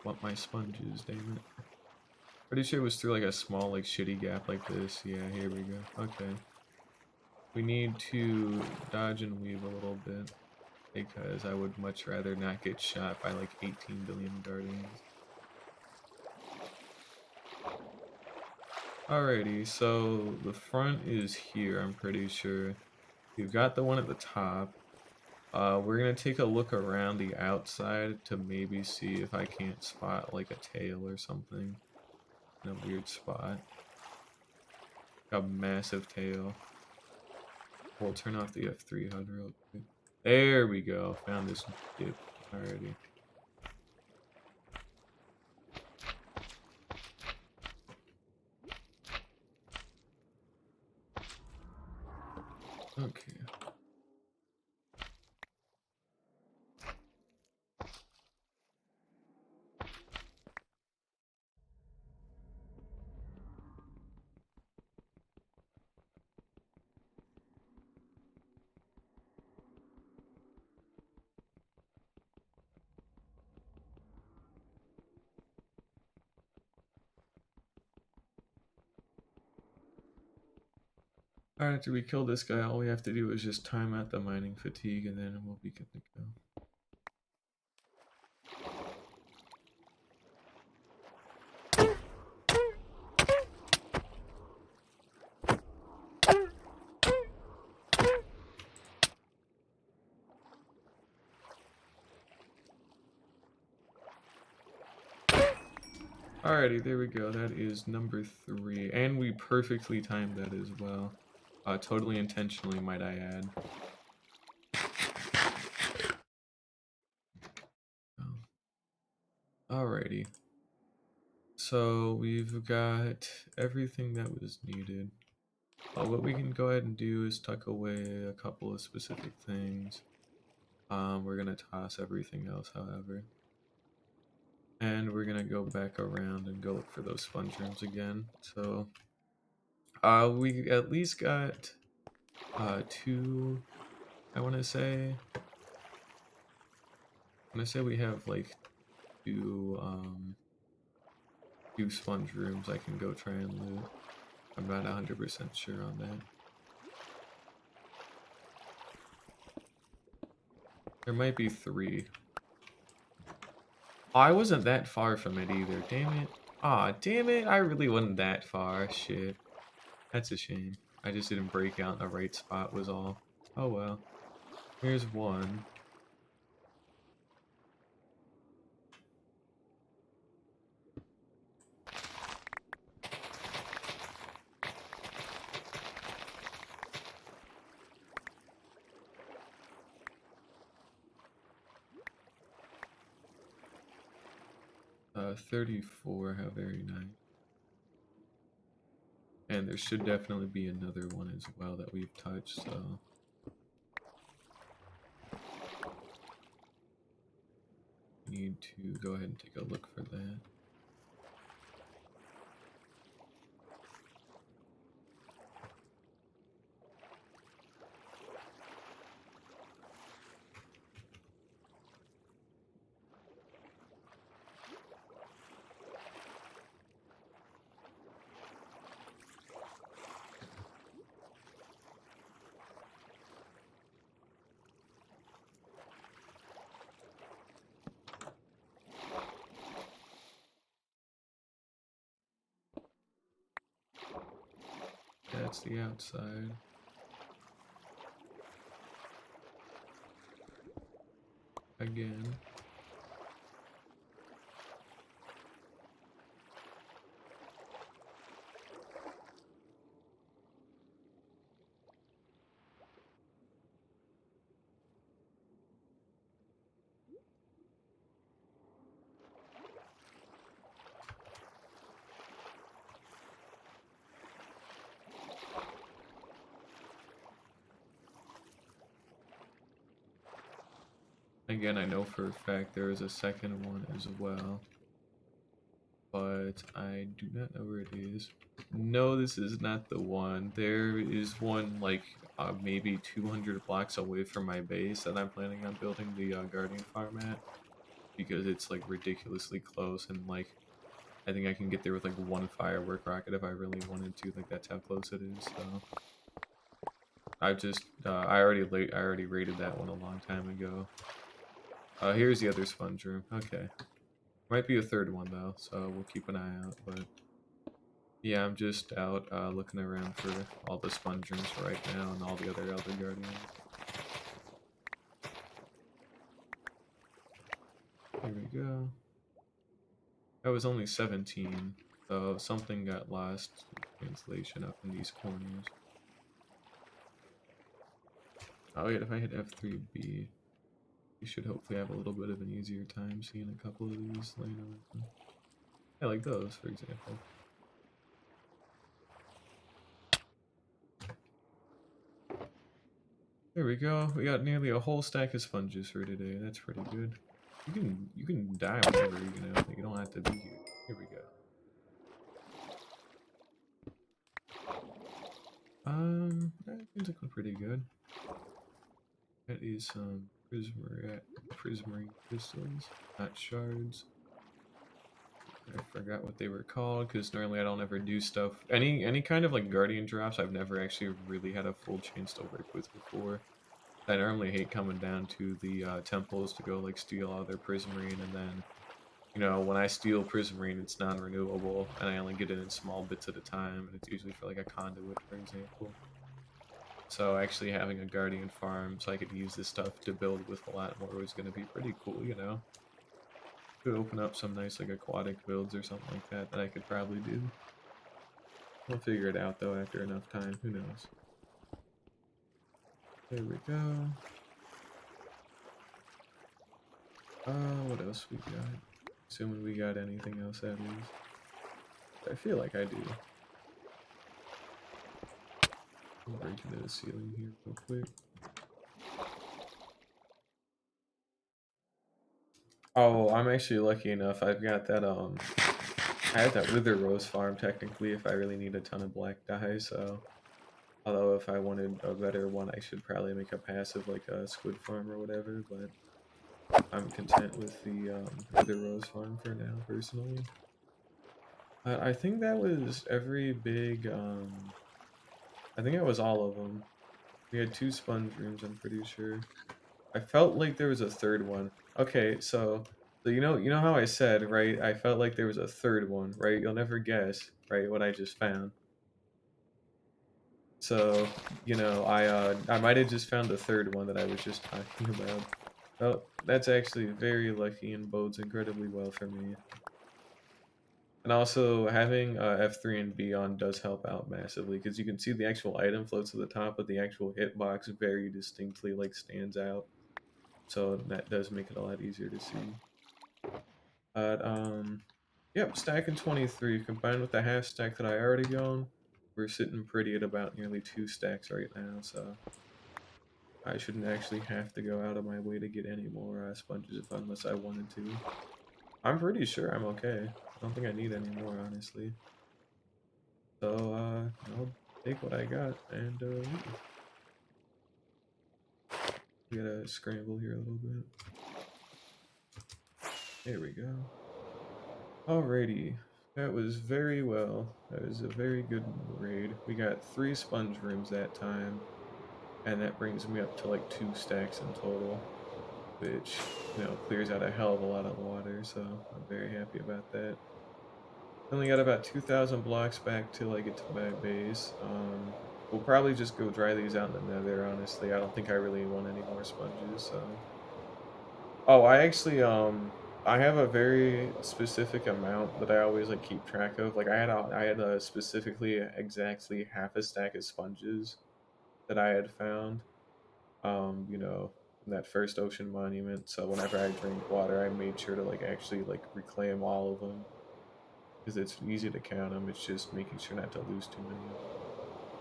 Want my sponges, damn it. Pretty sure it was through like a small, like shitty gap like this. Yeah, here we go. Okay. We need to dodge and weave a little bit, because I would much rather not get shot by like 18 billion guardians. Alrighty, so the front is here, I'm pretty sure. We've got the one at the top. We're gonna take a look around the outside to maybe see if I can't spot like a tail or something in a weird spot. A massive tail. We'll turn off the F300 real quick. There we go. Found this dip already. Okay. Alright, after we kill this guy, all we have to do is just time out the mining fatigue and then we'll be good to go. Alrighty, there we go. That is number 3. And we perfectly timed that as well. Totally intentionally, might I add. Alrighty. So we've got everything that was needed. What we can go ahead and do is tuck away a couple of specific things. We're gonna toss everything else, however. And we're gonna go back around and go look for those sponge rooms again. So we at least got 2, I wanna say we have like 2 sponge rooms I can go try and loot. I'm not 100% sure on that. There might be 3. Oh, I wasn't that far from it either, damn it. Aw, damn it, I really wasn't that far, shit. That's a shame. I just didn't break out in the right spot was all. Oh well. Here's one. Uh, 34, how very nice. And there should definitely be another one as well that we've touched, so... need to go ahead and take a look for that. That's the outside. Again. Again, I know for a fact there is a second one as well, but I do not know where it is. No, this is not the one. There is one like maybe 200 blocks away from my base that I'm planning on building the Guardian farm at, because it's like ridiculously close, and like I think I can get there with like one firework rocket if I really wanted to. Like that's how close it is. So I just I already raided that one a long time ago. Here's the other sponge room. Okay. Might be a third one though, so we'll keep an eye out, but yeah, I'm just out looking around for all the sponge rooms right now and all the other Elder Guardians. Here we go. That was only 17, so something got lost in translation up in these corners. Oh yeah, if I hit F3B, you should hopefully have a little bit of an easier time seeing a couple of these laying around. Yeah, like those, for example. There we go. We got nearly a whole stack of sponges for today. That's pretty good. You can die whenever, you know. You don't have to be here. Here we go. That seems like pretty good. That is some prismarine crystals, not shards. I forgot what they were called because normally I don't ever do stuff. Any kind of like guardian drops I've never actually really had a full chance to work with before. I normally hate coming down to the temples to go like steal all their prismarine, and then you know when I steal prismarine it's non-renewable and I only get it in small bits at a time, and it's usually for like a conduit, for example. So actually having a guardian farm so I could use this stuff to build with a lot more was going to be pretty cool, you know. Could open up some nice like aquatic builds or something like that that I could probably do. We'll figure it out though after enough time, who knows. There we go. What else we got? Assuming we got anything else at least. I feel like I do. I'll break into the ceiling here real quick. Oh, I'm actually lucky enough. I've got that I have that Wither Rose farm technically if I really need a ton of black dye, so although if I wanted a better one I should probably make a passive like a squid farm or whatever, but I'm content with the Wither Rose farm for now personally. I think that was every big I think it was all of them. We had 2 sponge rooms, I'm pretty sure. I felt like there was a third one. Okay, so you know how I said, right? I felt like there was a third one, right? You'll never guess, right, what I just found. So, you know, I might have just found the third one that I was just talking about. Oh, that's actually very lucky and bodes incredibly well for me. And also, having F3 and B on does help out massively, because you can see the actual item floats to the top, but the actual hitbox very distinctly like stands out. So that does make it a lot easier to see. But yep, stacking 23 combined with the half stack that I already own, we're sitting pretty at about nearly 2 stacks right now, so I shouldn't actually have to go out of my way to get any more sponges unless I wanted to. I'm pretty sure I'm okay. I don't think I need any more, honestly. So, I'll take what I got and leave. We gotta scramble here a little bit. There we go. Alrighty. That was very well. That was a very good raid. We got 3 sponge rooms that time, and that brings me up to like 2 stacks in total, which, you know, clears out a hell of a lot of water, so I'm very happy about that. Only got about 2,000 blocks back till I get to my base. We'll probably just go dry these out in the nether, honestly. I don't think I really want any more sponges, so... Oh, I actually, I have a very specific amount that I always, like, keep track of. Like, I had a specifically exactly half a stack of sponges that I had found, you know, in that first ocean monument. So whenever I drink water, I made sure to, like, actually, like, reclaim all of them. Because it's easy to count them. It's just making sure not to lose too many of them.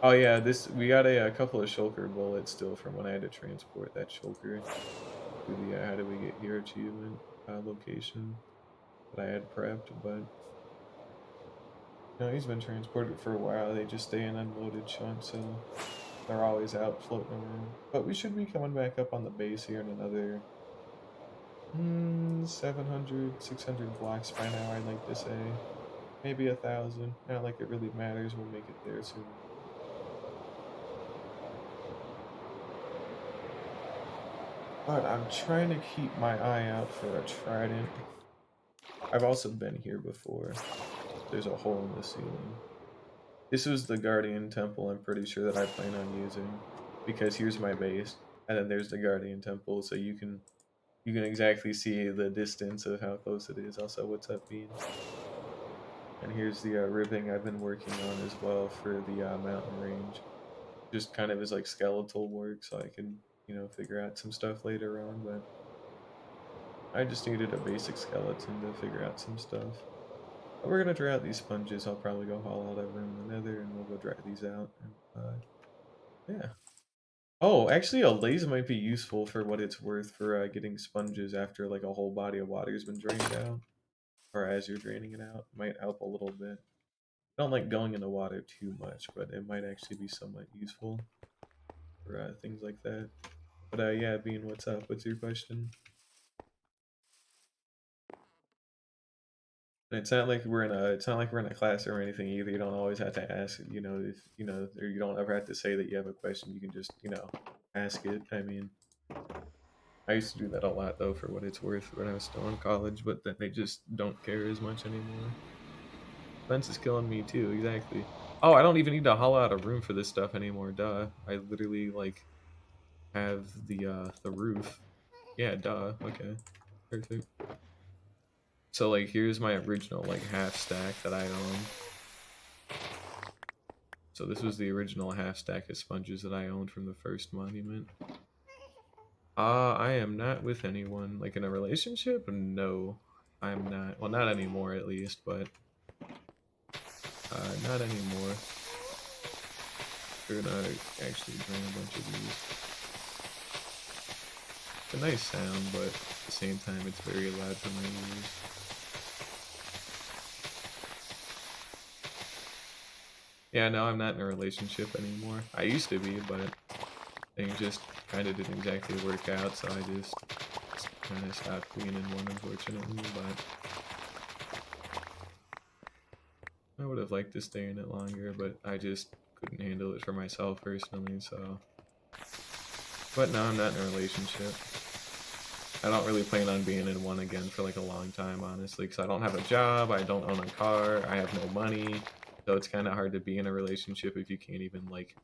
Oh yeah, we got a couple of shulker bullets still from when I had to transport that shulker to the how do we get here achievement location that I had prepped, but no, he's been transported for a while. They just stay in unloaded chunks, so they're always out floating around. But we should be coming back up on the base here in another 700, 600 blocks by now, I'd like to say. Maybe 1,000. Not like it really matters. We'll make it there soon. But I'm trying to keep my eye out for a trident. I've also been here before. There's a hole in the ceiling. This was the Guardian Temple, I'm pretty sure, that I plan on using. Because here's my base, and then there's the Guardian Temple, so you can exactly see the distance of how close it is. Also, what's up, Bean? And here's the ribbing I've been working on as well for the mountain range. Just kind of as like skeletal work, so I can, you know, figure out some stuff later on, but I just needed a basic skeleton to figure out some stuff. But we're gonna dry out these sponges. I'll probably go haul out over in the nether and we'll go dry these out. And, yeah. Oh, actually a laze might be useful for what it's worth for getting sponges after like a whole body of water has been drained out. Or as you're draining it out. Might help a little bit. I don't like going in the water too much, but it might actually be somewhat useful for things like that. But yeah, Bean, what's up? What's your question? It's not like we're in a class or anything either. You don't always have to ask, you know, if you know, or you don't ever have to say that you have a question. You can just, you know, ask it. I mean, I used to do that a lot though, for what it's worth, when I was still in college. But then they just don't care as much anymore. Fence is killing me too. Exactly. Oh, I don't even need to hollow out a room for this stuff anymore. Duh. I literally like have the roof. Yeah. Duh. Okay. Perfect. So like, here's my original like half stack that I own. So this was the original half stack of sponges that I owned from the first monument. I am not with anyone. Like in a relationship? No, I'm not. Well, not anymore at least, but not anymore. We're gonna actually bring a bunch of these. It's a nice sound, but at the same time it's very loud for my ears. Yeah, no, I'm not in a relationship anymore. I used to be, but things just kind of didn't exactly work out, so I just kind of stopped being in one, unfortunately, but I would have liked to stay in it longer, but I just couldn't handle it for myself personally, so... But no, I'm not in a relationship. I don't really plan on being in one again for like a long time, honestly, because I don't have a job, I don't own a car, I have no money, so it's kind of hard to be in a relationship if you can't even, like,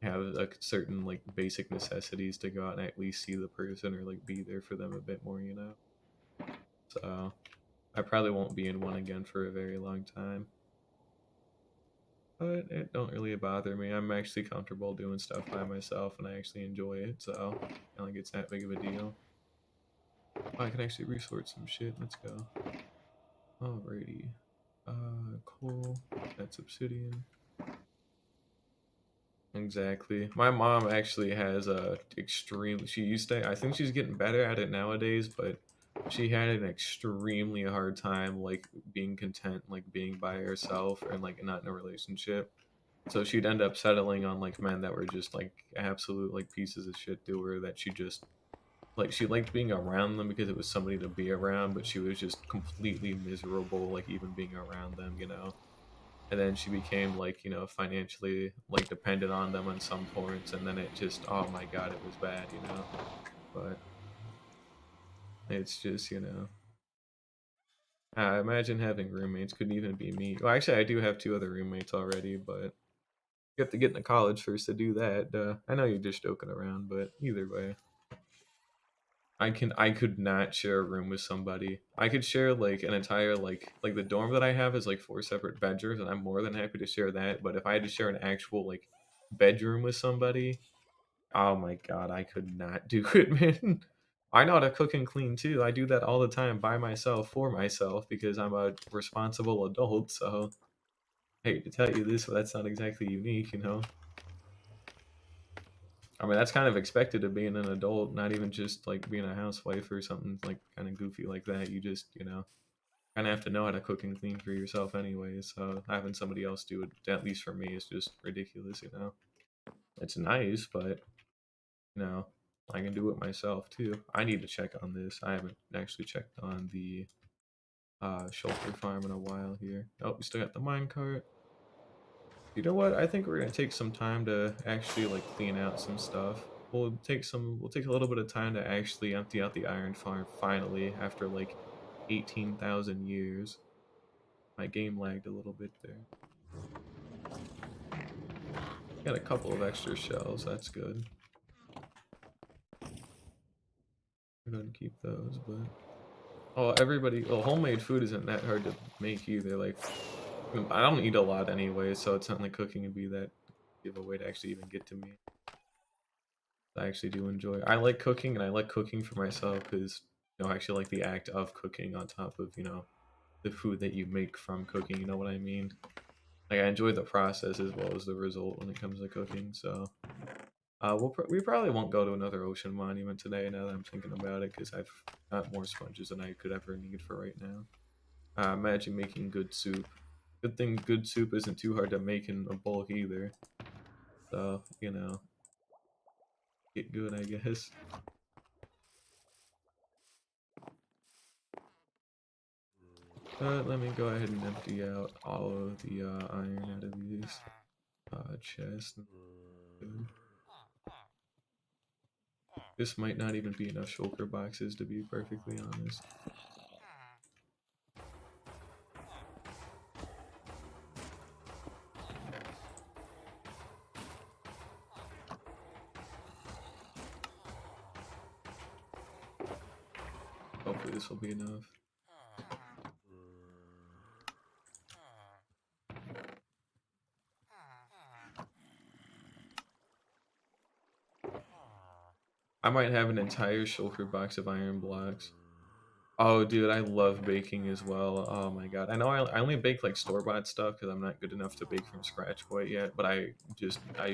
have a certain, like, basic necessities to go out and at least see the person or, like, be there for them a bit more, you know? So, I probably won't be in one again for a very long time. But it don't really bother me. I'm actually comfortable doing stuff by myself and I actually enjoy it, so I don't think it's that big of a deal. Oh, I can actually resort some shit. Let's go. Alrighty. Coal. That's obsidian. Exactly. My mom actually has a extreme. She used to. I think she's getting better at it nowadays, but she had an extremely hard time like being content, like being by herself and like not in a relationship. So she'd end up settling on like men that were just like absolute like pieces of shit to her that she just like she liked being around them because it was somebody to be around, but she was just completely miserable like even being around them, you know. And then she became like, you know, financially like dependent on them on some points, and then it just oh my god, it was bad, you know. But it's just, you know, I imagine having roommates could even be me. Well, actually, I do have two other roommates already, but you have to get into college first to do that. I know you're just joking around, but either way, I could not share a room with somebody. I could share like an entire like the dorm that I have is like four separate bedrooms, and I'm more than happy to share that. But if I had to share an actual like bedroom with somebody, oh my god, I could not do it, man. I know how to cook and clean too. I do that all the time by myself for myself because I'm a responsible adult. So I hate to tell you this, but that's not exactly unique, you know. I mean, that's kind of expected of being an adult, not even just like being a housewife or something like kind of goofy like that. You just, you know, kind of have to know how to cook and clean for yourself anyway. So having somebody else do it, at least for me, is just ridiculous, you know. It's nice, but, you know, I can do it myself too. I need to check on this. I haven't actually checked on the shelter farm in a while here. Oh, we still got the minecart. You know what? I think we're gonna take some time to actually like clean out some stuff. We'll take a little bit of time to actually empty out the iron farm finally after like 18,000 years. My game lagged a little bit there. Got a couple of extra shells, that's good. I'm gonna keep those, but oh, everybody, well, homemade food isn't that hard to make either. Like, I don't eat a lot anyway, so it's not like cooking would be that give a way to actually even get to me. I actually do enjoy. I like cooking, and I like cooking for myself because you know I actually like the act of cooking on top of you know the food that you make from cooking. You know what I mean? Like I enjoy the process as well as the result when it comes to cooking. So we probably won't go to another ocean monument today. Now that I'm thinking about it, because I've got more sponges than I could ever need for right now. Imagine making good soup. Good thing good soup isn't too hard to make in a bulk either. So you know, get good, I guess. Let me go ahead and empty out all of the iron out of these chests. This might not even be enough shulker boxes to be perfectly honest. Hopefully this will be enough. I might have an entire shulker box of iron blocks. Oh, dude, I love baking as well. Oh my god. I know I only bake like store-bought stuff because I'm not good enough to bake from scratch quite yet, but I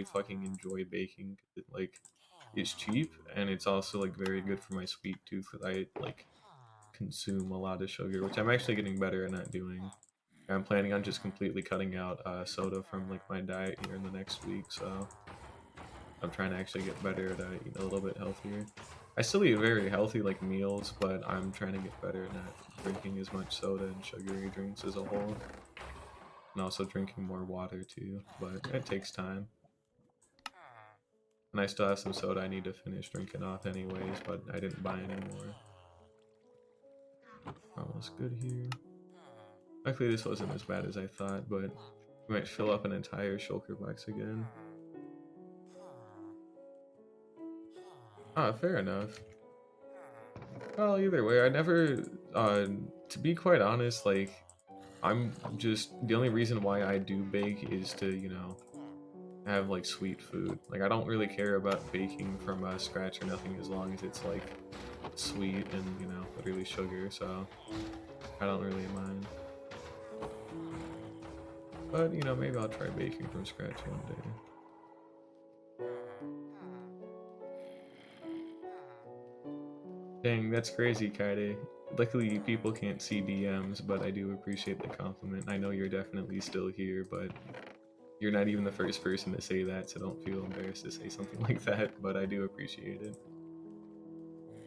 fucking enjoy baking. It like it's cheap and it's also like very good for my sweet tooth because I like consume a lot of sugar, which I'm actually getting better at not doing. I'm planning on just completely cutting out soda from like my diet here in the next week, so I'm trying to actually get better at eating a little bit healthier. I still eat very healthy like meals, but I'm trying to get better at not drinking as much soda and sugary drinks as a whole, and also drinking more water too. But it takes time, and I still have some soda I need to finish drinking off anyways, but I didn't buy any more. Almost good here. Luckily this wasn't as bad as I thought, but we might fill up an entire shulker box again. Ah, fair enough. Well, either way, I never, to be quite honest, like, I'm just, the only reason why I do bake is to, you know, have, like, sweet food. Like, I don't really care about baking from scratch or nothing as long as it's, like, sweet and, you know, really sugar, so I don't really mind. But, you know, maybe I'll try baking from scratch one day. Dang, that's crazy, Kaide. Luckily, people can't see DMs, but I do appreciate the compliment. I know you're definitely still here, but you're not even the first person to say that, so don't feel embarrassed to say something like that, but I do appreciate it.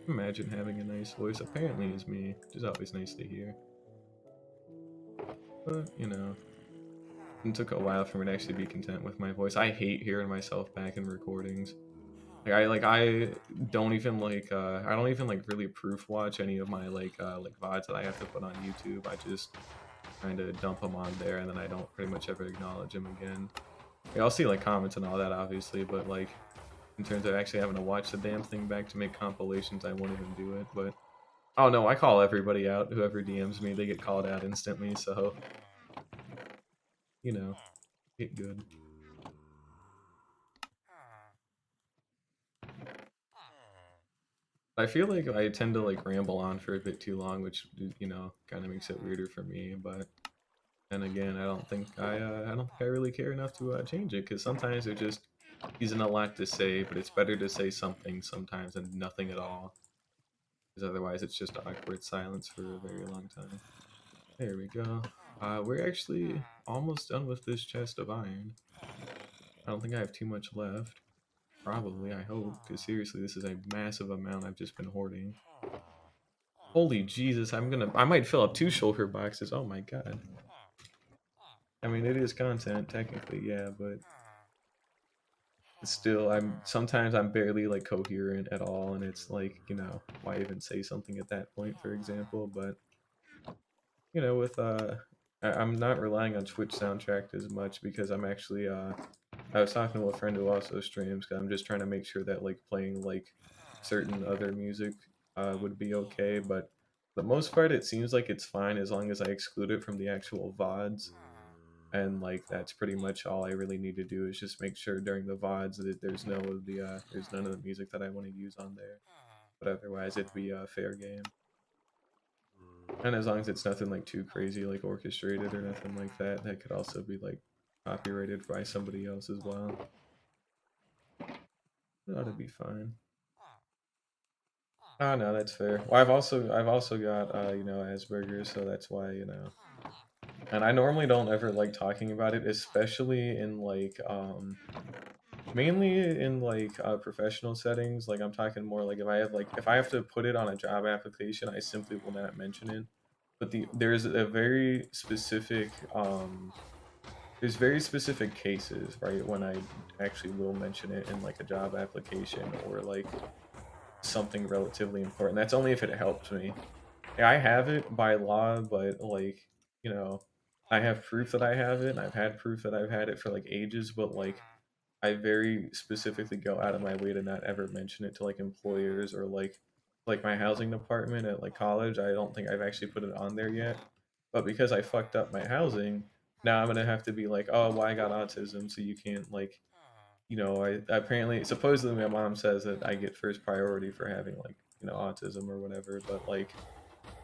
Imagine having a nice voice. Apparently it's me, which is always nice to hear. But, you know, it took a while for me to actually be content with my voice. I hate hearing myself back in recordings. I don't even I don't even like really proof watch any of my like VODs that I have to put on YouTube. I just kind of dump them on there, and then I don't pretty much ever acknowledge them again. I'll see like comments and all that obviously, but like in terms of actually having to watch the damn thing back to make compilations, I won't even do it. But oh no, I call everybody out. Whoever DMs me, they get called out instantly. So you know, get good. I feel like I tend to like ramble on for a bit too long, which you know kind of makes it weirder for me. But then again, I don't think I really care enough to change it because sometimes there just isn't a lot to say. But it's better to say something sometimes than nothing at all, because otherwise it's just awkward silence for a very long time. There we go. We're actually almost done with this chest of iron. I don't think I have too much left. Probably, I hope, because seriously, this is a massive amount I've just been hoarding. Holy Jesus, I might fill up 2 shulker boxes. Oh my god. I mean, it is content, technically, yeah, but still, sometimes I'm barely, like, coherent at all, and it's like, you know, why even say something at that point, for example, but, you know, I'm not relying on Twitch soundtrack as much because I'm actually, I was talking to a friend who also streams, 'cause I'm just trying to make sure that, like, playing, like, certain other music, would be okay, but the most part, it seems like it's fine as long as I exclude it from the actual VODs, and, like, that's pretty much all I really need to do is just make sure during the VODs that there's none of the music that I wanna use on there, but otherwise it'd be, fair game. And as long as it's nothing, like, too crazy, like, orchestrated or nothing like that, that could also be, like, copyrighted by somebody else as well. It ought to be fine. Oh no, that's fair. Well, I've also got you know, Asperger's, so that's why, you know. And I normally don't ever like talking about it, especially in like mainly in like professional settings. Like I'm talking more like if I have to put it on a job application, I simply will not mention it. But there's a very specific there's very specific cases, right, when I actually will mention it in like a job application or like something relatively important. That's only if it helps me. Yeah, I have it by law, but like, you know, I have proof that I have it, and I've had proof that I've had it for like ages, but like I very specifically go out of my way to not ever mention it to like employers or like my housing department at like college. I don't think I've actually put it on there yet. But because I fucked up my housing, now I'm gonna have to be like, oh, well, I got autism, so you can't like you know, I apparently supposedly my mom says that I get first priority for having like, you know, autism or whatever, but like,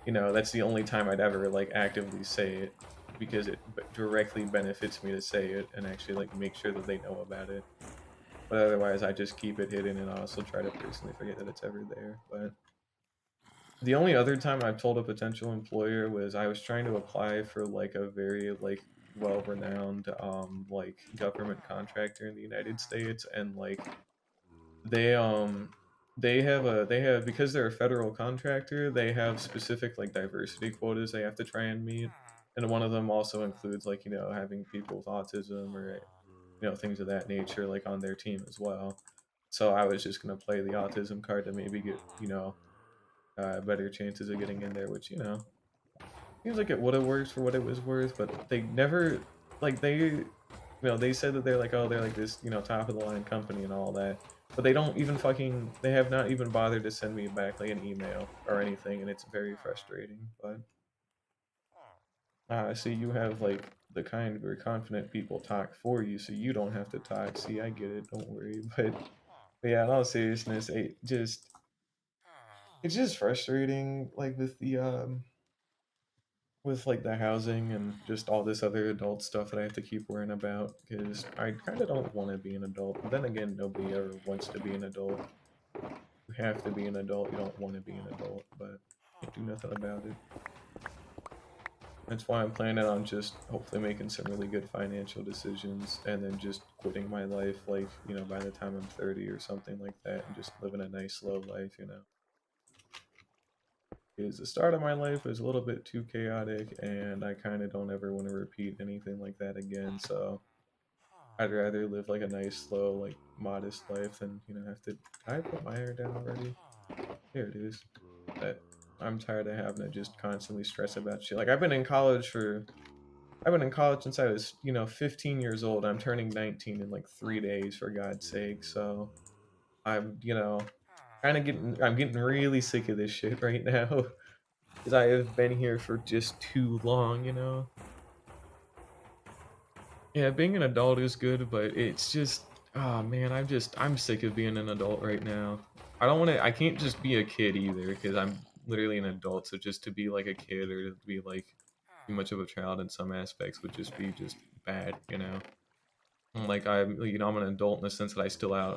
you know, that's the only time I'd ever like actively say it because it directly benefits me to say it and actually like make sure that they know about it. But otherwise I just keep it hidden and I also try to personally forget that it's ever there. But the only other time I've told a potential employer was I was trying to apply for like a very like well-renowned like government contractor in the United States and like they they have because they're a federal contractor, they have specific like diversity quotas they have to try and meet. And one of them also includes like, you know, having people with autism or you know, things of that nature like on their team as well. So I was just gonna play the autism card to maybe get, you know, better chances of getting in there, which, you know, seems like it would have worked for what it was worth, but they never like you know, they said that they're like, oh, they're like this, you know, top of the line company and all that. But they don't even they have not even bothered to send me back like an email or anything, and it's very frustrating. But I see you have like the kind where confident people talk for you, so you don't have to talk. See, I get it, don't worry. But yeah, in all seriousness, it's just frustrating, like with like the housing and just all this other adult stuff that I have to keep worrying about because I kind of don't want to be an adult. But then again, nobody ever wants to be an adult. You have to be an adult, you don't want to be an adult, but can't do nothing about it. That's why I'm planning on just hopefully making some really good financial decisions and then just quitting my life, like, you know, by the time I'm 30 or something like that, and just living a nice, slow life, you know. Because the start of my life was a little bit too chaotic, and I kind of don't ever want to repeat anything like that again, so I'd rather live like a nice, slow, like, modest life than, you know, have to. Did I put my hair down already? Here it is. But I'm tired of having to just constantly stress about shit. Like, I've been in college since I was, you know, 15 years old. I'm turning 19 in like 3 days, for God's sake. So I'm, you know, I'm getting really sick of this shit right now because I have been here for just too long, you know. Yeah, being an adult is good, but it's just, oh man, I'm sick of being an adult right now. I can't just be a kid either because I'm literally an adult. So just to be like a kid or to be like too much of a child in some aspects would just be just bad, you know. Like I'm an adult in the sense that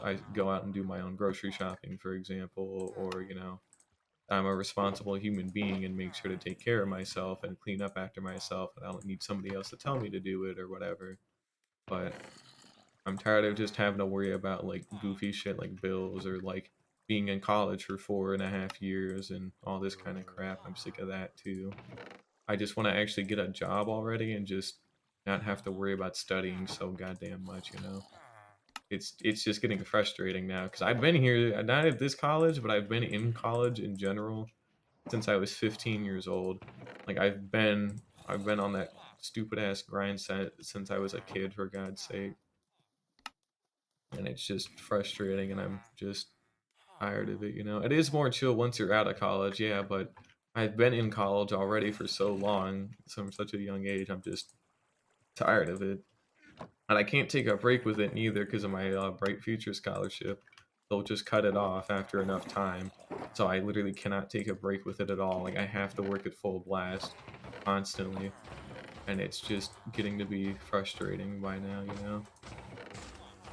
I go out and do my own grocery shopping, for example, or I'm a responsible human being and make sure to take care of myself and clean up after myself, and I don't need somebody else to tell me to do it or whatever. But I'm tired of just having to worry about like goofy shit like bills or like being in college for 4.5 years and all this kind of crap. I'm sick of that too. I just want to actually get a job already and just not have to worry about studying so goddamn much, you know. It's just getting frustrating now because I've been here not at this college, but I've been in college in general since I was 15 years old. Like I've been on that stupid ass grind set since I was a kid, for God's sake, and it's just frustrating, and I'm just tired of it. You know, it is more chill once you're out of college, yeah, but I've been in college already for so long, from such a young age. I'm just tired of it. And I can't take a break with it neither because of my Bright Future scholarship. They'll just cut it off after enough time. So I literally cannot take a break with it at all. Like I have to work at full blast constantly. And it's just getting to be frustrating by now, you know?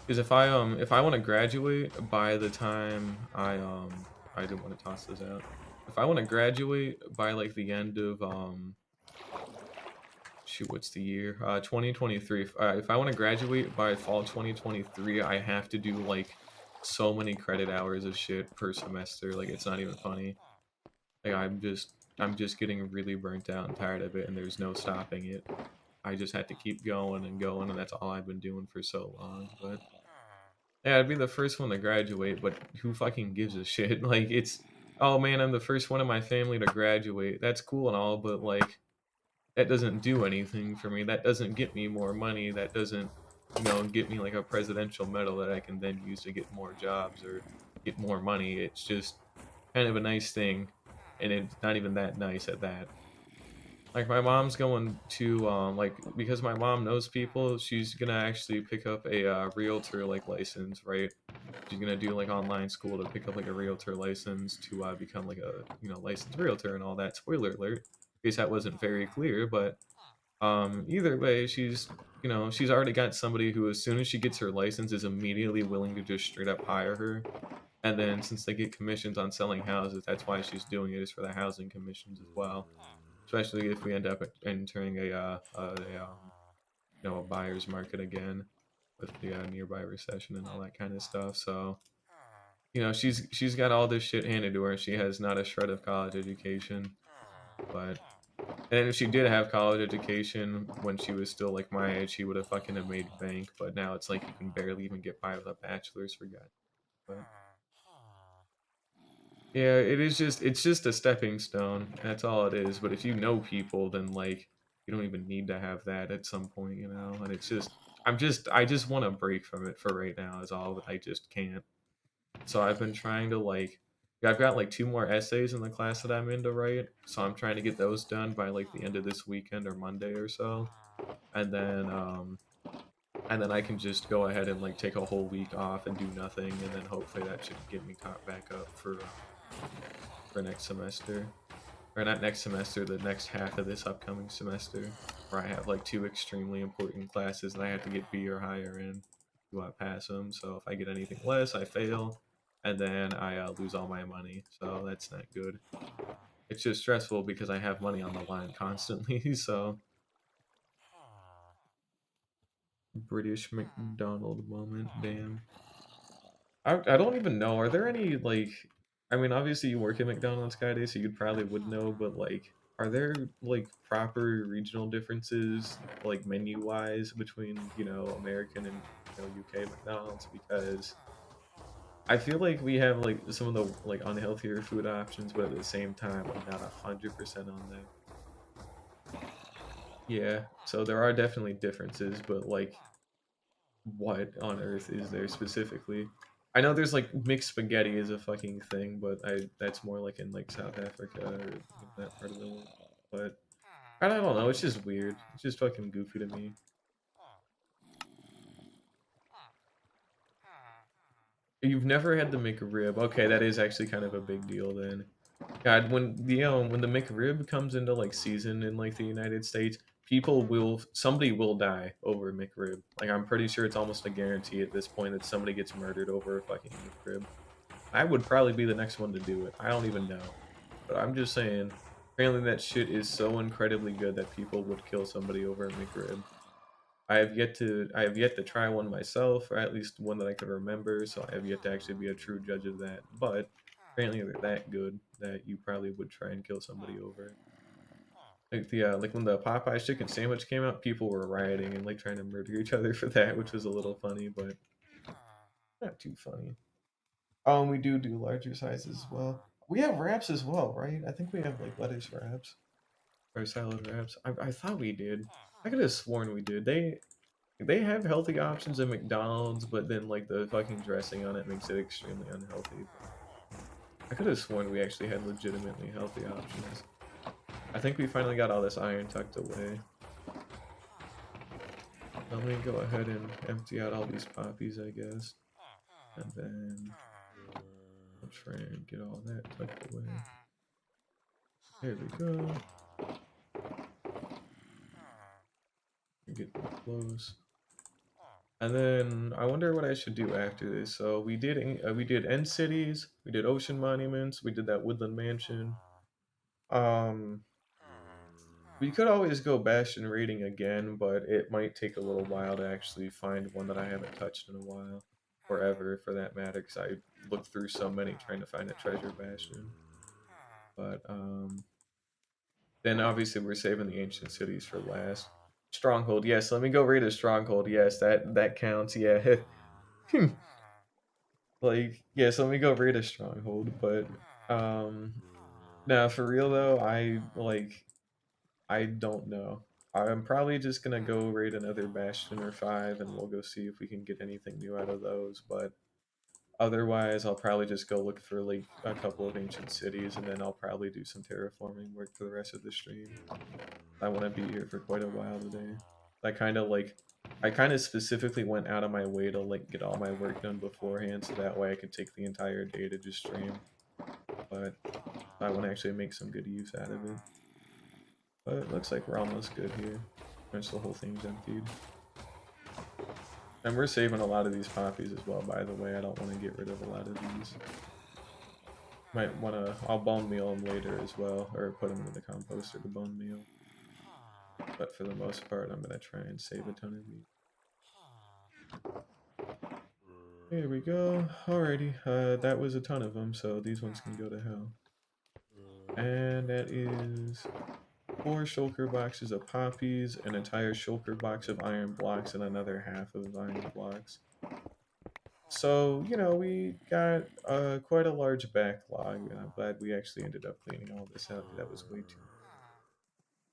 Because if I want to graduate by the time I didn't want to toss this out. If I want to graduate by like the end of shoot, what's the year? 2023. If I want to graduate by fall 2023, I have to do like so many credit hours of shit per semester. Like it's not even funny. Like I'm just getting really burnt out and tired of it, and there's no stopping it. I just had to keep going, and that's all I've been doing for so long. But yeah, I'd be the first one to graduate, but who fucking gives a shit? Like it's, oh man, I'm the first one in my family to graduate. That's cool and all, but like that doesn't do anything for me. That doesn't get me more money. That doesn't, get me like a presidential medal that I can then use to get more jobs or get more money. It's just kind of a nice thing, and it's not even that nice at that. Like my mom's going to like because my mom knows people, she's gonna actually pick up a realtor like license, right? She's gonna do like online school to pick up like a realtor license to become like a licensed realtor and all that. Spoiler alert, in case that wasn't very clear, but either way, she's already got somebody who, as soon as she gets her license, is immediately willing to just straight up hire her. And then since they get commissions on selling houses, that's why she's doing it, is for the housing commissions as well. Especially if we end up entering a buyer's market again with the nearby recession and all that kind of stuff. So she's got all this shit handed to her. She has not a shred of college education, but and if she did have college education when she was still like my age, she would have fucking have made bank. But now it's like you can barely even get by with a bachelor's, for God. But yeah, it's just a stepping stone. That's all it is. But if you know people, then like you don't even need to have that at some point, you know. And it's just I just want to break from it for right now is all, but I just can't. So I've been trying to like I've got like two more essays in the class that I'm in to write. So I'm trying to get those done by like the end of this weekend or Monday or so. And then I can just go ahead and like take a whole week off and do nothing, and then hopefully that should get me caught back up for next semester. Or not next semester, the next half of this upcoming semester, where I have like two extremely important classes and I have to get B or higher in to pass them. So if I get anything less, I fail. and then I lose all my money. So that's not good. It's just stressful because I have money on the line constantly. So British McDonald moment, damn. I don't even know. Are there any like? I mean, obviously you work at McDonald's, Skyday, so you probably would know. But like, are there like proper regional differences, like menu wise, between American and UK McDonald's? Because I feel like we have like some of the like unhealthier food options, but at the same time, I'm not 100% on that. Yeah, so there are definitely differences, but like, what on earth is there specifically? I know there's like mixed spaghetti is a fucking thing, but I that's more like in like South Africa or that part of the world. But I don't know. It's just weird. It's just fucking goofy to me. You've never had the McRib. Okay, that is actually kind of a big deal then. God, when the McRib comes into like season in like the United States, somebody will die over a McRib. Like I'm pretty sure it's almost a guarantee at this point that somebody gets murdered over a fucking McRib. I would probably be the next one to do it. I don't even know. But I'm just saying, apparently that shit is so incredibly good that people would kill somebody over a McRib. I have yet to try one myself, or at least one that I could remember, so I have yet to actually be a true judge of that. But apparently they're that good that you probably would try and kill somebody over it. Like when the Popeyes chicken sandwich came out, people were rioting and like trying to murder each other for that, which was a little funny, but not too funny. We do larger sizes as well. We have wraps as well, right? I think we have like lettuce wraps or salad wraps. I thought we did. I could have sworn we did. They have healthy options at McDonald's, but then like the fucking dressing on it makes it extremely unhealthy. I could have sworn we actually had legitimately healthy options. I think we finally got all this iron tucked away. Let me go ahead and empty out all these poppies, I guess. And then I'll try and get all that tucked away. There we go. Get close. And then I wonder what I should do after this. So we did end cities, we did ocean monuments, we did that woodland mansion. Um, we could always go bastion raiding again, but it might take a little while to actually find one that I haven't touched in a while, or ever for that matter. Because I looked through so many trying to find a treasure bastion. But then obviously we're saving the ancient cities for last. Stronghold, yes. Let me go raid a stronghold. Yes, that counts. Yeah. Like, yes, let me go raid a stronghold, but um now for real though, I don't know. I'm probably just gonna go raid another Bastion or five and we'll go see if we can get anything new out of those, but otherwise I'll probably just go look for like a couple of ancient cities and then I'll probably do some terraforming work for the rest of the stream. I wanna be here for quite a while today. I kinda like I kind of specifically went out of my way to like get all my work done beforehand so that way I could take the entire day to just stream. But I want to actually make some good use out of it. But it looks like we're almost good here. Once the whole thing's emptied. And we're saving a lot of these poppies as well, by the way. I don't want to get rid of a lot of these. Might want to... I'll bone meal them later as well, or put them in the composter to bone meal. But for the most part, I'm going to try and save a ton of these. There we go. Alrighty, that was a ton of them, so these ones can go to hell. And that is 4 shulker boxes of poppies, an entire shulker box of iron blocks, and another half of iron blocks. So, we got quite a large backlog, and I'm glad we actually ended up cleaning all this out. That was way too...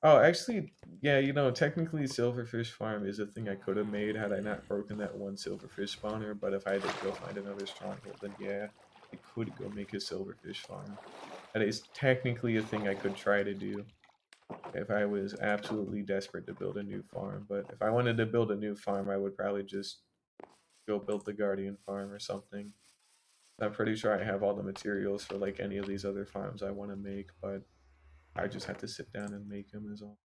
Oh, actually, yeah, technically Silverfish Farm is a thing I could have made had I not broken that one Silverfish spawner, but if I had to go find another stronghold, then yeah, I could go make a Silverfish Farm. That is technically a thing I could try to do if I was absolutely desperate to build a new farm, but if I wanted to build a new farm, I would probably just go build the Guardian Farm or something. I'm pretty sure I have all the materials for like any of these other farms I want to make, but I just have to sit down and make them is all.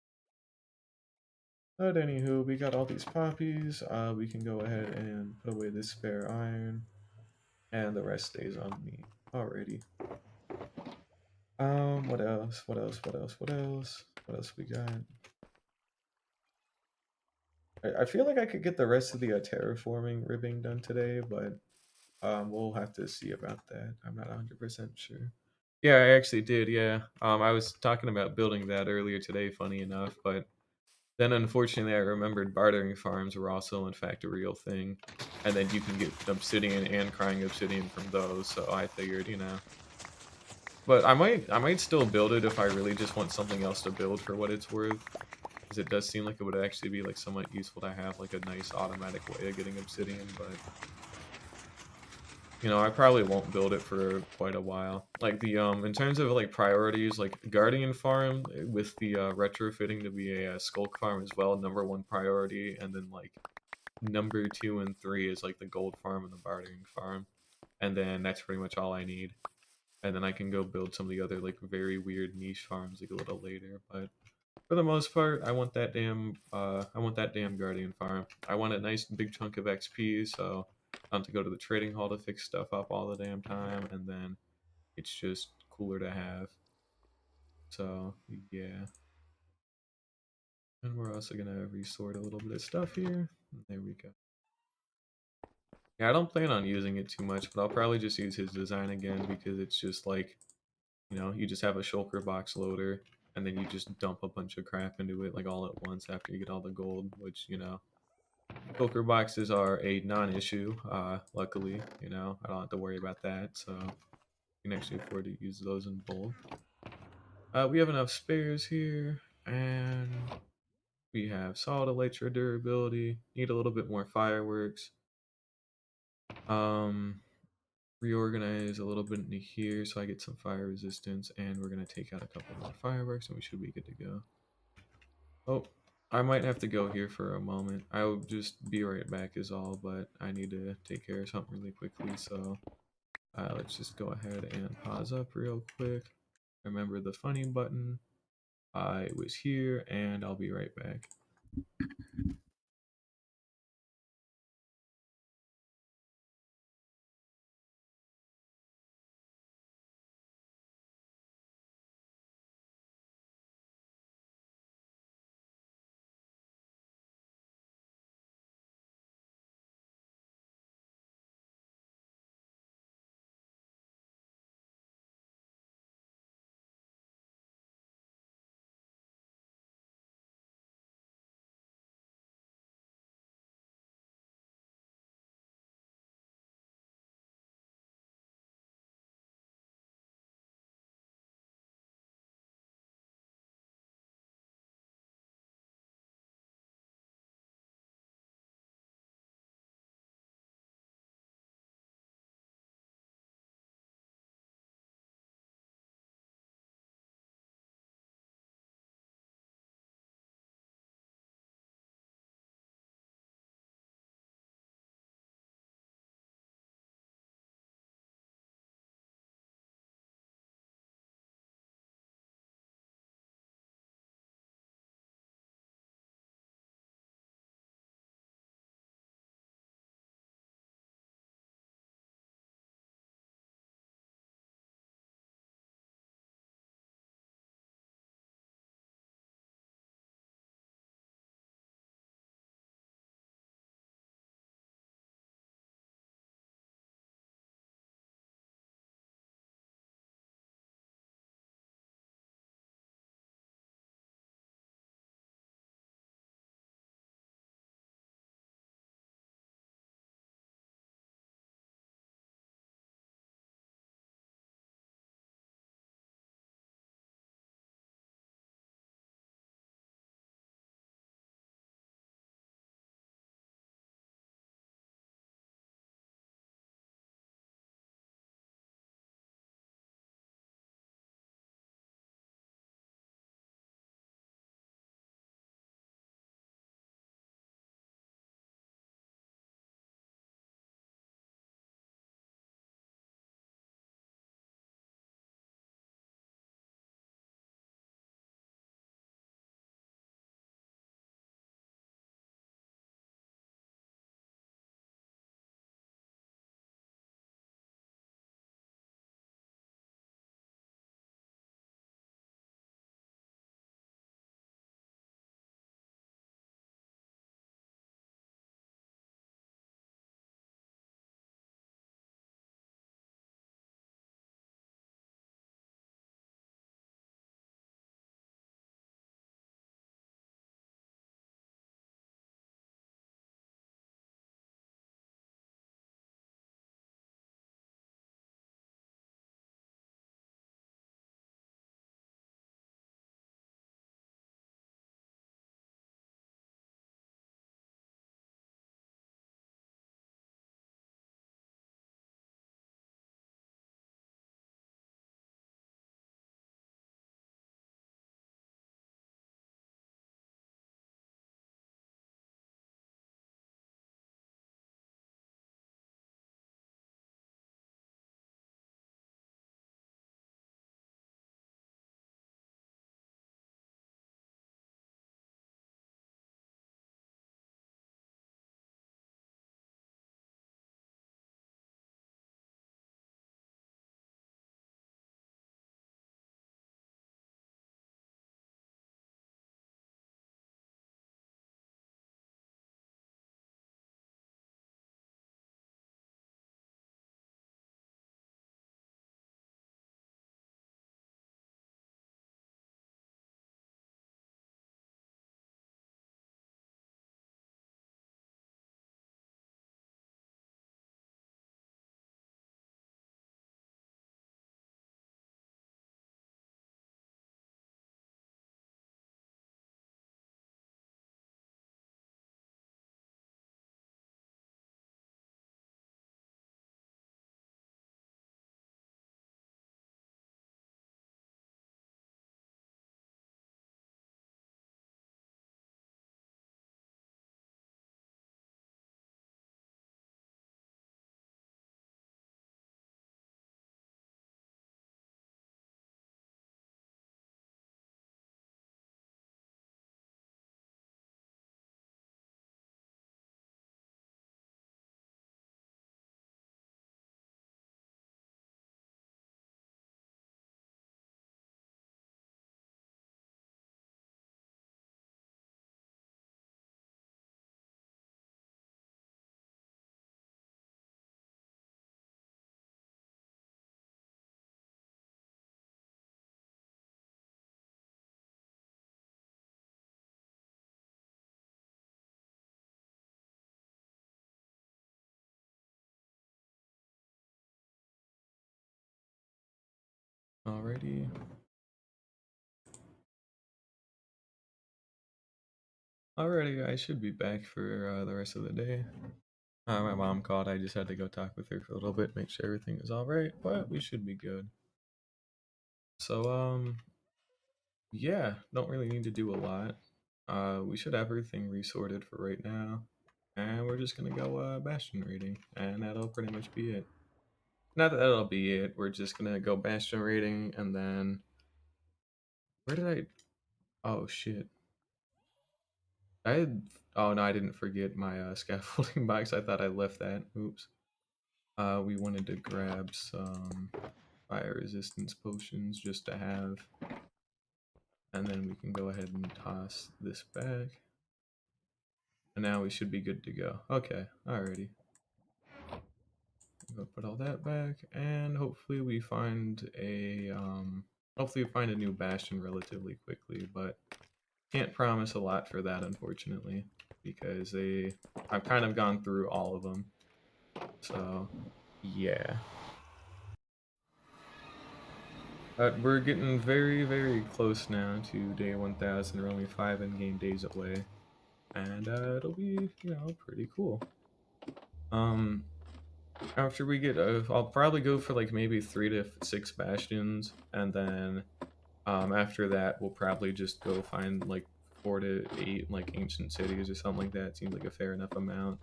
But anywho, we got all these poppies. We can go ahead and put away this spare iron. And the rest stays on me. Alrighty. What else? What else? What else? What else? What else we got? I feel like I could get the rest of the terraforming ribbing done today, but we'll have to see about that. I'm not 100% sure. Yeah, I actually did. Yeah. I was talking about building that earlier today, funny enough, but then unfortunately I remembered bartering farms were also in fact a real thing, and then you can get obsidian and crying obsidian from those. So I figured, but I might still build it if I really just want something else to build for what it's worth, because it does seem like it would actually be like somewhat useful to have like a nice automatic way of getting obsidian, but I probably won't build it for quite a while. Like the in terms of like priorities, like Guardian Farm with the retrofitting to be a Skulk Farm as well, number one priority, and then like number two and three is like the Gold Farm and the Bartering Farm, and then that's pretty much all I need. And then I can go build some of the other like very weird niche farms like a little later. But for the most part, I want that damn Guardian Farm. I want a nice big chunk of XP, so I don't have to go to the trading hall to fix stuff up all the damn time, and then it's just cooler to have. So yeah. And we're also gonna resort a little bit of stuff here. There we go. Yeah, I don't plan on using it too much, but I'll probably just use his design again because it's just like, you just have a shulker box loader and then you just dump a bunch of crap into it like all at once after you get all the gold, which, shulker boxes are a non-issue. Luckily, I don't have to worry about that, so you can actually afford to use those in bulk. We have enough spares here, and we have solid elytra durability. Need a little bit more fireworks. Um, Reorganize a little bit into here so I get some fire resistance, and we're gonna take out a couple more fireworks, and we should be good to go. Oh, I might have to go here for a moment. I'll just be right back is all, but I need to take care of something really quickly, so let's just go ahead and pause up real quick. Remember the funny button. I was here, and I'll be right back. Alrighty. Alrighty, I should be back for the rest of the day. My mom called. I just had to go talk with her for a little bit, make sure everything is alright, but we should be good. So, yeah, don't really need to do a lot. We should have everything resorted for right now. And we're just gonna go Bastion raiding, and that'll pretty much be it. Not that that'll be it, we're just gonna go Bastion raiding, and then... Where did I... Oh, shit. I had... Oh, no, I didn't forget my scaffolding box. I thought I left that. Oops. We wanted to grab some fire resistance potions just to have. And then we can go ahead and toss this back. And now we should be good to go. Okay, alrighty. Go put all that back, and hopefully we find a new bastion relatively quickly, but can't promise a lot for that, unfortunately, because I've kind of gone through all of them. So, yeah. But we're getting very, very close now to day 1000. We're only 5 in-game days away, and it'll be, pretty cool. After we get, I'll probably go for like maybe 3 to 6 bastions, and then after that we'll probably just go find like 4 to 8 like ancient cities or something like that. Seems like a fair enough amount.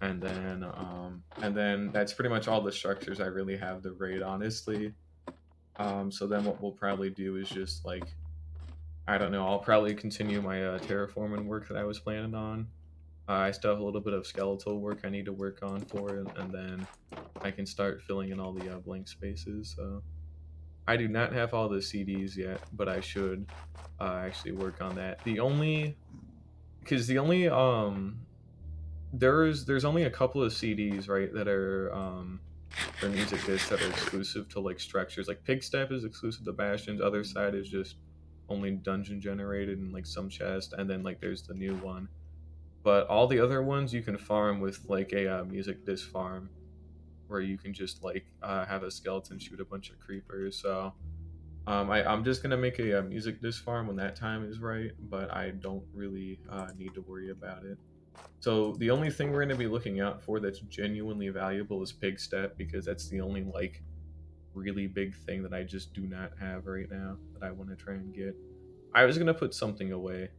And then that's pretty much all the structures I really have to raid, honestly. So then what we'll probably do is just like, I don't know, I'll probably continue my terraforming work that I was planning on. I still have a little bit of skeletal work I need to work on for it, and then I can start filling in all the blank spaces. So I do not have all the CDs yet, but I should actually work on that. There's only a couple of CDs, right, that are or music discs that are exclusive to like structures. Like Pigstep is exclusive to Bastions. Other side is just only dungeon generated and like some chest, and then like there's the new one. But all the other ones you can farm with like a music disc farm, where you can just like have a skeleton shoot a bunch of creepers. So I'm just gonna make a music disc farm when that time is right, but I don't really need to worry about it. So the only thing we're gonna be looking out for that's genuinely valuable is Pigstep, because that's the only like really big thing that I just do not have right now that I want to try and get. I was gonna put something away.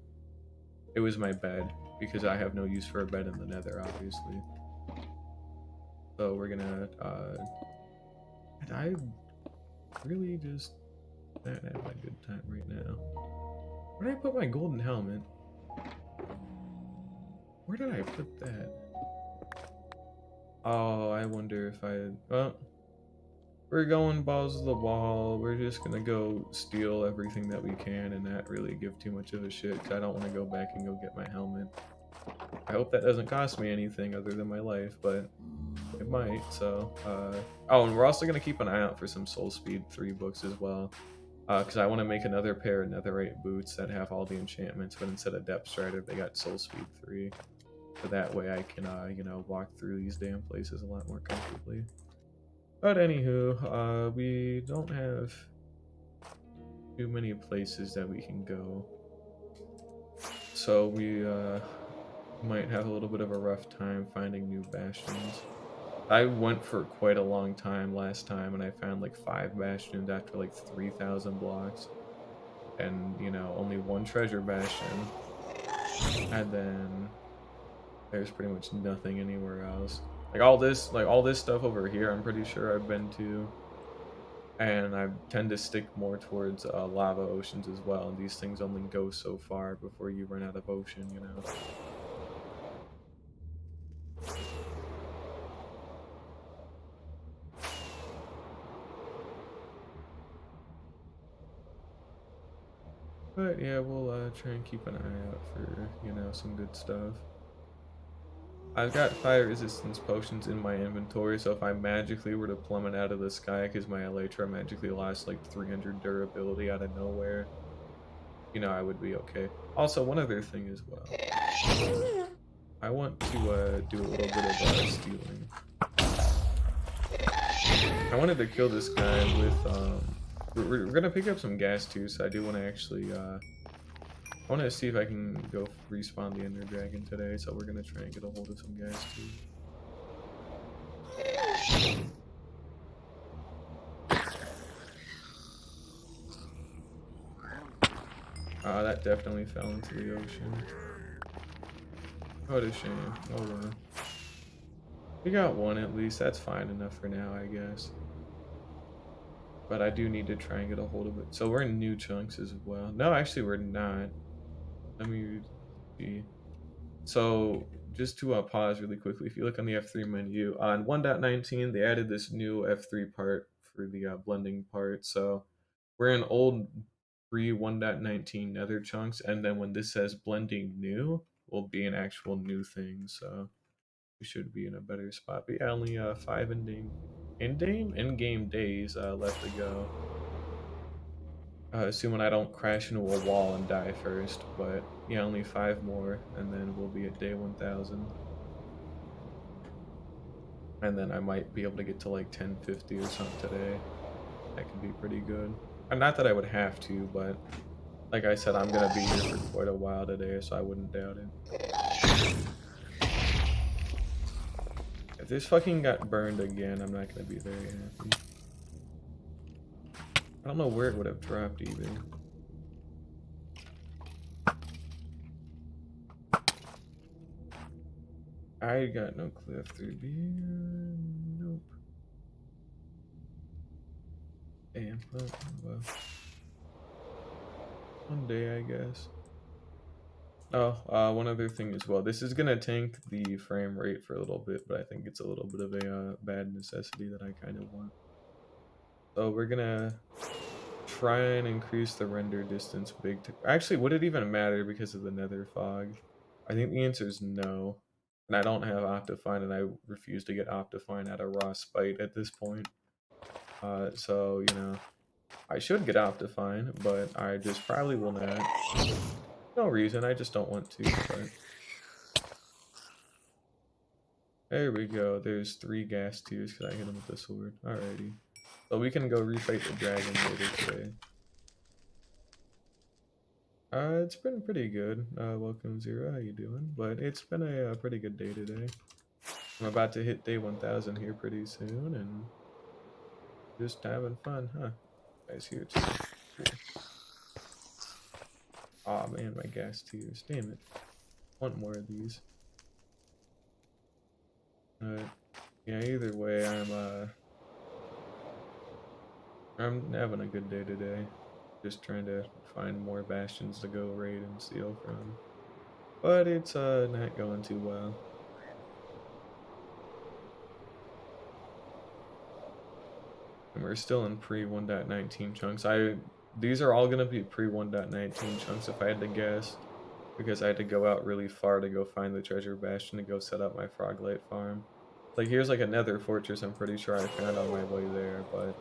It was my bed, because I have no use for a bed in the Nether, obviously. So we're gonna I really just not have a good time right now. Where did I put my golden helmet? Where did I put that? Oh, I wonder if well, we're going balls to the wall. We're just gonna go steal everything that we can and not really give too much of a shit, because I don't want to go back and go get my helmet. I hope that doesn't cost me anything other than my life, but it might. So, oh, and we're also gonna keep an eye out for some Soul Speed 3 books as well, because I want to make another pair of Netherite boots that have all the enchantments, but instead of Depth Strider, they got Soul Speed 3. So that way I can, walk through these damn places a lot more comfortably. But anywho, we don't have too many places that we can go, so we might have a little bit of a rough time finding new bastions. I went for quite a long time last time, and I found like 5 bastions after like 3,000 blocks, and only 1 treasure bastion, and then there's pretty much nothing anywhere else. Like all this stuff over here, I'm pretty sure I've been to, and I tend to stick more towards lava oceans as well. And these things only go so far before you run out of ocean, But yeah, we'll try and keep an eye out for some good stuff. I've got fire resistance potions in my inventory, so if I magically were to plummet out of the sky because my elytra magically lost like 300 durability out of nowhere, I would be okay. Also, one other thing as well. I want to do a little bit of stealing. I wanted to kill this guy with We're gonna pick up some gas too, so I do want to actually I want to see if I can go respawn the Ender Dragon today. So we're gonna try and get a hold of some gas too. That definitely fell into the ocean. What a shame. Oh well. We got one at least. That's fine enough for now, I guess. But I do need to try and get a hold of it. So we're in new chunks as well. No, actually we're not. Let me see. So just to pause really quickly, if you look on the F3 menu, on 1.19, they added this new F3 part for the blending part. So we're in old pre 1.19 nether chunks, and then when this says blending new, will be an actual new thing. So we should be in a better spot. But yeah, only 5 in-game days left to go. Assuming I don't crash into a wall and die first, but yeah, only 5 more, and then we'll be at day 1000. And then I might be able to get to like 1050 or something today. That could be pretty good. And not that I would have to, but like I said, I'm gonna be here for quite a while today, so I wouldn't doubt it. If this fucking got burned again, I'm not gonna be very happy. I don't know where it would have dropped even. I got no clue if there'd be. Nope. Damn. Well. One day, I guess. Oh, one other thing as well. This is gonna tank the frame rate for a little bit, but I think it's a little bit of a bad necessity that I kind of want. So we're gonna try and increase the render distance big. Actually, would it even matter because of the nether fog? I think the answer is no. And I don't have Optifine, and I refuse to get Optifine out of raw spite at this point. So, you know, I should get Optifine, but I just probably will not. No reason, I just don't want to, but... There we go, there's 3 gas tiers because I hit him with the sword. Alrighty. So we can go refight the dragon later today. It's been pretty good. Welcome Zero, how you doing? But it's been a pretty good day today. I'm about to hit day 1000 here pretty soon, and just having fun, huh? Guys here too. Cool. Aw, man, my gas tiers. Damn it. Want more of these. Yeah, either way, I'm having a good day today. Just trying to find more bastions to go raid and steal from. But it's not going too well. And we're still in pre 1.19 chunks. These are all gonna be pre 1.19 chunks if I had to guess. Because I had to go out really far to go find the treasure bastion to go set up my froglight farm. Like here's like a nether fortress I'm pretty sure I found on my way there, but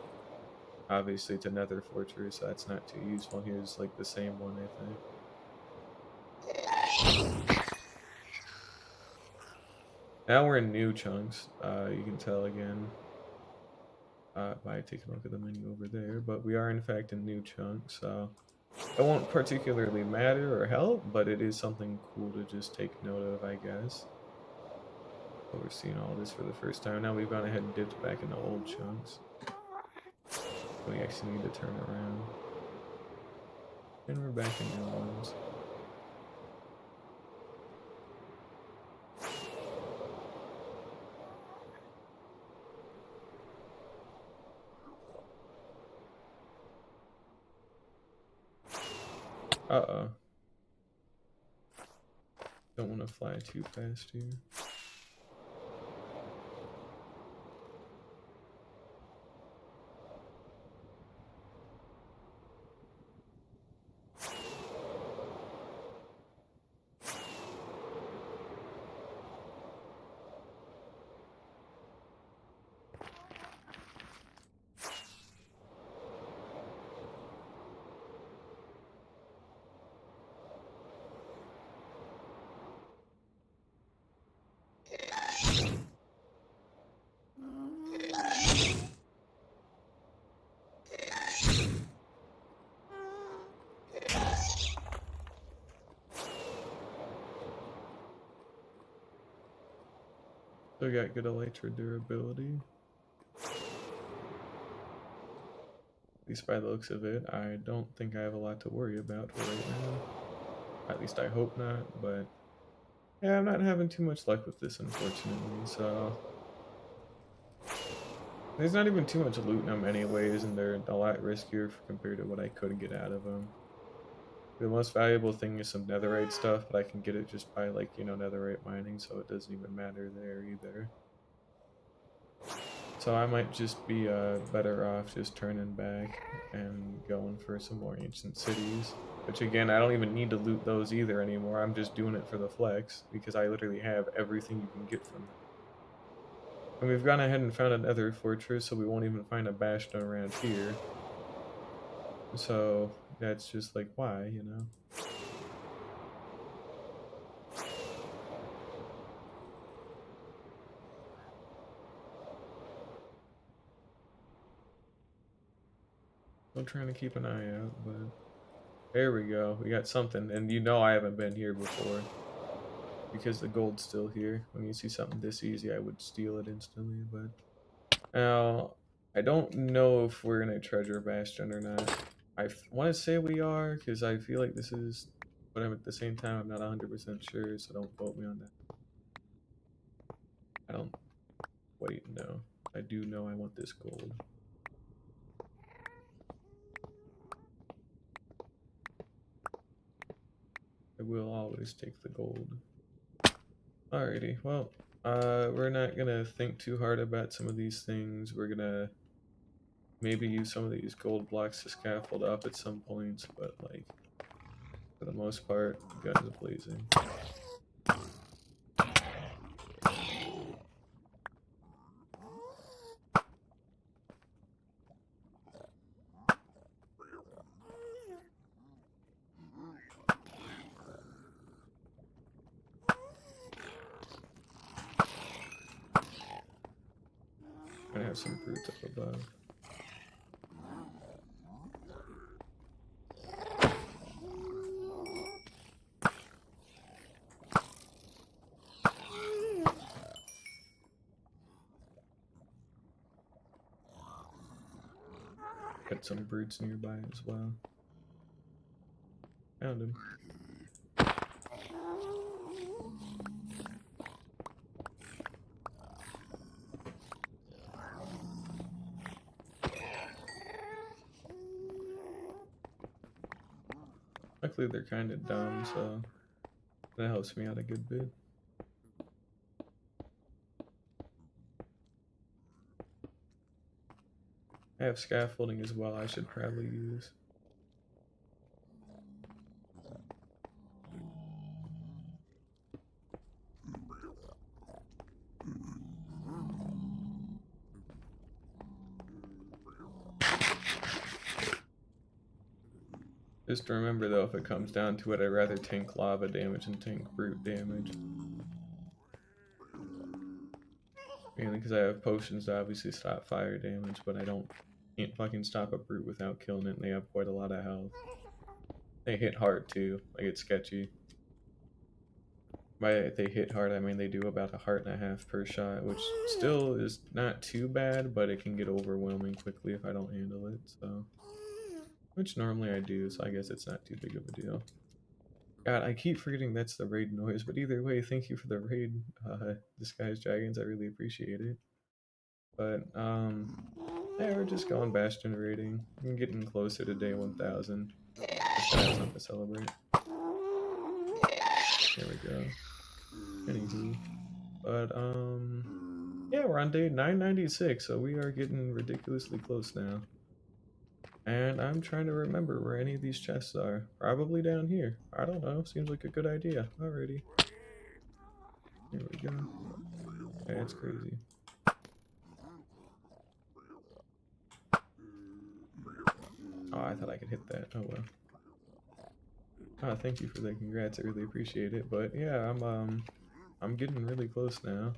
obviously it's a nether fortress, so that's not too useful. Here's like the same one, I think. Now we're in new chunks. You can tell again by taking a look at the menu over there, but we are in fact in new chunks, so it won't particularly matter or help, but it is something cool to just take note of, I guess. So we're seeing all this for the first time. Now we've gone ahead and dipped back into old chunks. We actually need to turn around. And we're back in new ones. Uh-oh. Don't want to fly too fast here. Still got good elytra durability. At least by the looks of it, I don't think I have a lot to worry about for right now. At least I hope not, but yeah, I'm not having too much luck with this, unfortunately, so... There's not even too much loot in them anyways, and they're a lot riskier compared to what I could get out of them. The most valuable thing is some netherite stuff, but I can get it just by, like, you know, netherite mining, so it doesn't even matter there either. So I might just be better off just turning back and going for some more ancient cities. Which again, I don't even need to loot those either anymore. I'm just doing it for the flex, because I literally have everything you can get from them. And we've gone ahead and found another fortress, so we won't even find a bastion around here. So that's just like, why, you know? Still trying to keep an eye out, but there we go. We got something, and you know I haven't been here before because the gold's still here. When you see something this easy, I would steal it instantly, but now I don't know if we're in a treasure bastion or not. I want to say we are because I feel like this is, but at the same time I'm not 100% sure, so don't quote me on that. I don't. Wait, no. I do know I want this gold. I will always take the gold. Alrighty, well, we're not gonna think too hard about some of these things. We're gonna maybe use some of these gold blocks to scaffold up at some points, but like, for the most part, guns blazing. I have some fruits up above. Got some brutes nearby as well. Found him. Luckily they're kind of dumb, so that helps me out a good bit. I have scaffolding as well I should probably use. Just remember though, if it comes down to it, I'd rather tank lava damage than tank brute damage. Mainly because I have potions to obviously stop fire damage, but I can't fucking stop a brute without killing it, and they have quite a lot of health. They hit hard too, like it's sketchy. By they hit hard, I mean they do about 1.5 hearts per shot, which still is not too bad, but it can get overwhelming quickly if I don't handle it, so... Which normally I do, so I guess it's not too big of a deal. God, I keep forgetting that's the raid noise, but either way, thank you for the raid, Disguised Dragons, I really appreciate it. But, yeah, we're just going Bastion raiding. I'm getting closer to day 1000. Just have something to celebrate. There we go. Anywho. But, yeah, we're on day 996, so we are getting ridiculously close now. And I'm trying to remember where any of these chests are. Probably down here. I don't know. Seems like a good idea. Alrighty. Here we go. Okay, that's crazy. Oh, I thought I could hit that. Oh well. Oh, thank you for the congrats. I really appreciate it. But yeah, I'm getting really close now.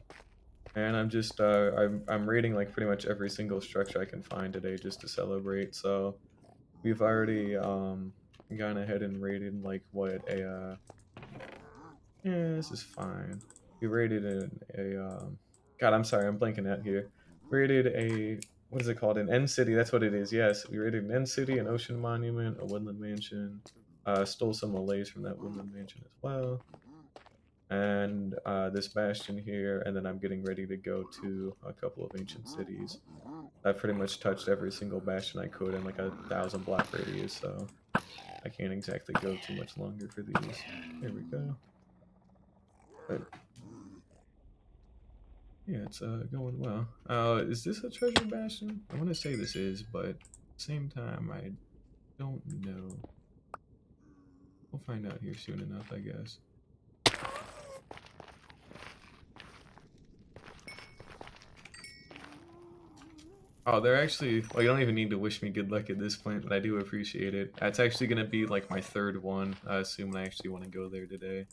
And I'm just I'm raiding like pretty much every single structure I can find today just to celebrate. So we've already gone ahead and raided like what yeah, this is fine. We raided a God, I'm sorry, I'm blanking out here. We raided a, what is it called? An end city, that's what it is, yes. We raided an end city, an ocean monument, a woodland mansion. Stole some Malays from that woodland mansion as well. And this bastion here, and then I'm getting ready to go to a couple of ancient cities. I've pretty much touched every single bastion I could in like 1,000 block radius, so I can't exactly go too much longer for these. There we go. But yeah, it's going well. Is this a treasure bastion? I want to say this is, but at the same time, I don't know. We'll find out here soon enough, I guess. Oh, they're actually, well, you don't even need to wish me good luck at this point, but I do appreciate it. That's actually going to be like my third one, assuming I actually want to go there today.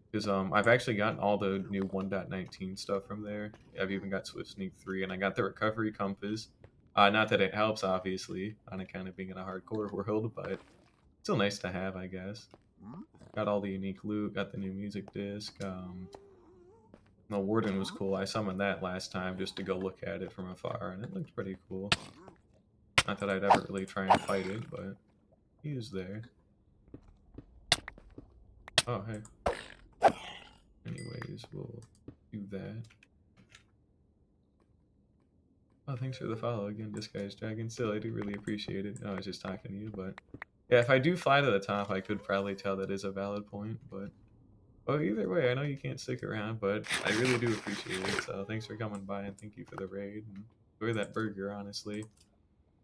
Because I've actually gotten all the new 1.19 stuff from there. I've even got Swift Sneak 3, and I got the Recovery Compass. Not that it helps, obviously, on account of being in a hardcore world, but still nice to have, I guess. Got all the unique loot, got the new music disc. The Warden was cool. I summoned that last time just to go look at it from afar, and it looked pretty cool. Not that I'd ever really try and fight it, but he is there. Oh, hey. Anyways, we'll do that. Oh, thanks for the follow again, Disguised Dragon. Still, I do really appreciate it. I was just talking to you, but yeah, if I do fly to the top, I could probably tell that is a valid point, but oh, either way, I know you can't stick around, but I really do appreciate it, so thanks for coming by, and thank you for the raid, and enjoy that burger, honestly.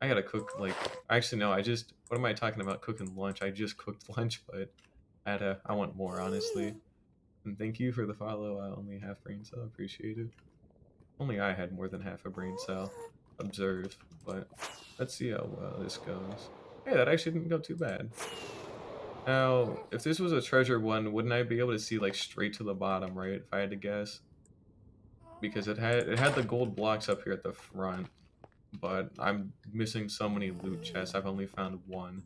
I gotta cook, like, actually, no, what am I talking about cooking lunch? I just cooked lunch, but I want more, honestly. And thank you for the follow. I only have brain cell, appreciate it. Only I had more than half a brain cell. Observe, but let's see how well this goes. Hey, that actually didn't go too bad. Now, if this was a treasure one, wouldn't I be able to see like straight to the bottom, right? If I had to guess, because it had the gold blocks up here at the front, but I'm missing so many loot chests. I've only found one,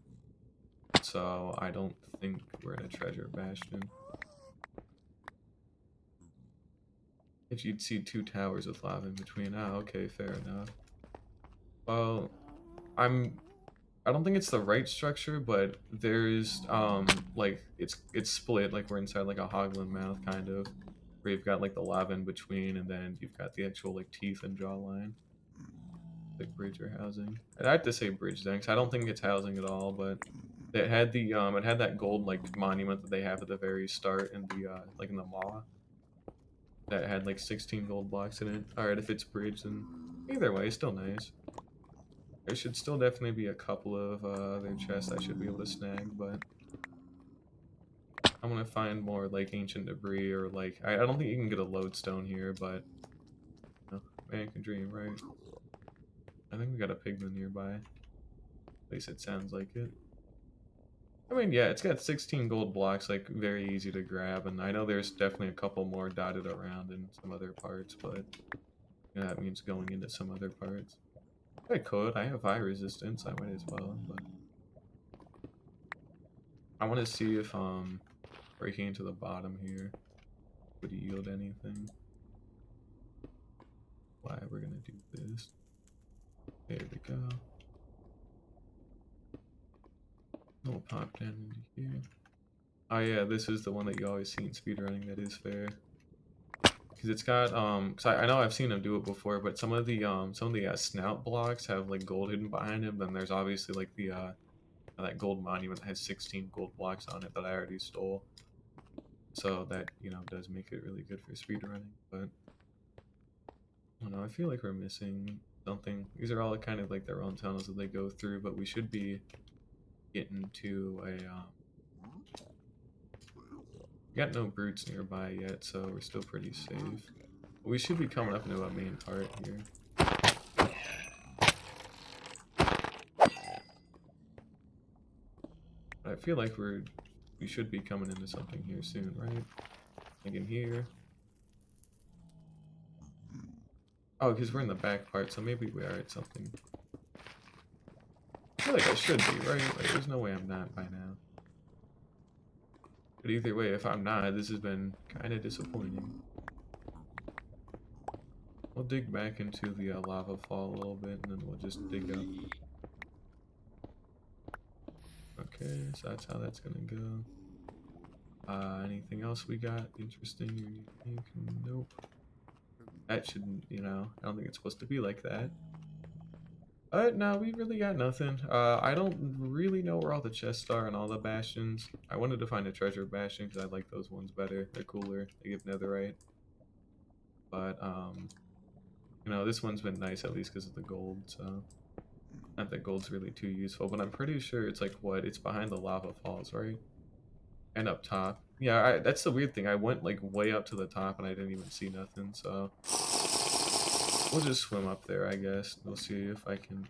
so I don't think we're in a treasure bastion. If you'd see two towers with lava in between. Ah, okay, fair enough. Well, I don't think it's the right structure, but there's like it's split, like we're inside like a hogland mouth kind of, where you've got like the lava in between, and then you've got the actual like teeth and jawline, like bridge or housing. And I have to say bridge then, 'cause I don't think it's housing at all, but it had that gold like monument that they have at the very start in the like in the maw. That had like 16 gold blocks in it. Alright, if it's bridge, then either way, still nice. There should still definitely be a couple of other chests I should be able to snag, but I'm gonna find more like ancient debris or like I don't think you can get a lodestone here, but man can dream, right? I think we got a pigman nearby. At least it sounds like it. I mean, yeah, it's got 16 gold blocks, like very easy to grab, and I know there's definitely a couple more dotted around in some other parts, but yeah, that means going into some other parts. I could. I have high resistance. I might as well, but I want to see if breaking into the bottom here would yield anything. Why we're gonna do this? There we go. We'll pop down into here. Oh yeah, this is the one that you always see in speedrunning. That is fair. Because it's got cause I know I've seen them do it before, but some of the snout blocks have like gold hidden behind them. Then there's obviously like the that gold monument that has 16 gold blocks on it that I already stole. So that, you know, does make it really good for speedrunning, but I don't know, I feel like we're missing something. These are all kind of like their own tunnels that they go through, but we should be getting to a we got no brutes nearby yet, so we're still pretty safe. But we should be coming up into a main part here. But I feel like we should be coming into something here soon, right? Like in here. Oh, because we're in the back part, so maybe we are at something. I feel like I should be, right? Like, there's no way I'm not by now. But either way, if I'm not, this has been kind of disappointing. We'll dig back into the lava fall a little bit, and then we'll just dig up. Okay, so that's how that's gonna go. Anything else we got interesting or unique? Nope. That shouldn't, you know, I don't think it's supposed to be like that. No, we really got nothing. I don't really know where all the chests are and all the bastions. I wanted to find a treasure bastion because I like those ones better. They're cooler. They give netherite. But, you know, this one's been nice at least because of the gold, so... Not that gold's really too useful, but I'm pretty sure it's like, what? It's behind the lava falls, right? And up top. Yeah, that's the weird thing. I went like way up to the top and I didn't even see nothing, so... We'll just swim up there, I guess. We'll see if I can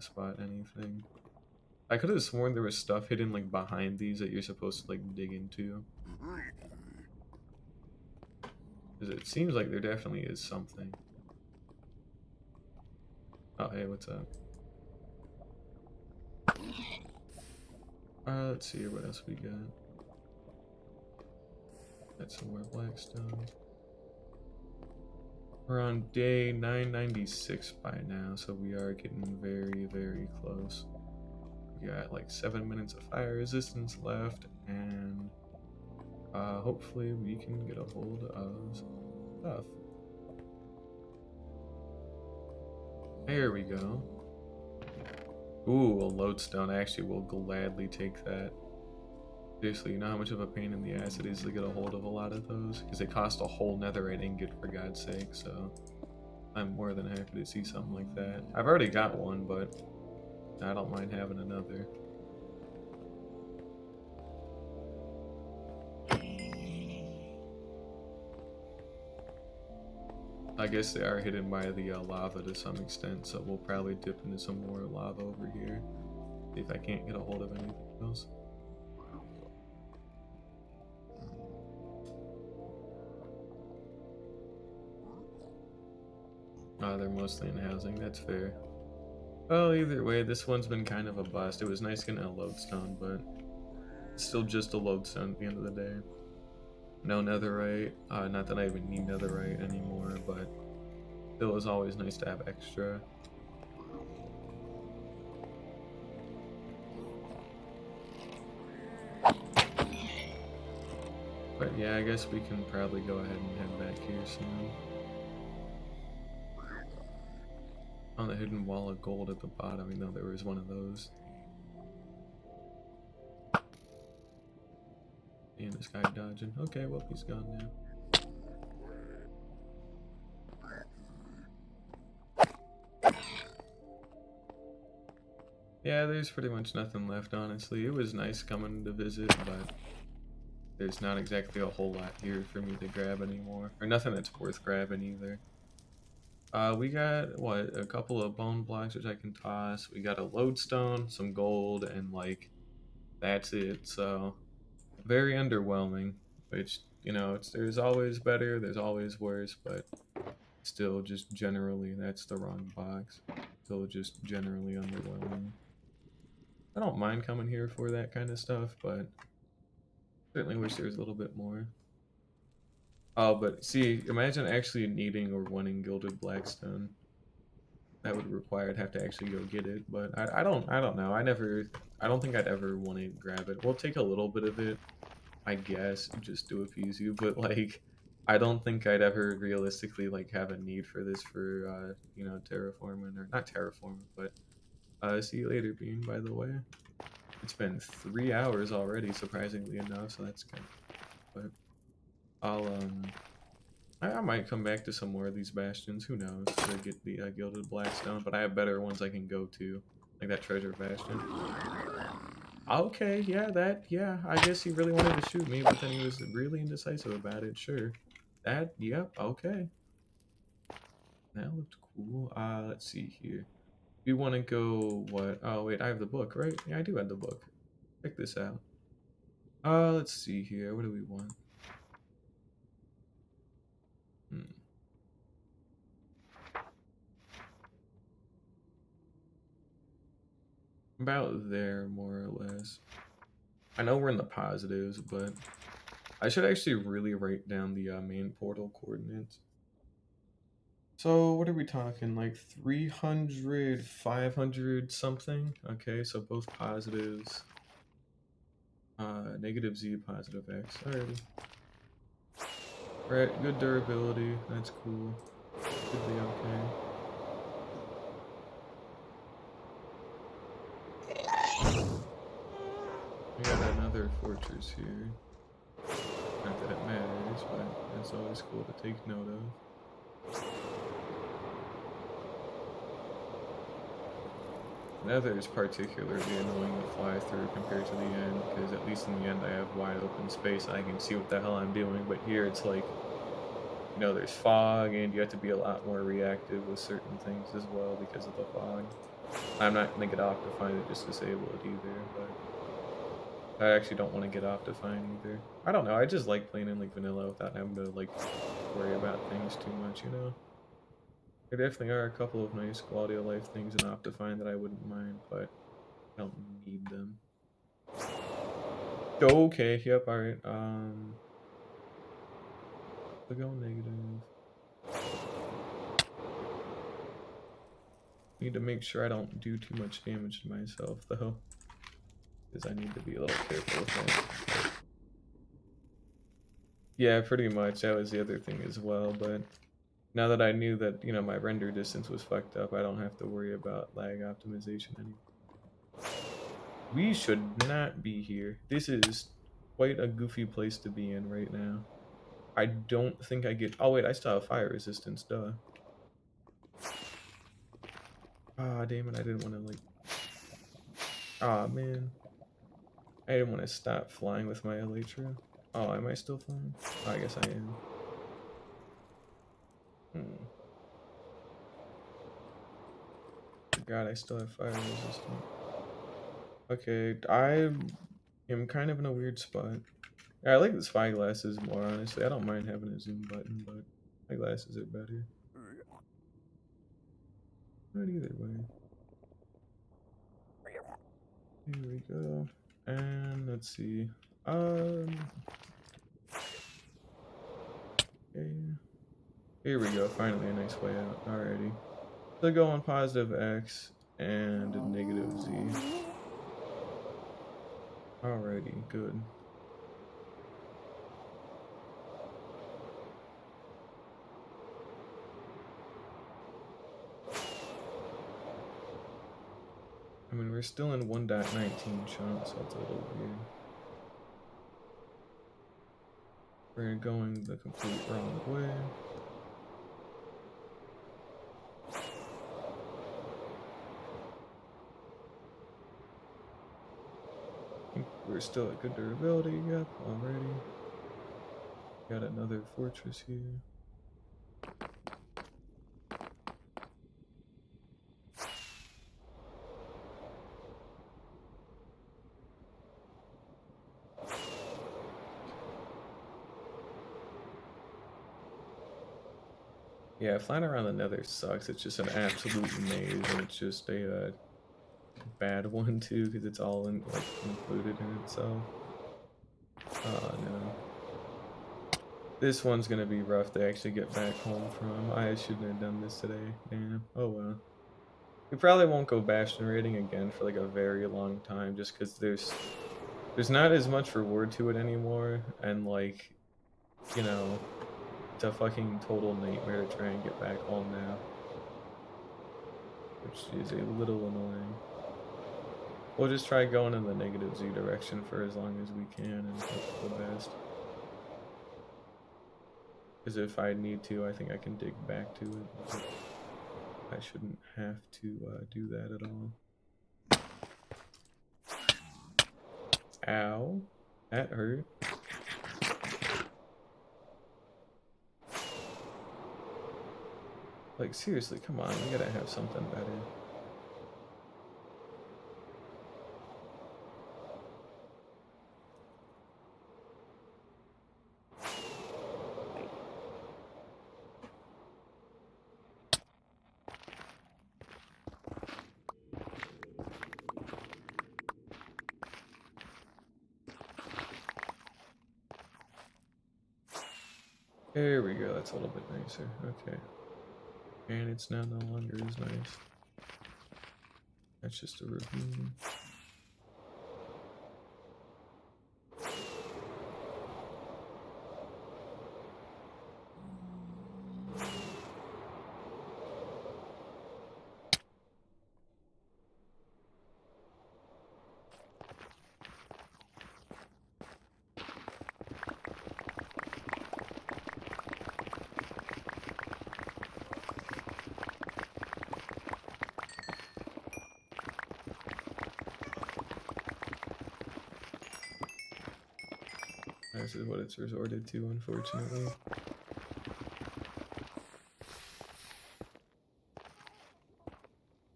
spot anything. I could have sworn there was stuff hidden like behind these that you're supposed to like dig into. Because it seems like there definitely is something. Oh, hey, what's up? Let's see what else we got. Got some more blackstone. We're on day 996 by now, so we are getting very, very close. We got like 7 minutes of fire resistance left, and hopefully we can get a hold of stuff. There we go. Ooh, a lodestone. Actually, will gladly take that. Seriously, you know how much of a pain in the ass it is to get a hold of a lot of those? Because they cost a whole netherite ingot, for God's sake, so... I'm more than happy to see something like that. I've already got one, but I don't mind having another. I guess they are hidden by the lava to some extent, so we'll probably dip into some more lava over here. See if I can't get a hold of anything else. They're mostly in housing, that's fair. Well, either way, this one's been kind of a bust. It was nice getting a lodestone, but it's still just a lodestone at the end of the day. No netherite. Not that I even need netherite anymore, but it was always nice to have extra. But yeah, I guess we can probably go ahead and head back here soon. On the hidden wall of gold at the bottom, we know there was one of those. And this guy dodging. Okay, well, he's gone now. Yeah, there's pretty much nothing left, honestly. It was nice coming to visit, but there's not exactly a whole lot here for me to grab anymore. Or nothing that's worth grabbing either. We got, what, a couple of bone blocks which I can toss. We got a lodestone, some gold, and, like, that's it. So, very underwhelming, which, you know, there's always better, there's always worse, but still just generally, that's the wrong box. Still just generally underwhelming. I don't mind coming here for that kind of stuff, but certainly wish there was a little bit more. Oh, but see, imagine actually needing or wanting gilded blackstone. That would require I'd have to actually go get it, but I don't know. I don't think I'd ever want to grab it. We'll take a little bit of it, I guess, just to appease you, but like, I don't think I'd ever realistically like have a need for this for you know, terraforming, or not terraforming, but see you later, Bean, by the way. It's been 3 hours already, surprisingly enough, so that's kind of, but I'll I might come back to some more of these bastions, who knows, to get the gilded blackstone, but I have better ones I can go to, like that treasure bastion. Okay, yeah, I guess he really wanted to shoot me, but then he was really indecisive about it, sure. That, yep, okay. That looked cool. Let's see here. We want to go, what? Oh, wait, I have the book, right? Yeah, I do have the book. Check this out. Let's see here. What do we want? About there, more or less. I know we're in the positives, but I should actually really write down the main portal coordinates. So what are we talking? Like 300, 500 something? Okay, so both positives. Negative Z, positive X. Alrighty. Right, good durability. That's cool. Should be okay. We got another fortress here. Not that it matters, but it's always cool to take note of. Nether is particularly annoying to fly through compared to the end, because at least in the end I have wide open space and I can see what the hell I'm doing, but here it's like, you know, there's fog and you have to be a lot more reactive with certain things as well because of the fog. I'm not going to get Optifine to just disable it either, but I actually don't want to get Optifine either. I don't know, I just like playing in like vanilla without having to like worry about things too much, you know? There definitely are a couple of nice quality of life things in Optifine that I wouldn't mind, but I don't need them. Okay, yep, alright. We'll go negative. Need to make sure I don't do too much damage to myself, though. Because I need to be a little careful with that. Yeah, pretty much. That was the other thing as well, but now that I knew that, you know, my render distance was fucked up, I don't have to worry about lag optimization anymore. We should not be here. This is quite a goofy place to be in right now. I don't think I get... Oh, wait, I still have fire resistance, duh. Ah, damn it, I didn't want to, like... Ah, man. I didn't want to stop flying with my elytra. Oh, am I still flying? Oh, I guess I am. God, I still have fire resistance. Okay, I am kind of in a weird spot. Yeah, I like the spy glasses more, honestly. I don't mind having a zoom button, but my glasses are better. Not either way. Here we go. And let's see. Okay. Here we go. Finally a nice way out. Alrighty. So go on positive X and negative Z. Alrighty, good. I mean, we're still in 1.19 chunks, so it's a little weird. We're going the complete wrong way. I think we're still at good durability, yep, already. Got another fortress here. Yeah, flying around the nether sucks. It's just an absolute maze, and it's just a bad one too, because it's all included in itself. Oh no. This one's gonna be rough to actually get back home from. I shouldn't have done this today. Damn. Oh well. We probably won't go Bastion raiding again for like a very long time, just because there's not as much reward to it anymore, and like, you know, it's a fucking total nightmare to try and get back home now, which is a little annoying. We'll just try going in the negative Z direction for as long as we can and hope for the best. Because if I need to, I think I can dig back to it. But I shouldn't have to do that at all. Ow. That hurt. Like, seriously, come on. We gotta have something better. There we go, that's a little bit nicer. Okay. And it's now no longer as nice. That's just a ravine. This is what it's resorted to, unfortunately.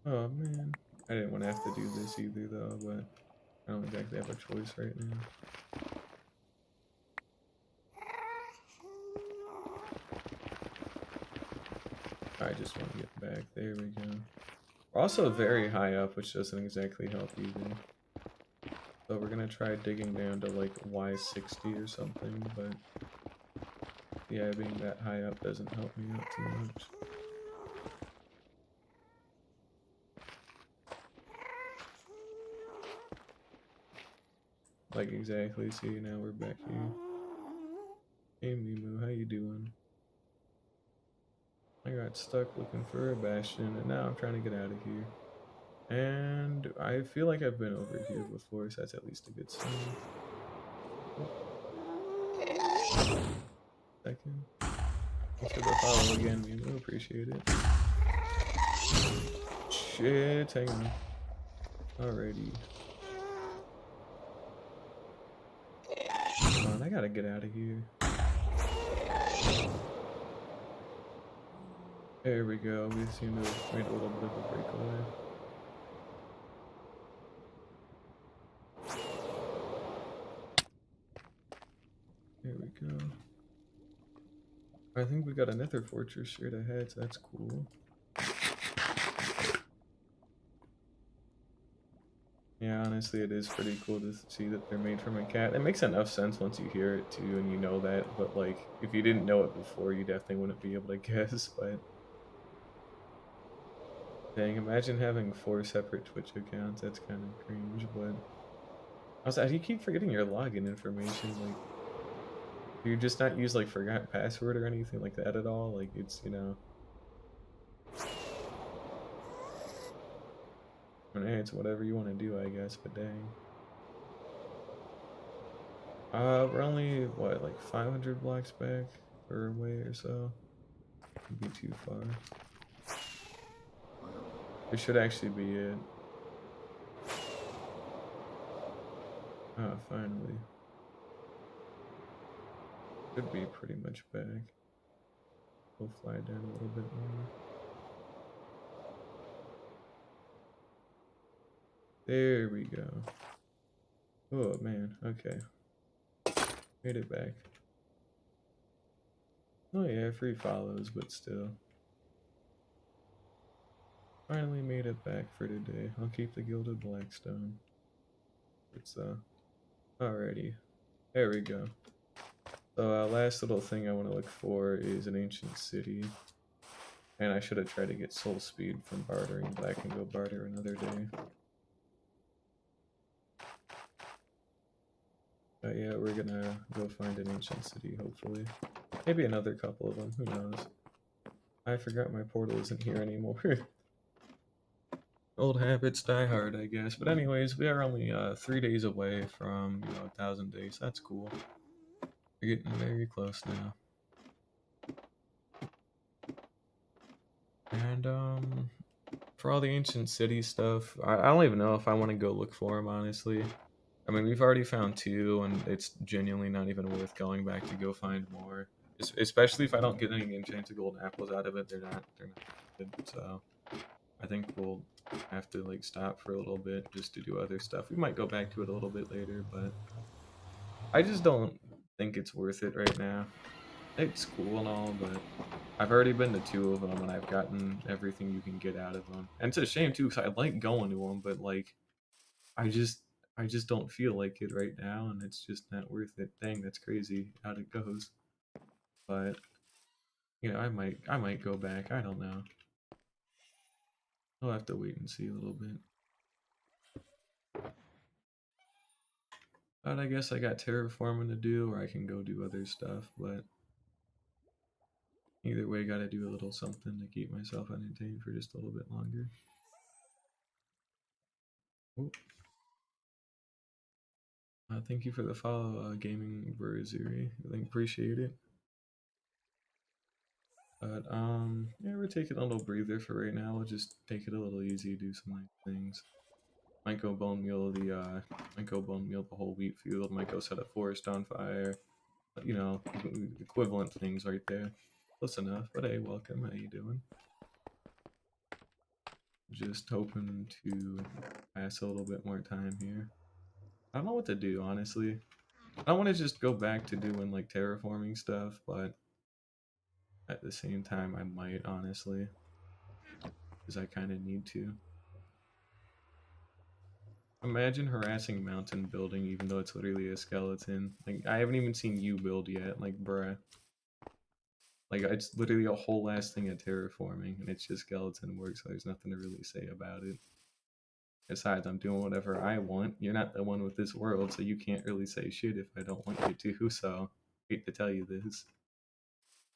Oh man, I didn't want to have to do this either though, but I don't exactly have a choice right now. I just want to get back. There we go. We're also very high up, which doesn't exactly help either. So we're gonna try digging down to like Y60 or something, but yeah, being that high up doesn't help me out too much. Like exactly, see now we're back here. Hey Mimu, how you doing? I got stuck looking for a bastion and now I'm trying to get out of here. And I feel like I've been over here before, so that's at least a good sign. Second. Thanks for the follow again, Mimu. Appreciate it. Shit, hang on. Alrighty. Come on, I gotta get out of here. There we go. We seem to have made a little bit of a breakaway. There we go. I think we got another fortress straight ahead, so that's cool. Yeah, honestly, it is pretty cool to see that they're made from a cat. It makes enough sense once you hear it too, and you know that. But like, if you didn't know it before, you definitely wouldn't be able to guess. But dang, imagine having 4 separate Twitch accounts. That's kind of cringe. But also, you keep forgetting your login information. Like, do you just not use like forgot password or anything like that at all? Like, it's I mean, hey, it's whatever you want to do, I guess. But dang. We're only, what, like 500 blocks back or away or so? Could be too far. It should actually be it. Ah, finally. Should be pretty much back. We'll fly down a little bit more. There we go. Oh man, okay. Made it back. Oh yeah, free follows, but still. Finally made it back for today. I'll keep the Gilded Blackstone. It's alrighty. There we go. So last little thing I want to look for is an ancient city. And I should have tried to get soul speed from bartering, but I can go barter another day. But yeah, we're gonna go find an ancient city, hopefully. Maybe another couple of them, who knows. I forgot my portal isn't here anymore. Old habits die hard, I guess. But anyways, we are only 3 days away from, 1,000 days. That's cool. We're getting very close now. And for all the ancient city stuff, I don't even know if I want to go look for them, honestly. I mean, we've already found 2, and it's genuinely not even worth going back to go find more. Especially if I don't get any enchanted golden apples out of it, they're not good. So I think we'll have to like stop for a little bit just to do other stuff. We might go back to it a little bit later, but I just don't think it's worth it right now. It's cool and all, but I've already been to 2 of them, and I've gotten everything you can get out of them. And it's a shame too, because I like going to them, but like, I just don't feel like it right now, and it's just not worth it. Dang, that's crazy how it goes. But I might go back. I don't know. I'll have to wait and see a little bit. But I guess I got terraforming to do, or I can go do other stuff, but either way, gotta do a little something to keep myself entertained for just a little bit longer. Ooh. Thank you for the follow, Gaming Verzuri. I appreciate it. But yeah, we're taking a little breather for right now. We'll just take it a little easy, do some nice things. Might go bone meal the whole wheat field. Might go set a forest on fire. You know, equivalent things right there. Close enough. But hey, welcome. How you doing? Just hoping to pass a little bit more time here. I don't know what to do, honestly. I don't want to just go back to doing like terraforming stuff, but at the same time, I might, honestly, because I kind of need to. Imagine harassing mountain building even though it's literally a skeleton. Like, I haven't even seen you build yet, like, bruh. Like, it's literally a whole ass thing of terraforming, and it's just skeleton work, so there's nothing to really say about it. Besides, I'm doing whatever I want. You're not the one with this world, so you can't really say shit if I don't want you to, so I hate to tell you this.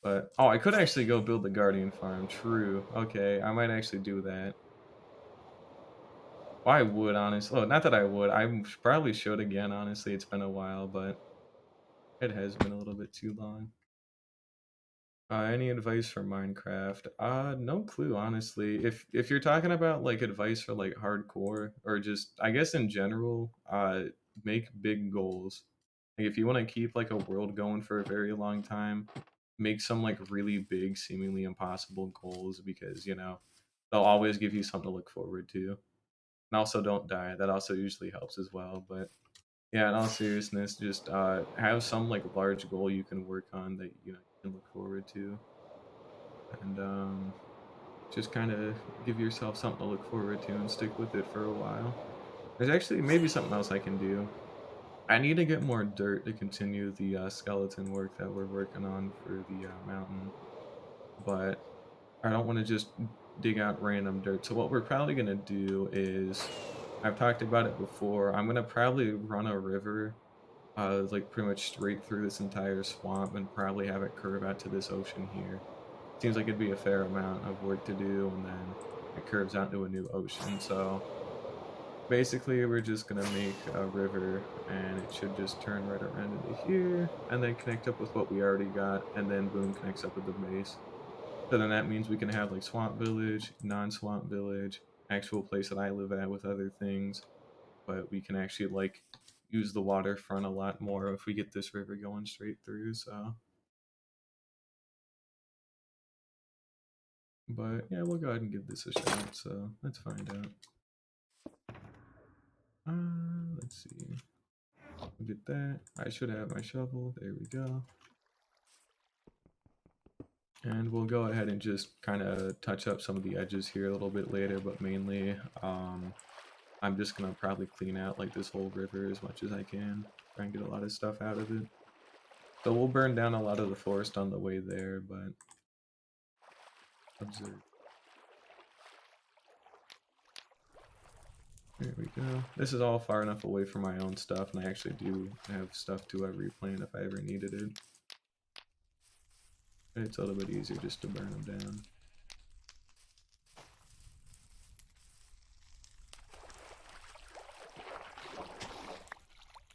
But, oh, I could actually go build the Guardian Farm, true. Okay, I might actually do that. Well, I would, honestly. Oh, not that I would. I probably should again, honestly. It's been a while, but it has been a little bit too long. Any advice for Minecraft? No clue, honestly. If you're talking about like advice for like hardcore or just I guess in general, make big goals. Like if you want to keep like a world going for a very long time, make some like really big, seemingly impossible goals because, you know, they'll always give you something to look forward to. And also don't die. That also usually helps as well, but yeah, in all seriousness, just have some like large goal you can work on that you know you can look forward to, and just kind of give yourself something to look forward to and stick with it for a while. There's actually maybe something else I can do. I need to get more dirt to continue the skeleton work that we're working on for the mountain, but I don't want to just dig out random dirt. So what we're probably gonna do is, I've talked about it before. I'm gonna probably run a river like pretty much straight through this entire swamp and probably have it curve out to this ocean here. Seems like it'd be a fair amount of work to do, and then it curves out to a new ocean. So basically, we're just gonna make a river, and it should just turn right around into here, and then connect up with what we already got, and then boom, connects up with the base. So then that means we can have like swamp village, non-swamp village, actual place that I live at with other things, but we can actually like use the waterfront a lot more if we get this river going straight through. So, but yeah, we'll go ahead and give this a shot. So let's find out. Let's see. We'll get that. I should have my shovel. There we go. And we'll go ahead and just kind of touch up some of the edges here a little bit later, but mainly, I'm just gonna probably clean out like this whole river as much as I can. Try and get a lot of stuff out of it. So we'll burn down a lot of the forest on the way there, but observe. There we go. This is all far enough away from my own stuff, and I actually do have stuff to replant if I ever needed it. It's a little bit easier just to burn them down.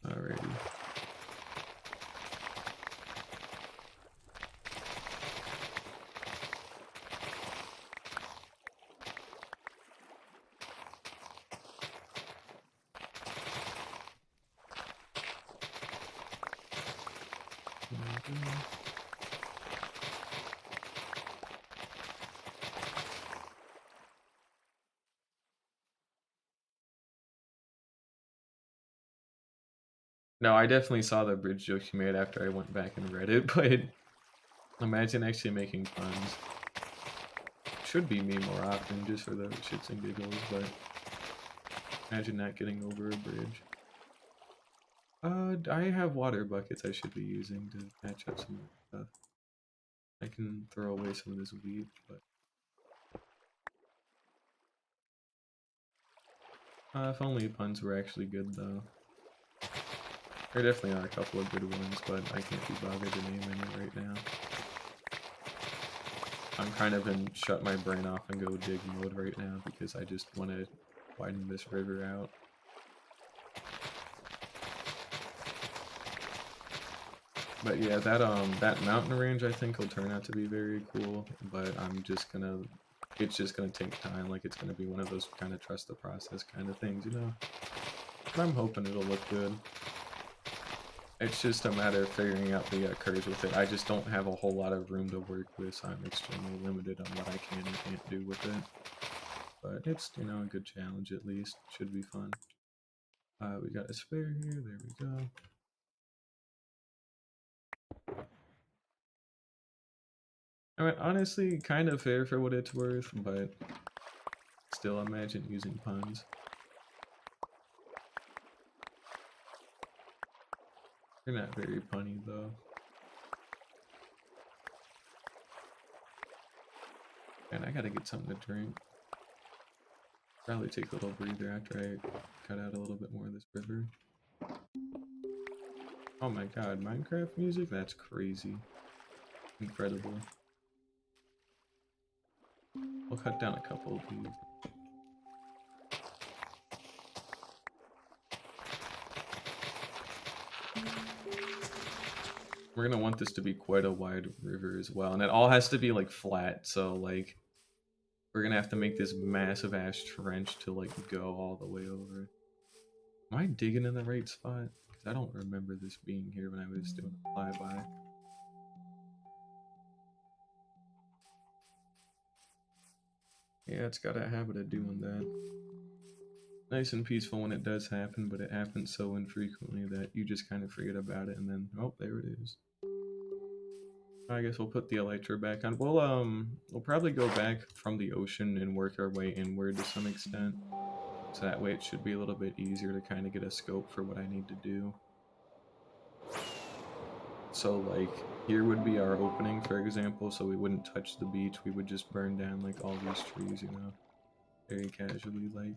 Alrighty. No, I definitely saw the bridge joke you made after I went back and read it, but imagine actually making puns. Should be me more often, just for the shits and giggles, but imagine not getting over a bridge. I have water buckets I should be using to patch up some of that stuff. I can throw away some of this wheat, but If only puns were actually good, though. There definitely are a couple of good ones, but I can't be bothered to name any right now. I'm kind of in shut my brain off and go dig mode right now because I just want to widen this river out. But yeah, that mountain range I think will turn out to be very cool, but it's just gonna take time. Like, it's gonna be one of those kind of trust the process kind of things, you know? But I'm hoping it'll look good. It's just a matter of figuring out the curves with it. I just don't have a whole lot of room to work with, so I'm extremely limited on what I can and can't do with it. But it's, you know, a good challenge at least. Should be fun. We got a spare here. There we go. I mean, honestly, kind of fair for what it's worth, but still imagine using puns. They're not very punny, though. And I gotta get something to drink. Probably take a little breather after I cut out a little bit more of this river. Oh my god, Minecraft music? That's crazy. Incredible. We'll cut down a couple of these. We're gonna want this to be quite a wide river as well, and it all has to be like flat, so like we're gonna have to make this massive ass trench to like go all the way over. Am I digging in the right spot? Because I don't remember this being here when I was doing a flyby. Yeah, it's got a habit of doing that. Nice and peaceful when it does happen, but it happens so infrequently that you just kind of forget about it, and then, oh, there it is. I guess we'll put the elytra back on. We'll probably go back from the ocean and work our way inward to some extent. So that way it should be a little bit easier to kind of get a scope for what I need to do. So like, here would be our opening, for example, so we wouldn't touch the beach, we would just burn down like all these trees, you know, very casually like.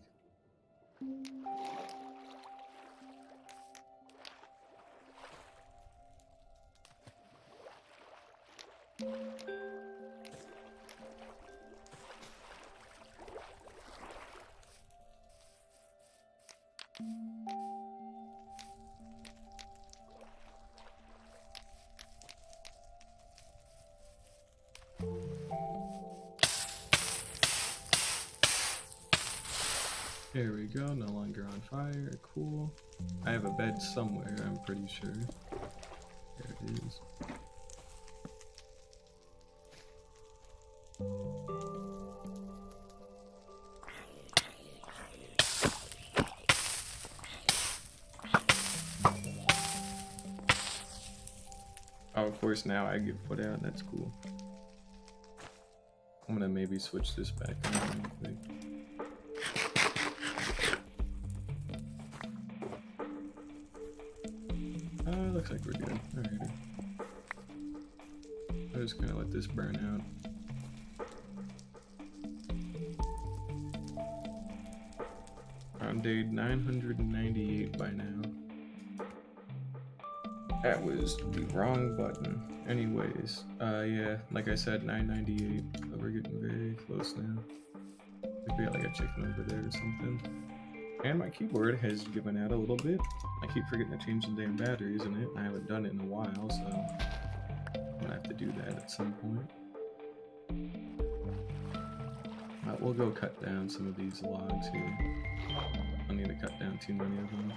There we go, no longer on fire, cool. I have a bed somewhere, I'm pretty sure. There it is. Oh, of course now I get put out, that's cool. I'm gonna maybe switch this back on real quick. Looks like we're good. Alrighty. I'm just gonna let this burn out. On day 998 by now. That was the wrong button. Anyways, yeah, like I said, 998. So we're getting very close now. I think we got like a chicken over there or something. And my keyboard has given out a little bit. I keep forgetting to change the damn batteries in it. I haven't done it in a while, so I'm gonna have to do that at some point. We'll go cut down some of these logs here. I need to cut down too many of them.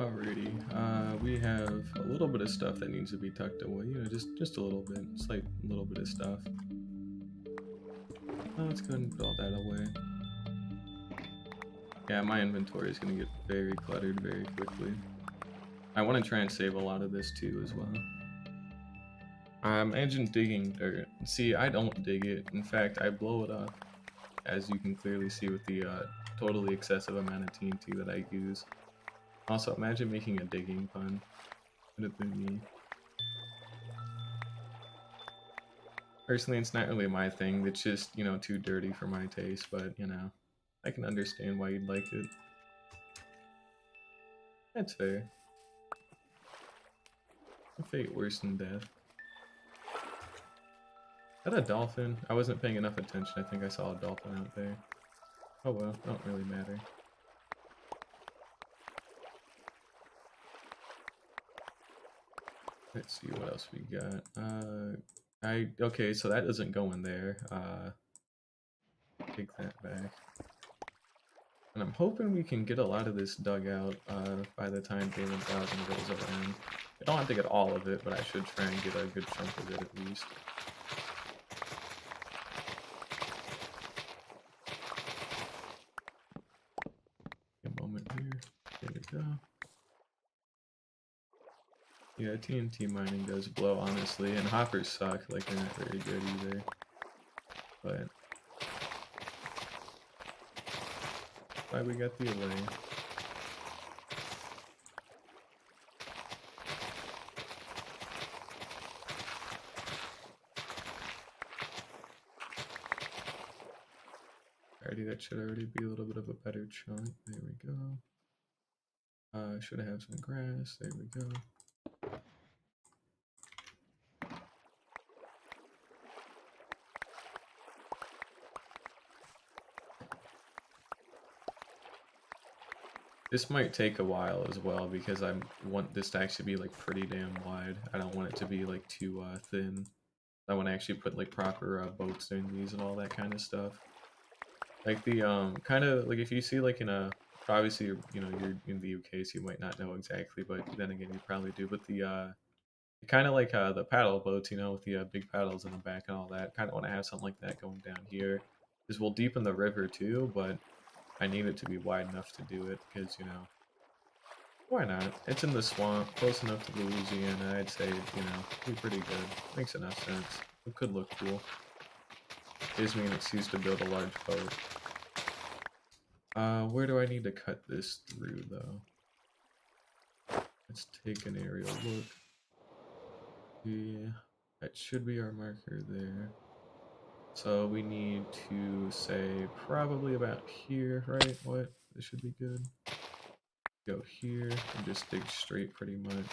Alrighty, we have a little bit of stuff that needs to be tucked away, you know, just a little bit, just like a little bit of stuff. Let's go ahead and put all that away. Yeah, my inventory is going to get very cluttered very quickly. I want to try and save a lot of this too as well. Imagine digging dirt. See, I don't dig it. In fact, I blow it up, as you can clearly see with the totally excessive amount of TNT that I use. Also, imagine making a digging pun. Would have been me. Personally, it's not really my thing. It's just, you know, too dirty for my taste, but, you know, I can understand why you'd like it. That's fair. A fate worse than death. Is that a dolphin? I wasn't paying enough attention. I think I saw a dolphin out there. Oh well, don't really matter. Let's see what else we got. Okay, so that doesn't go in there. Take that back. And I'm hoping we can get a lot of this dug out by the time Game 1000 goes around. I don't have to get all of it, but I should try and get a good chunk of it at least. A moment here. There we go. Yeah, TNT mining does blow, honestly, and hoppers suck, like they're not very good either. But why we got the allay. Alrighty, that should already be a little bit of a better chunk. There we go. Should have some grass. There we go. This might take a while as well because I want this to actually be like pretty damn wide. I don't want it to be like too thin. I want to actually put like proper boats in these and all that kind of stuff. Like the kind of like if you see like in a obviously you know you're in the UK so you might not know exactly, but then again you probably do. But the kind of like the paddle boats, you know, with the big paddles in the back and all that. Kind of want to have something like that going down here. Because we'll deepen the river too, but I need it to be wide enough to do it because, you know, why not? It's in the swamp, close enough to Louisiana, I'd say, you know, be pretty good. Makes enough sense. It could look cool. Gives me an excuse to build a large boat. Where do I need to cut this through, though? Let's take an aerial look. Yeah, that should be our marker there. So we need to say probably about here, right? What? This should be good. Go here and just dig straight pretty much.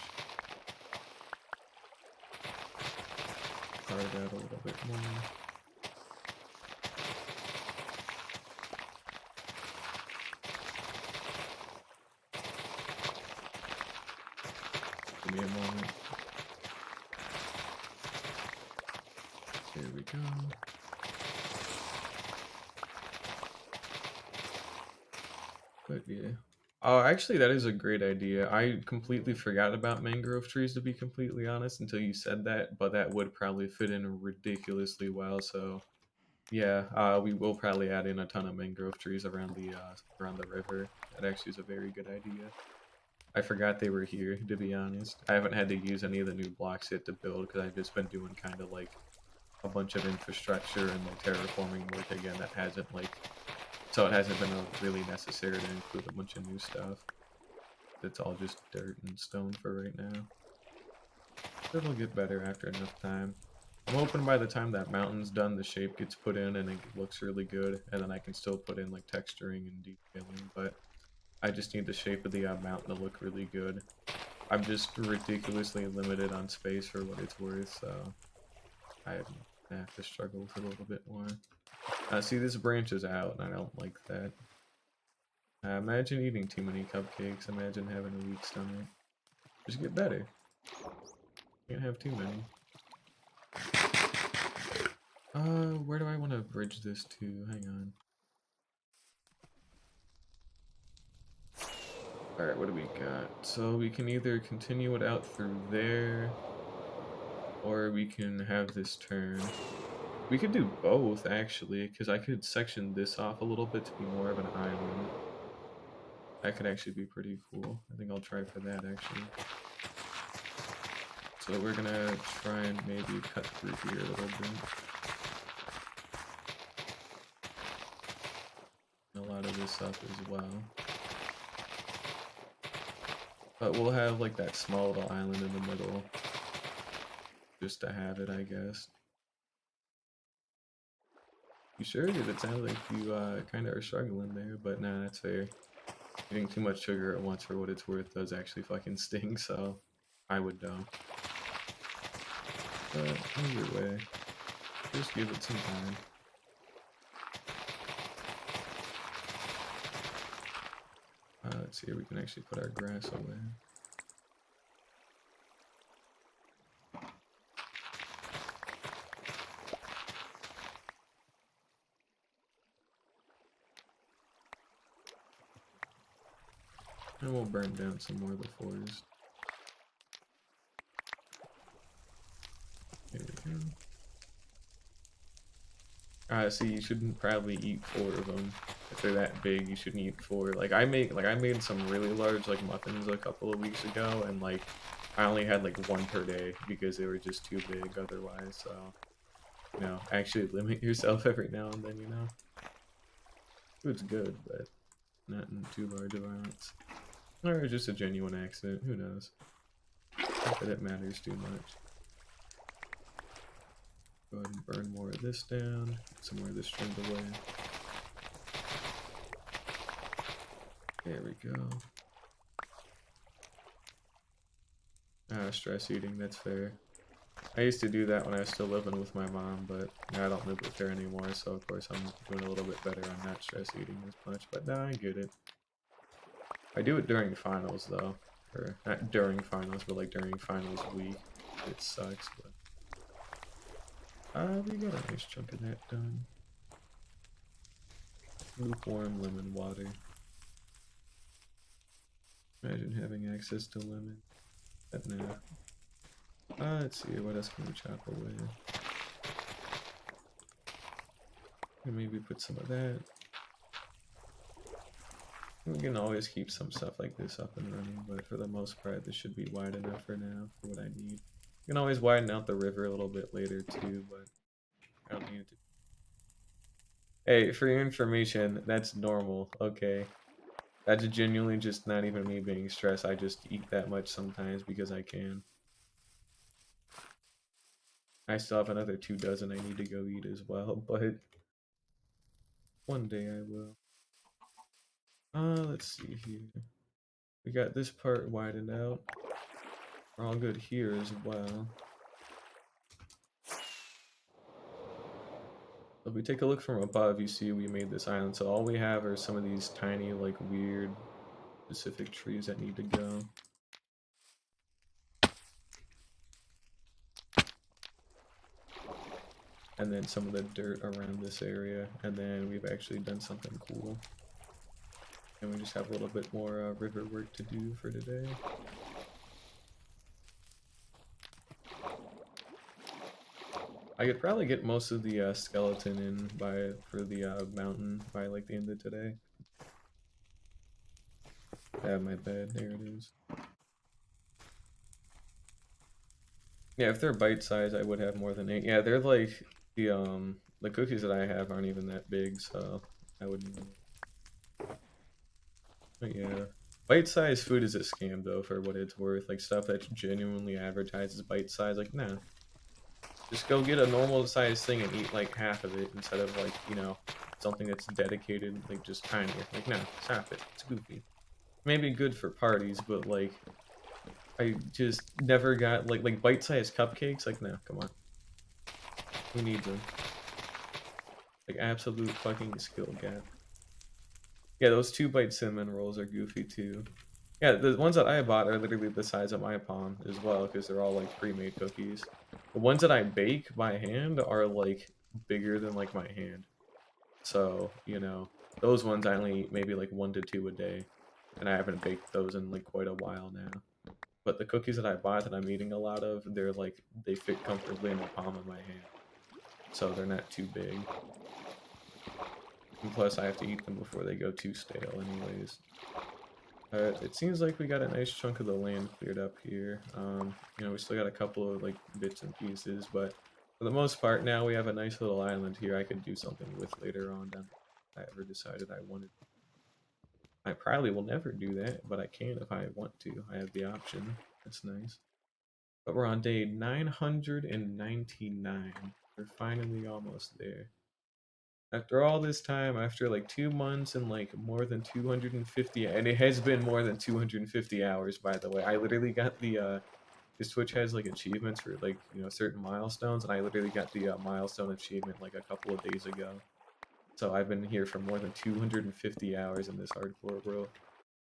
Carve out a little bit more. Give me a moment. There we go. But yeah. Oh, actually, that is a great idea. I completely forgot about mangrove trees, to be completely honest, until you said that, but that would probably fit in ridiculously well, so yeah, we will probably add in a ton of mangrove trees around the river. That actually is a very good idea. I forgot they were here, to be honest. I haven't had to use any of the new blocks yet to build, because I've just been doing kind of like a bunch of infrastructure and like terraforming work again that hasn't like so it hasn't been really necessary to include a bunch of new stuff. It's all just dirt and stone for right now. It'll get better after enough time. I'm hoping by the time that mountain's done, the shape gets put in and it looks really good, and then I can still put in like texturing and detailing, but I just need the shape of the mountain to look really good. I'm just ridiculously limited on space for what it's worth, so I have to struggle with it a little bit more. See, this branches out, and I don't like that. Imagine eating too many cupcakes. Imagine having a weak stomach. Just get better. Can't have too many. Where do I want to bridge this to? Hang on. Alright, what do we got? So we can either continue it out through there, or we can have this turn. We could do both, actually, because I could section this off a little bit to be more of an island. That could actually be pretty cool. I think I'll try for that, actually. So we're gonna try and maybe cut through here a little bit. A lot of this up as well. But we'll have like that small little island in the middle. Just to have it, I guess. You sure? Because it sounds like you kind of are struggling there, but nah, that's fair. Eating too much sugar at once, for what it's worth, does actually fucking sting, so I would don't. But either way, just give it some time. Let's see here, we can actually put our grass away. And we'll burn down some more of the forest. There we go. See, you shouldn't probably eat 4 of them. If they're that big, you shouldn't eat 4. Like I made some really large like muffins a couple of weeks ago, and like I only had like 1 per day because they were just too big otherwise. So, you know, actually limit yourself every now and then. You know, food's good, but not in too large of amounts. Or just a genuine accident. Who knows? Not that it matters too much. Go ahead and burn more of this down. Some more of this trimmed away. There we go. Stress eating, that's fair. I used to do that when I was still living with my mom, but now I don't live with her anymore, so of course I'm doing a little bit better on not stress eating as much, but no, I get it. I do it during finals, though. Or, not during finals, but like during finals week. It sucks, but... we got a nice chunk of that done. Lukewarm lemon water. Imagine having access to lemon. But no. Let's see, what else can we chop away? And maybe put some of that. We can always keep some stuff like this up and running, but for the most part, this should be wide enough for now for what I need. You can always widen out the river a little bit later too, but I don't need it to. Hey, for your information, that's normal, okay? That's genuinely just not even me being stressed. I just eat that much sometimes because I can. I still have another 2 dozen I need to go eat as well, but one day I will. Let's see here. We got this part widened out. We're all good here as well. If we take a look from above, you see we made this island. So all we have are some of these tiny, like, weird, specific trees that need to go. And then some of the dirt around this area. And then we've actually done something cool. And we just have a little bit more river work to do for today. I could probably get most of the skeleton in for the mountain by like the end of today. I have my bed, there it is. Yeah, if they're bite size, I would have more than 8. Yeah, they're like the cookies that I have aren't even that big, so I wouldn't even. But yeah, bite-sized food is a scam though, for what it's worth. Like stuff that's genuinely advertised as bite-sized, like nah. Just go get a normal sized thing and eat like half of it instead of like, you know, something that's dedicated, like just tinier. Like nah, stop it. It's goofy. Maybe good for parties, but like I just never got like bite-sized cupcakes. Like nah, come on. Who needs them? Like absolute fucking skill gap. Yeah, those 2-bite cinnamon rolls are goofy too. Yeah, the ones that I bought are literally the size of my palm as well, because they're all like pre-made cookies. The ones that I bake by hand are like bigger than like my hand. So, you know, those ones I only eat maybe like 1 to 2 a day. and I haven't baked those in like quite a while now. But the cookies that I bought that I'm eating a lot of, they're like they fit comfortably in the palm of my hand, so they're not too big. And plus, I have to eat them before they go too stale, anyways. It seems like we got a nice chunk of the land cleared up here. We still got a couple of like bits and pieces, but for the most part, now we have a nice little island here I could do something with later on down if I ever decided I wanted. I probably will never do that, but I can if I want to. I have the option. That's nice. But we're on day 999. We're finally almost there. After all this time, after like 2 months and like more than 250, and it has been more than 250 hours, by the way. I literally got this Twitch has like achievements for like, certain milestones, and I literally got the milestone achievement like a couple of days ago. So I've been here for more than 250 hours in this hardcore world.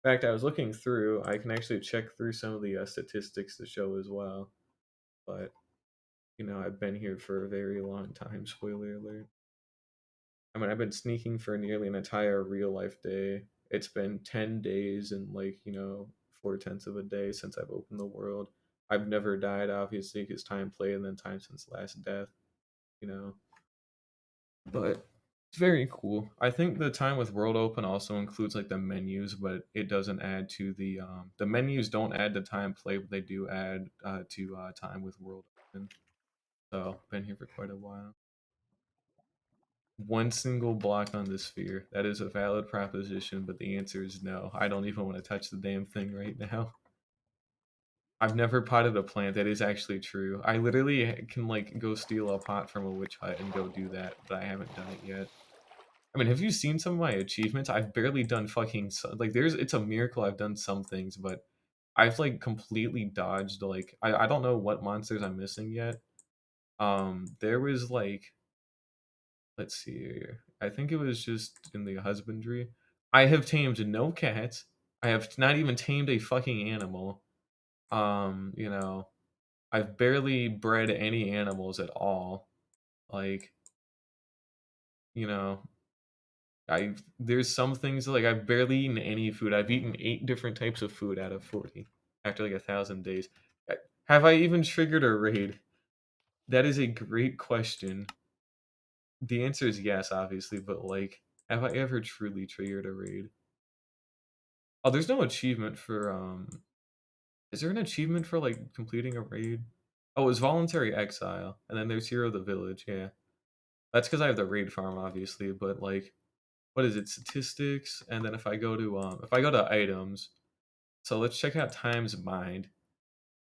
In fact, I was looking through, I can actually check through some of the statistics to show as well. But, I've been here for a very long time, spoiler alert. I mean, I've been sneaking for nearly an entire real life day. It's been 10 days and, like, 4/10 of a day since I've opened the world. I've never died, obviously, because time played and then time since last death, you know. But it's very cool. I think the time with World Open also includes like the menus, but it doesn't add to the menus don't add to time play, but they do add to time with World Open. So been here for quite a while. One single block on the sphere. That is a valid proposition, but the answer is no. I don't even want to touch the damn thing right now. I've never potted a plant. That is actually true. I literally can like go steal a pot from a witch hut and go do that, but I haven't done it yet. I mean, have you seen some of my achievements? I've barely done fucking like it's a miracle I've done some things, but I've like completely dodged like I don't know what monsters I'm missing yet. There was like let's see here. I think it was just in the husbandry. I have tamed no cats. I have not even tamed a fucking animal. Um, you know, I've barely bred any animals at all. Like, you know, I there's some things like I've barely eaten any food. I've eaten 8 different types of food out of 40 after like 1,000 days. Have I even triggered a raid? That is a great question. The answer is yes, obviously, but like, have I ever truly triggered a raid? Oh, there's no achievement for is there an achievement for like completing a raid? Oh, it's voluntary exile, and then there's Hero of the Village. Yeah, that's because I have the raid farm, obviously. But like, what is it? Statistics, and then if I go to items, so let's check out times mined.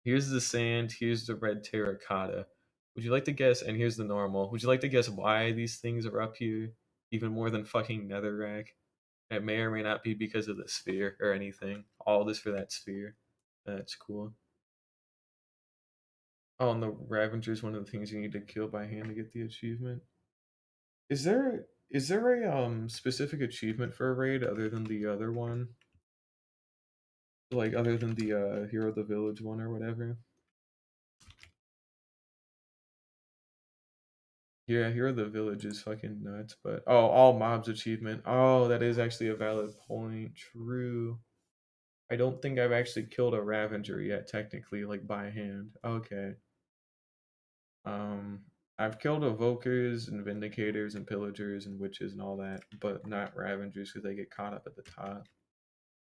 Here's the sand. Here's the red terracotta. Would you like to guess? And here's the normal. Would you like to guess why these things are up here? Even more than fucking netherrack. It may or may not be because of the sphere or anything. All this for that sphere. That's cool. Oh, and the Ravenger's one of the things you need to kill by hand to get the achievement. Is there a specific achievement for a raid other than the other one? Like other than the Hero of the Village one or whatever? Yeah, Hero of the Village is fucking nuts, but oh, all mobs achievement. Oh, that is actually a valid point. True. I don't think I've actually killed a Ravager yet, technically, like by hand. Okay. Um, I've killed evokers and vindicators and pillagers and witches and all that, but not Ravengers because they get caught up at the top.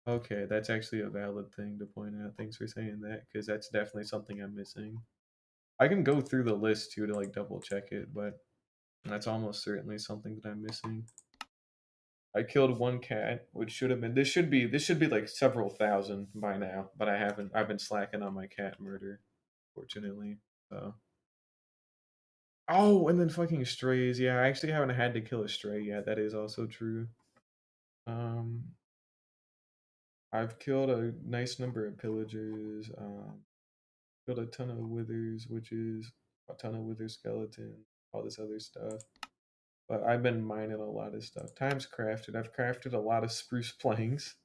Okay, that's actually a valid thing to point out. Thanks for saying that, because that's definitely something I'm missing. I can go through the list too to like double check it, but that's almost certainly something that I'm missing. I killed one cat, which should have been this should be like several thousand by now, but I haven't. I've been slacking on my cat murder, fortunately. So oh, and then fucking strays. Yeah, I actually haven't had to kill a stray yet. That is also true. Um, I've killed a nice number of pillagers. Killed a ton of withers, witches, a ton of wither skeletons, all this other stuff. But I've been mining a lot of stuff. Times crafted. I've crafted a lot of spruce planks.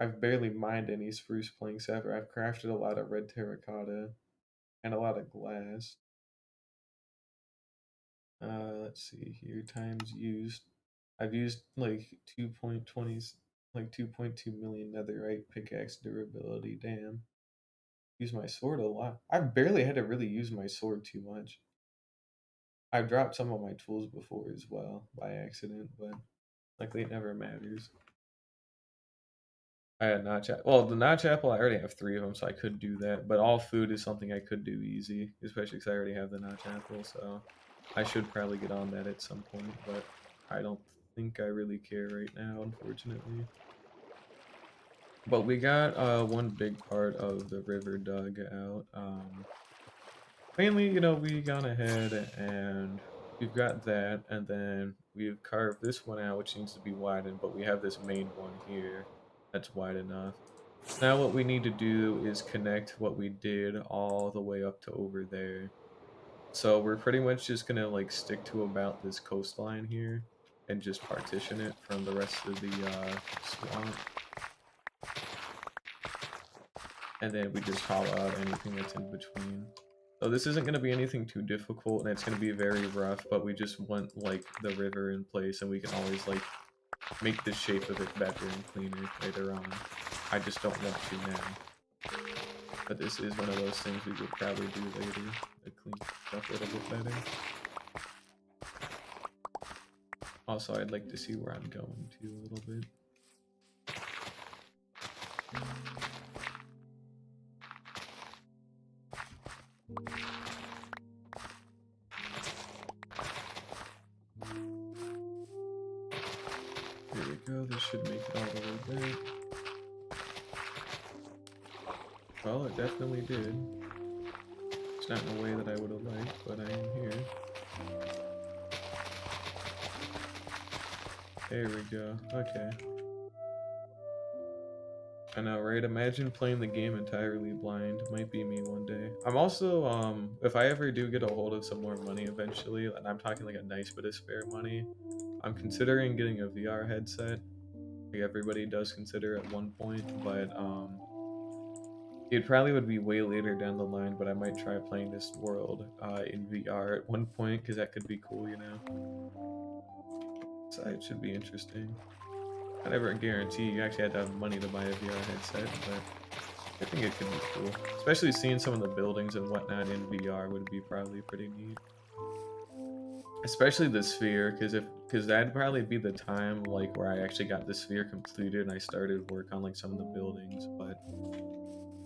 I've barely mined any spruce planks ever. I've crafted a lot of red terracotta and a lot of glass. Let's see here. Times used. I've used like 2.20. Like 2.2 million netherite pickaxe durability. Damn. Use my sword a lot. I've barely had to really use my sword too much. I've dropped some of my tools before as well by accident, but luckily it never matters. I had notch apple. Well, the notch apple, I already have 3 of them, so I could do that. But all food is something I could do easy, especially because I already have the notch apple. So I should probably get on that at some point, but I don't think I really care right now, unfortunately. But we got one big part of the river dug out. Mainly, you know, we gone ahead and we've got that, and then we've carved this one out, which needs to be widened, but we have this main one here that's wide enough. Now what we need to do is connect what we did all the way up to over there. So we're pretty much just gonna like stick to about this coastline here and just partition it from the rest of the swamp. And then we just hollow out anything that's in between. So this isn't going to be anything too difficult, and it's going to be very rough, but we just want like the river in place, and we can always like make the shape of it better and cleaner later on. I just don't want to now. But this is one of those things we would probably do later to clean stuff a little bit better. Also, I'd like to see where I'm going to a little bit. Here we go, this should make it all the way back. Well, it definitely did. It's not in a way that I would have liked, but I am here. There we go, okay. I know, right? Imagine playing the game entirely blind. Might be me one day. I'm also, if I ever do get a hold of some more money eventually, and I'm talking like a nice bit of spare money, I'm considering getting a VR headset. Like everybody does consider at one point, but, it probably would be way later down the line, but I might try playing this world, in VR at one point, because that could be cool, you know? So it should be interesting. I never guarantee you actually had to have money to buy a VR headset, but I think it could be cool. Especially seeing some of the buildings and whatnot in VR would be probably pretty neat. Especially the sphere, because that'd probably be the time like where I actually got the sphere completed and I started work on like some of the buildings, but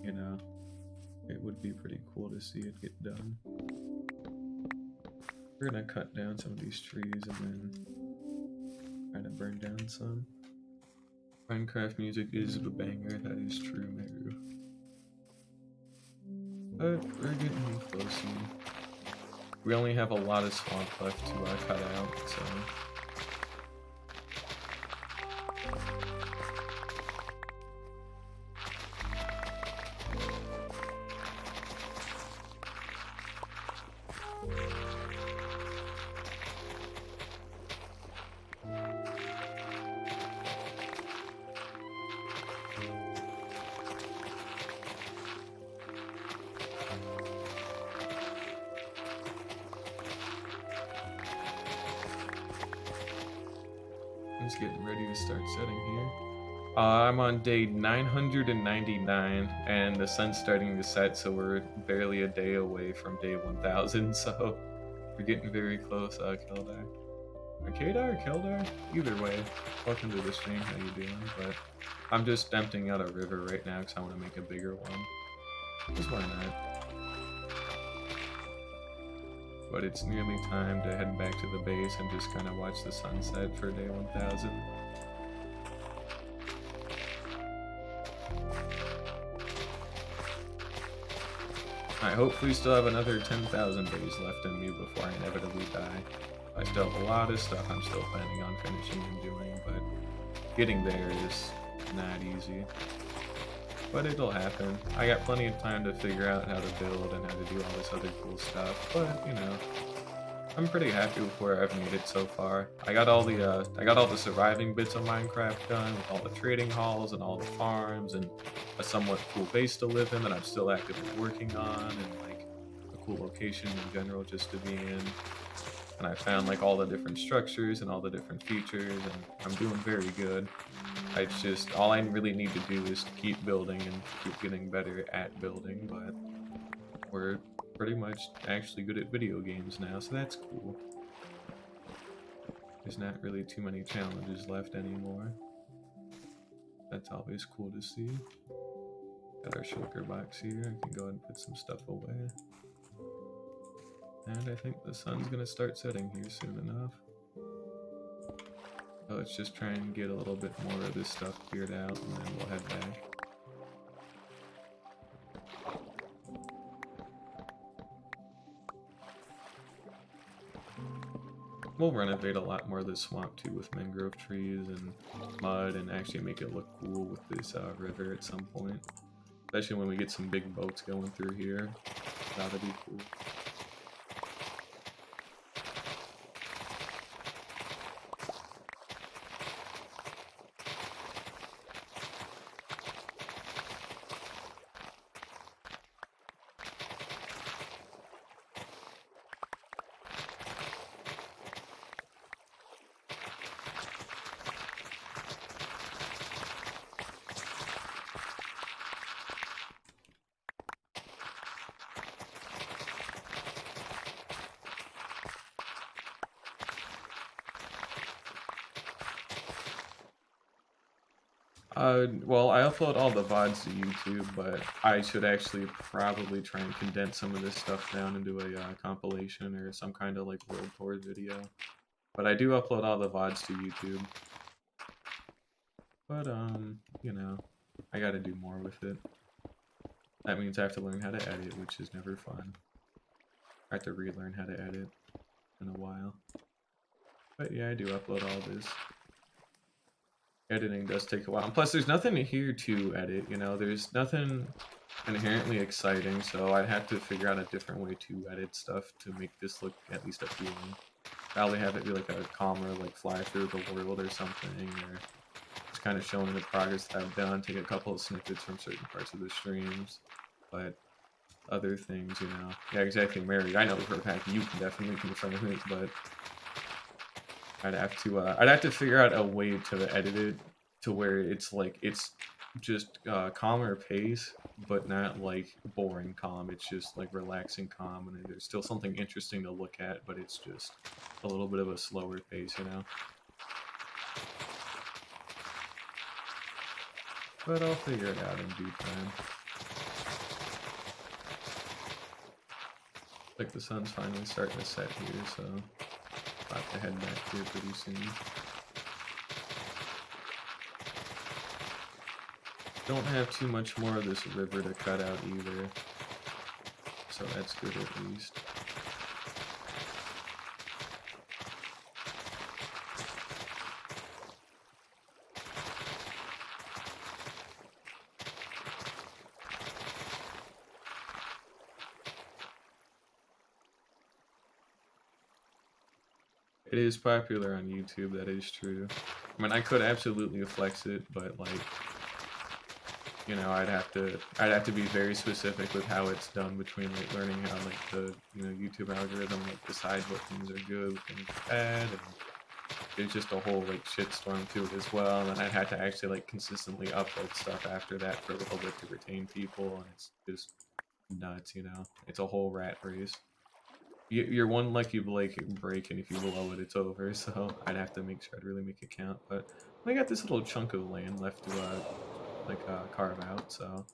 you know, it would be pretty cool to see it get done. We're gonna cut down some of these trees and then try to burn down some. Minecraft music is the banger, that is true, Meru. But we're getting close. We only have a lot of swamp left to cut out, so... I'm just getting ready to start setting here. I'm on day 999, and the sun's starting to set, so we're barely a day away from day 1000, so we're getting very close, Keldar. Or Kadar or Keldar? Either way, welcome to the stream, how you doing? But I'm just emptying out a river right now because I want to make a bigger one. Just why not? But it's nearly time to head back to the base and just kind of watch the sunset for day 1000. I hopefully still have another 10,000 days left in me before I inevitably die. I still have a lot of stuff I'm still planning on finishing and doing, but getting there is not easy. But it'll happen. I got plenty of time to figure out how to build and how to do all this other cool stuff, but you know, I'm pretty happy with where I've made it so far. I got all the surviving bits of Minecraft done, with all the trading halls and all the farms and a somewhat cool base to live in that I'm still actively working on, and like a cool location in general just to be in. And I found like all the different structures and all the different features, and I'm doing very good. It's just, all I really need to do is keep building and keep getting better at building, but we're pretty much actually good at video games now, so that's cool. There's not really too many challenges left anymore. That's always cool to see. Got our shulker box here. I can go ahead and put some stuff away. And I think the sun's gonna start setting here soon enough. So let's just try and get a little bit more of this stuff cleared out, and then we'll head back. We'll renovate a lot more of this swamp too with mangrove trees and mud, and actually make it look cool with this river at some point. Especially when we get some big boats going through here. That'll be cool. Well, I upload all the VODs to YouTube, but I should actually probably try and condense some of this stuff down into a compilation or some kind of like world tour video. But I do upload all the VODs to YouTube. But, you know, I gotta do more with it. That means I have to learn how to edit, which is never fun. I have to relearn how to edit in a while. But yeah, I do upload all this. Editing does take a while. And plus, there's nothing here to edit, you know? There's nothing inherently exciting, so I'd have to figure out a different way to edit stuff to make this look at least appealing. Probably have it be like a calmer, like fly through the world or something, or just kind of showing the progress that I've done, take a couple of snippets from certain parts of the streams. But other things, you know. Yeah, exactly, Mary. I know for a fact you can definitely confirm it, but I'd have to figure out a way to edit it to where it's like it's just calmer pace, but not like boring calm. It's just like relaxing calm, and there's still something interesting to look at, but it's just a little bit of a slower pace, you know. But I'll figure it out in due time. Like the sun's finally starting to set here, so about to head back here pretty soon. Don't have too much more of this river to cut out either, so that's good at least. It is popular on YouTube, that is true. I mean, I could absolutely flex it, but like, you know, I'd have to be very specific with how it's done, between like learning how like the, you know, YouTube algorithm like decides what things are good, what things are bad, and there's just a whole like shitstorm to it as well. And then I'd have to actually like consistently upload stuff after that for a little bit to retain people, and it's just nuts, you know. It's a whole rat race. You're one lucky break, and if you blow it, it's over. So I'd have to make sure I'd really make it count. But we got this little chunk of land left to carve out, so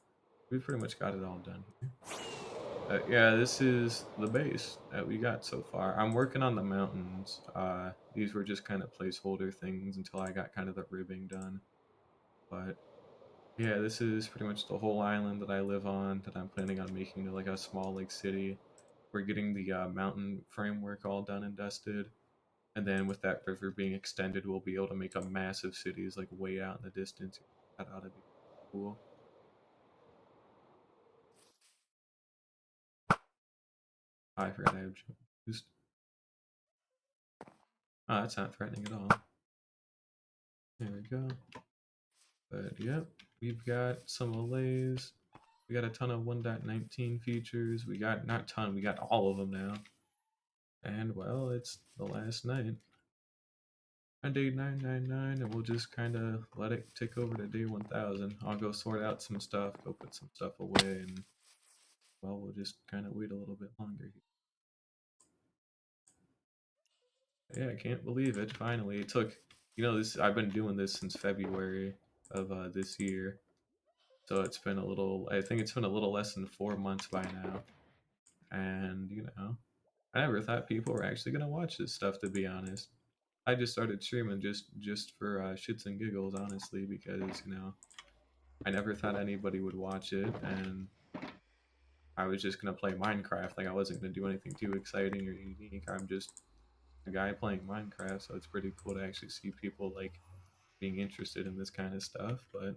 we've pretty much got it all done here. Yeah, this is the base that we got so far. I'm working on the mountains. These were just kind of placeholder things until I got kind of the ribbing done. But yeah, this is pretty much the whole island that I live on, that I'm planning on making into like a small like city. We're getting the mountain framework all done and dusted, and then with that river being extended, we'll be able to make a massive cities like way out in the distance. That ought to be cool. I forgot I have just. Oh, that's not threatening at all. There we go. But yep, we've got some allays. We got a ton of 1.19 features. We got, not ton, we got all of them now. And well, it's the last night. on day 999, and we'll just kind of let it tick over to day 1000. I'll go sort out some stuff, go put some stuff away, and well, we'll just kind of wait a little bit longer. Yeah, I can't believe it. Finally, it took, this. I've been doing this since February of this year, so it's been a little. I think it's been a little less than 4 months by now, and I never thought people were actually gonna watch this stuff. To be honest, I just started streaming just for shits and giggles, honestly, because I never thought anybody would watch it, and I was just gonna play Minecraft. Like I wasn't gonna do anything too exciting or unique. I'm just a guy playing Minecraft, so it's pretty cool to actually see people like being interested in this kind of stuff. But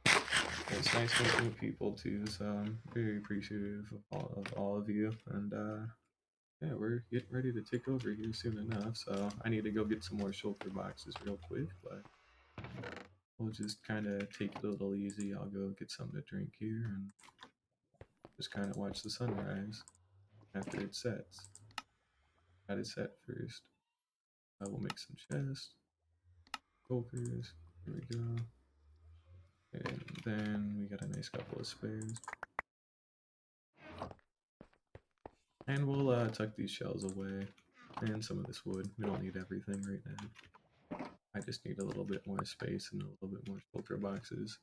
it's nice to meet people too, so I'm very appreciative of all of you. And yeah, we're getting ready to take over here soon enough, so I need to go get some more shulker boxes real quick, but we'll just kind of take it a little easy. I'll go get something to drink here and just kind of watch the sunrise after it sets. Got it set first. I will make some chests, shulkers. There we go. And then we got a nice couple of spares. And we'll tuck these shells away and some of this wood. We don't need everything right now. I just need a little bit more space and a little bit more shulker boxes.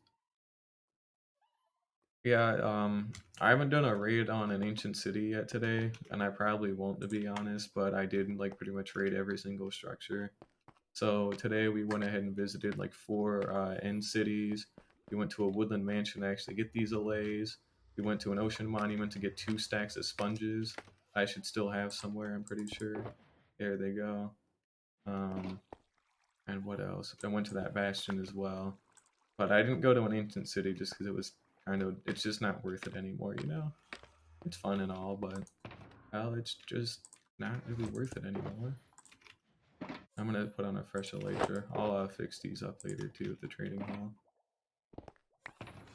Yeah, I haven't done a raid on an ancient city yet today, and I probably won't, to be honest, but I did like pretty much raid every single structure. So today we went ahead and visited like 4 end cities. We went to a woodland mansion to actually get these allays. We went to an ocean monument to get 2 stacks of sponges. I should still have somewhere, I'm pretty sure. There they go. And what else? I went to that bastion as well. But I didn't go to an ancient city just because it was it's just not worth it anymore, It's fun and all, but, well, it's just not really worth it anymore. I'm gonna put on a fresh elytra. I'll fix these up later too at the trading hall.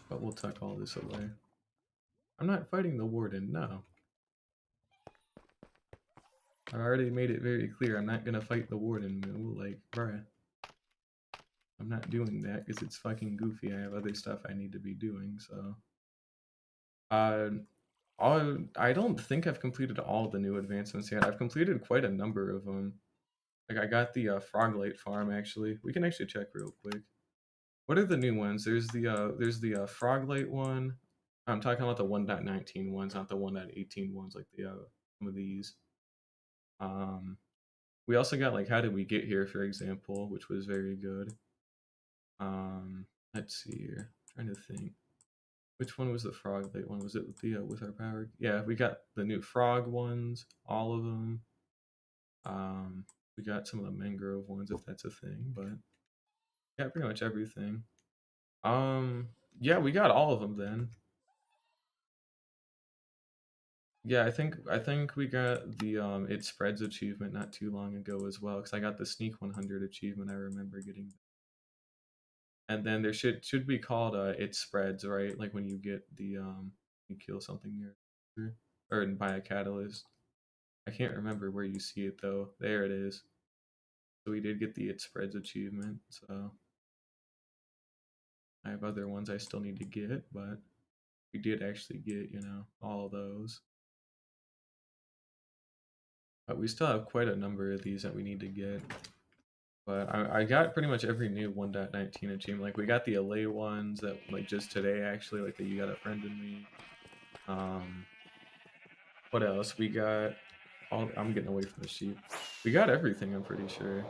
But we'll tuck all this away. I'm not fighting the warden, no. I already made it very clear I'm not gonna fight the warden, like, bruh. I'm not doing that because it's fucking goofy. I have other stuff I need to be doing, so. I don't think I've completed all the new advancements yet. I've completed quite a number of them. Like I got the Froglight farm actually. We can actually check real quick. What are the new ones? There's the Froglight one. I'm talking about the 1.19 ones, not the 1.18 ones like the some of these. We also got like How Did We Get Here, for example, which was very good. Let's see here. I'm trying to think. Which one was the Froglight one? Was it with the with our power? Yeah, we got the new frog ones, all of them. We got some of the mangrove ones, if that's a thing, but yeah, pretty much everything. Yeah, we got all of them then. Yeah, I think we got the It Spreads achievement not too long ago as well, because I got the Sneak 100 achievement. I remember getting, and then there should be called It Spreads, right? Like when you get the you kill something near or buy a catalyst. I can't remember where you see it though. There it is. So we did get the It Spreads achievement. So I have other ones I still need to get, but we did actually get, all those. But we still have quite a number of these that we need to get. But I got pretty much every new 1.19 achievement. Like we got the LA ones that like just today actually, like that you got a friend in me. What else? We got I'm getting away from the sheep. We got everything, I'm pretty sure.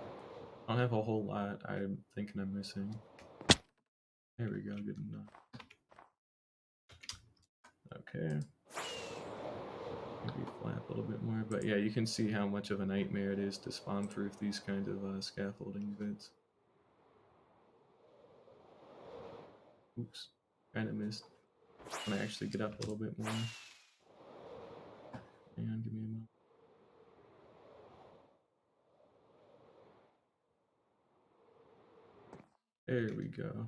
I don't have a whole lot I'm thinking I'm missing. There we go, good enough. Okay. Maybe flap a little bit more, but yeah, you can see how much of a nightmare it is to spawn proof these kinds of scaffolding bits. Oops, kind of missed. I'm gonna actually get up a little bit more. Hang on, give me a moment. There we go.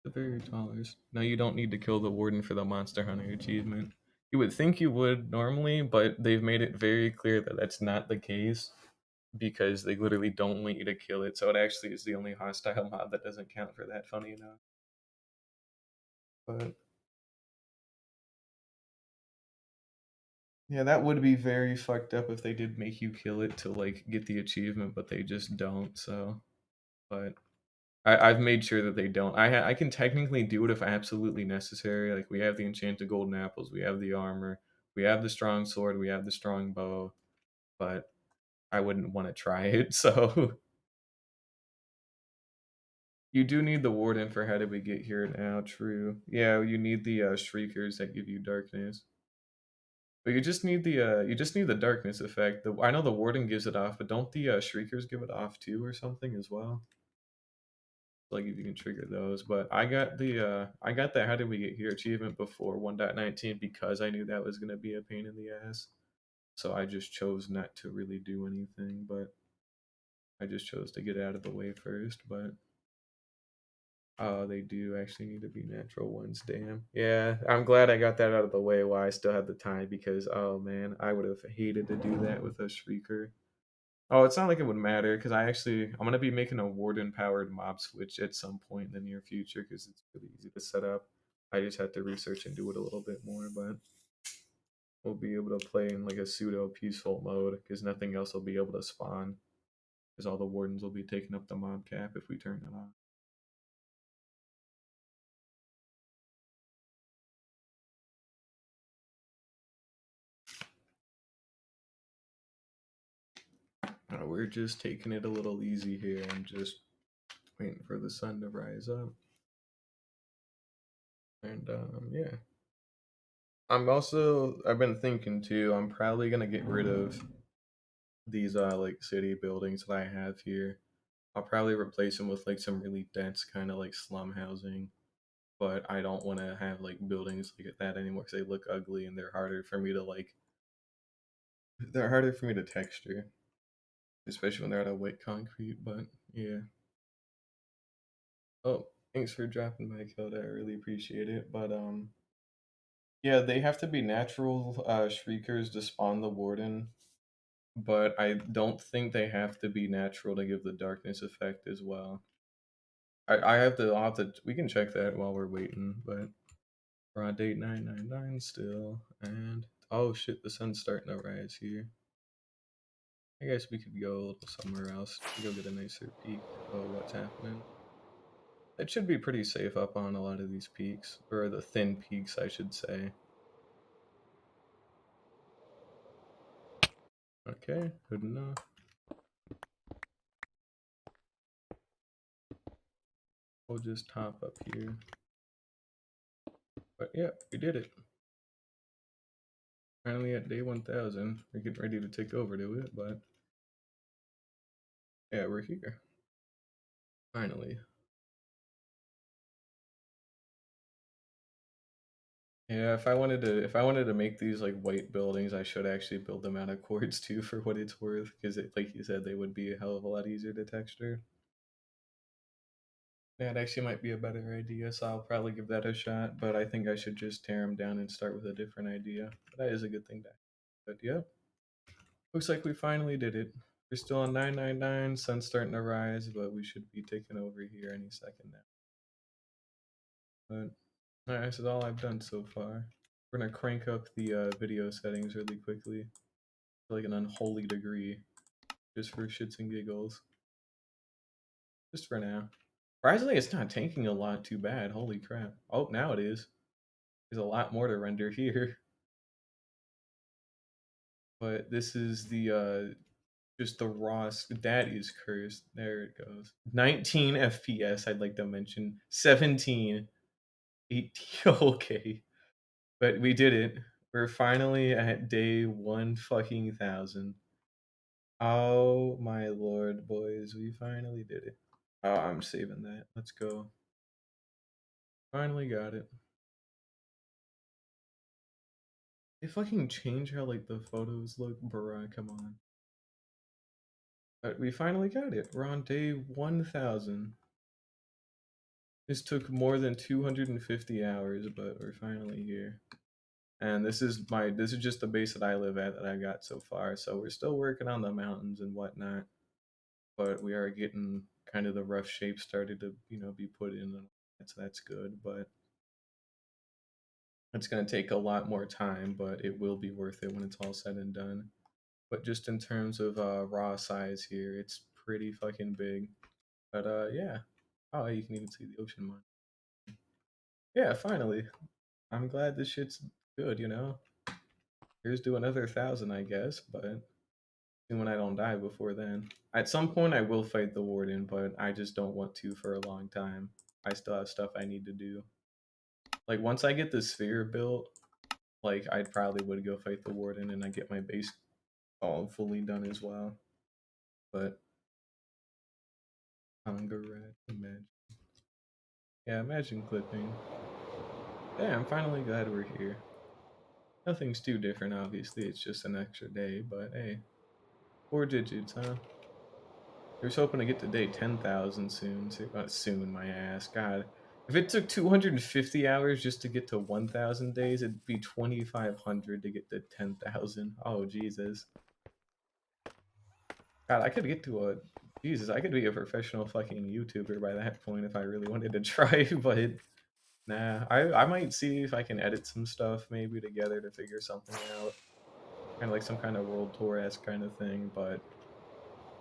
The very tallest. Now you don't need to kill the warden for the monster hunter achievement. You would think you would normally, but they've made it very clear that that's not the case. because they literally don't want you to kill it. So it actually is the only hostile mob that doesn't count for that, funny enough. But yeah, that would be very fucked up if they did make you kill it to like get the achievement, but they just don't. So, but I've made sure that they don't. I can technically do it if absolutely necessary. Like we have the enchanted golden apples, we have the armor, we have the strong sword, we have the strong bow, but I wouldn't want to try it. So you do need the warden for how did we get here now? True. Yeah, you need the shriekers that give you darkness. But you just need the darkness effect. I know the warden gives it off, but don't the shriekers give it off too or something as well? Like if you can trigger those. But I got the how did we get here achievement before 1.19 because I knew that was gonna be a pain in the ass. So I just chose not to really do anything, but I just chose to get out of the way first, but oh, they do actually need to be natural ones. Damn. Yeah, I'm glad I got that out of the way while I still had the time because, oh man, I would have hated to do that with a Shrieker. Oh, it's not like it would matter because I'm gonna be making a Warden powered mob switch at some point in the near future because it's really easy to set up. I just have to research and do it a little bit more, but we'll be able to play in like a pseudo peaceful mode because nothing else will be able to spawn because all the Wardens will be taking up the mob cap if we turn it on. We're just taking it a little easy here and just waiting for the sun to rise up. And yeah, I've been thinking too. I'm probably gonna get rid of these like city buildings that I have here. I'll probably replace them with like some really dense kind of like slum housing. But I don't want to have like buildings like that anymore because they look ugly and they're harder for me to like. They're harder for me to texture, especially when they're out of white concrete. But yeah. Oh, thanks for dropping by, Kilda. I really appreciate it. But yeah, they have to be natural shriekers to spawn the warden, but I don't think they have to be natural to give the darkness effect as well. I'll have to, we can check that while we're waiting, but we're on date 999 still, and oh shit, the sun's starting to rise here. I guess we could go a little somewhere else to go get a nicer peek of what's happening. It should be pretty safe up on a lot of these peaks, or the thin peaks, I should say. Okay, good enough. We'll just top up here. But yeah, we did it. Finally at day 1000. We're getting ready to take over to it, but yeah, we're here. Finally. Yeah, if I wanted to make these like white buildings, I should actually build them out of quartz too for what it's worth, because like you said, they would be a hell of a lot easier to texture. That actually might be a better idea, so I'll probably give that a shot, but I think I should just tear them down and start with a different idea. But that is a good thing to have. But yeah, looks like we finally did it. We're still on 999, sun's starting to rise, but we should be taking over here any second now. But alright, this is all I've done so far. We're gonna crank up the video settings really quickly, to like an unholy degree, just for shits and giggles. Just for now. Surprisingly, it's not tanking a lot too bad. Holy crap. Oh, now it is. There's a lot more to render here. But this is the just the raw. That is cursed. There it goes. 19 FPS. I'd like to mention 17, 18. Okay, but we did it. We're finally at day 1 fucking 1000. Oh my lord, boys, we finally did it. Oh, I'm saving that. Let's go. Finally got it. They fucking change how like the photos look, bruh. Come on. But we finally got it. We're on day 1000. This took more than 250 hours, but we're finally here. And this is just the base that I live at that I got so far. So we're still working on the mountains and whatnot, but we are getting kind of the rough shape started to be put in, and so that's good. But it's gonna take a lot more time, but it will be worth it when it's all said and done. But just in terms of raw size here, it's pretty fucking big. But yeah. Oh, you can even see the ocean mine. Yeah, finally. I'm glad this shit's good. Here's to another 1,000, I guess, but when I don't die before then. At some point, I will fight the warden, but I just don't want to for a long time. I still have stuff I need to do. Like, once I get the sphere built, like, I probably would go fight the warden and I get my base all fully done as well. But, hunger red, imagine. Yeah, imagine clipping. Yeah, I'm finally glad we're here. Nothing's too different, obviously, it's just an extra day, but hey. 4 digits, huh? I was hoping to get to day 10,000 soon. Soon, my ass. God. If it took 250 hours just to get to 1,000 days, it'd be 2,500 to get to 10,000. Oh, Jesus. God, I could get to a... Jesus, I could be a professional fucking YouTuber by that point if I really wanted to try, but... Nah, I might see if I can edit some stuff maybe together to figure something out. Kind of like some kind of world tour-esque kind of thing, but...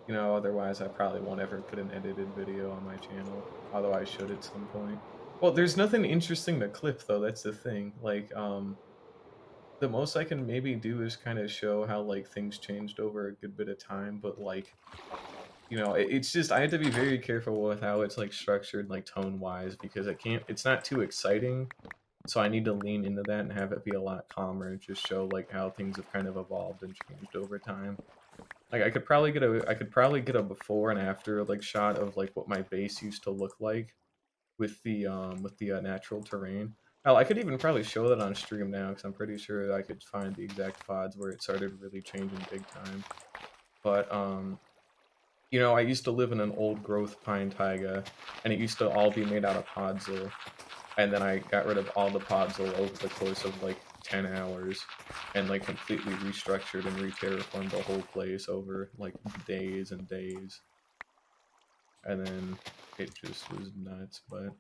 otherwise I probably won't ever put an edited video on my channel, although I should at some point. Well, there's nothing interesting to clip though, that's the thing. Like, the most I can maybe do is kind of show how like things changed over a good bit of time, but like, it's just I had to be very careful with how it's like structured like tone-wise because it's not too exciting. So I need to lean into that and have it be a lot calmer and just show like how things have kind of evolved and changed over time. Like I could probably get a before and after like shot of like what my base used to look like with the natural terrain. Hell, I could even probably show that on stream now because I'm pretty sure I could find the exact VODs where it started really changing big time. But I used to live in an old growth pine taiga, and it used to all be made out of podzol. And then I got rid of all the podzol over the course of like 10 hours and like completely restructured and re-terraformed the whole place over like days and days. And then it just was nuts, but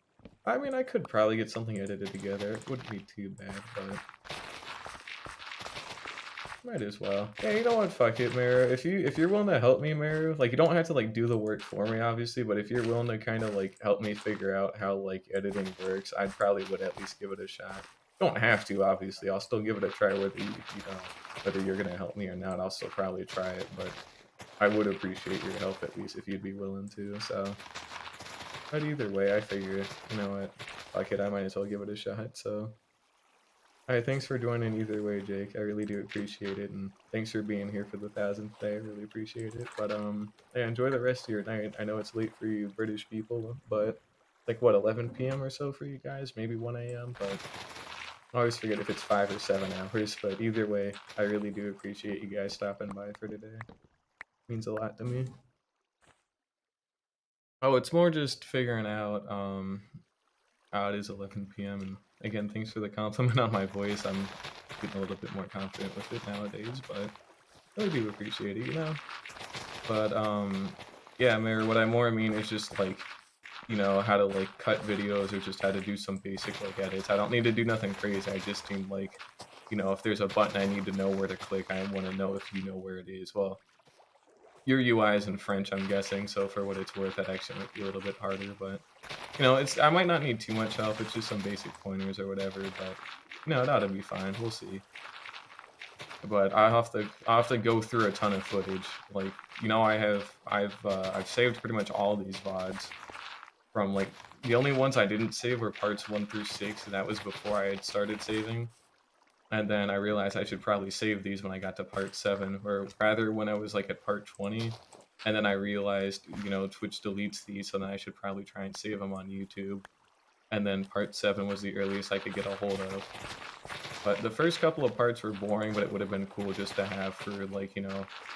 I mean I could probably get something edited together. It wouldn't be too bad, but might as well. Yeah, you know what? Fuck it, Mara. If you're willing to help me, Mara, like you don't have to like do the work for me, obviously, but if you're willing to kind of like help me figure out how like editing works, I probably would at least give it a shot. Don't have to, obviously. I'll still give it a try whether you're gonna help me or not. I'll still probably try it, but I would appreciate your help at least if you'd be willing to. So, but either way, I figure you know what, fuck it, I might as well give it a shot. So. Alright, thanks for joining either way, Jake. I really do appreciate it, and thanks for being here for the 1,000th day. I really appreciate it. But yeah, enjoy the rest of your night. I know it's late for you British people, but like what, 11 p.m. or so for you guys, maybe 1 a.m. But I always forget if it's 5 or 7 hours. But either way, I really do appreciate you guys stopping by for today. It means a lot to me. Oh, it's more just figuring out how it is 11 p.m. and again, thanks for the compliment on my voice. I'm getting a little bit more confident with it nowadays, but I really do appreciate it. But yeah, Mayor, what I more mean is just like, how to like cut videos or just how to do some basic like edits. I don't need to do nothing crazy. I just need like, if there's a button I need to know where to click, I want to know if you know where it is. Well, your UI is in French, I'm guessing, so for what it's worth, that actually might be a little bit harder, but I might not need too much help. It's just some basic pointers or whatever, but that'll be fine. We'll see. But I'll have to go through a ton of footage. Like, I've saved pretty much all these VODs from like the only ones I didn't save were parts 1 through 6, and that was before I had started saving. And then I realized I should probably save these when I got to part 7, or rather when I was like at part 20. And then I realized, Twitch deletes these, so then I should probably try and save them on YouTube. And then part 7 was the earliest I could get a hold of. But the first couple of parts were boring, but it would have been cool just to have for, like,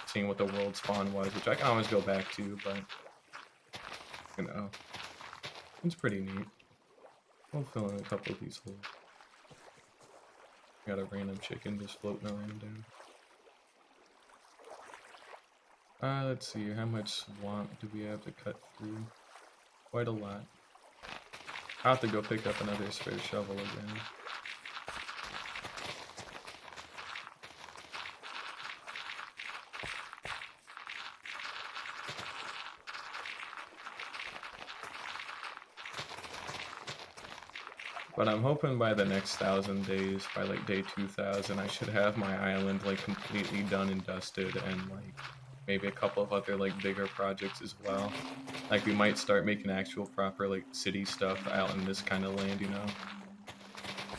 seeing what the world spawn was, which I can always go back to, but, it's pretty neat. I'll fill in a couple of these holes. Got a random chicken just floating around down. Let's see, how much swamp do we have to cut through? Quite a lot. I'll have to go pick up another spare shovel again. But I'm hoping by the next 1,000 days, by like day 2,000, I should have my island like completely done and dusted, and like maybe a couple of other like bigger projects as well. Like we might start making actual proper like city stuff out in this kind of land, you know?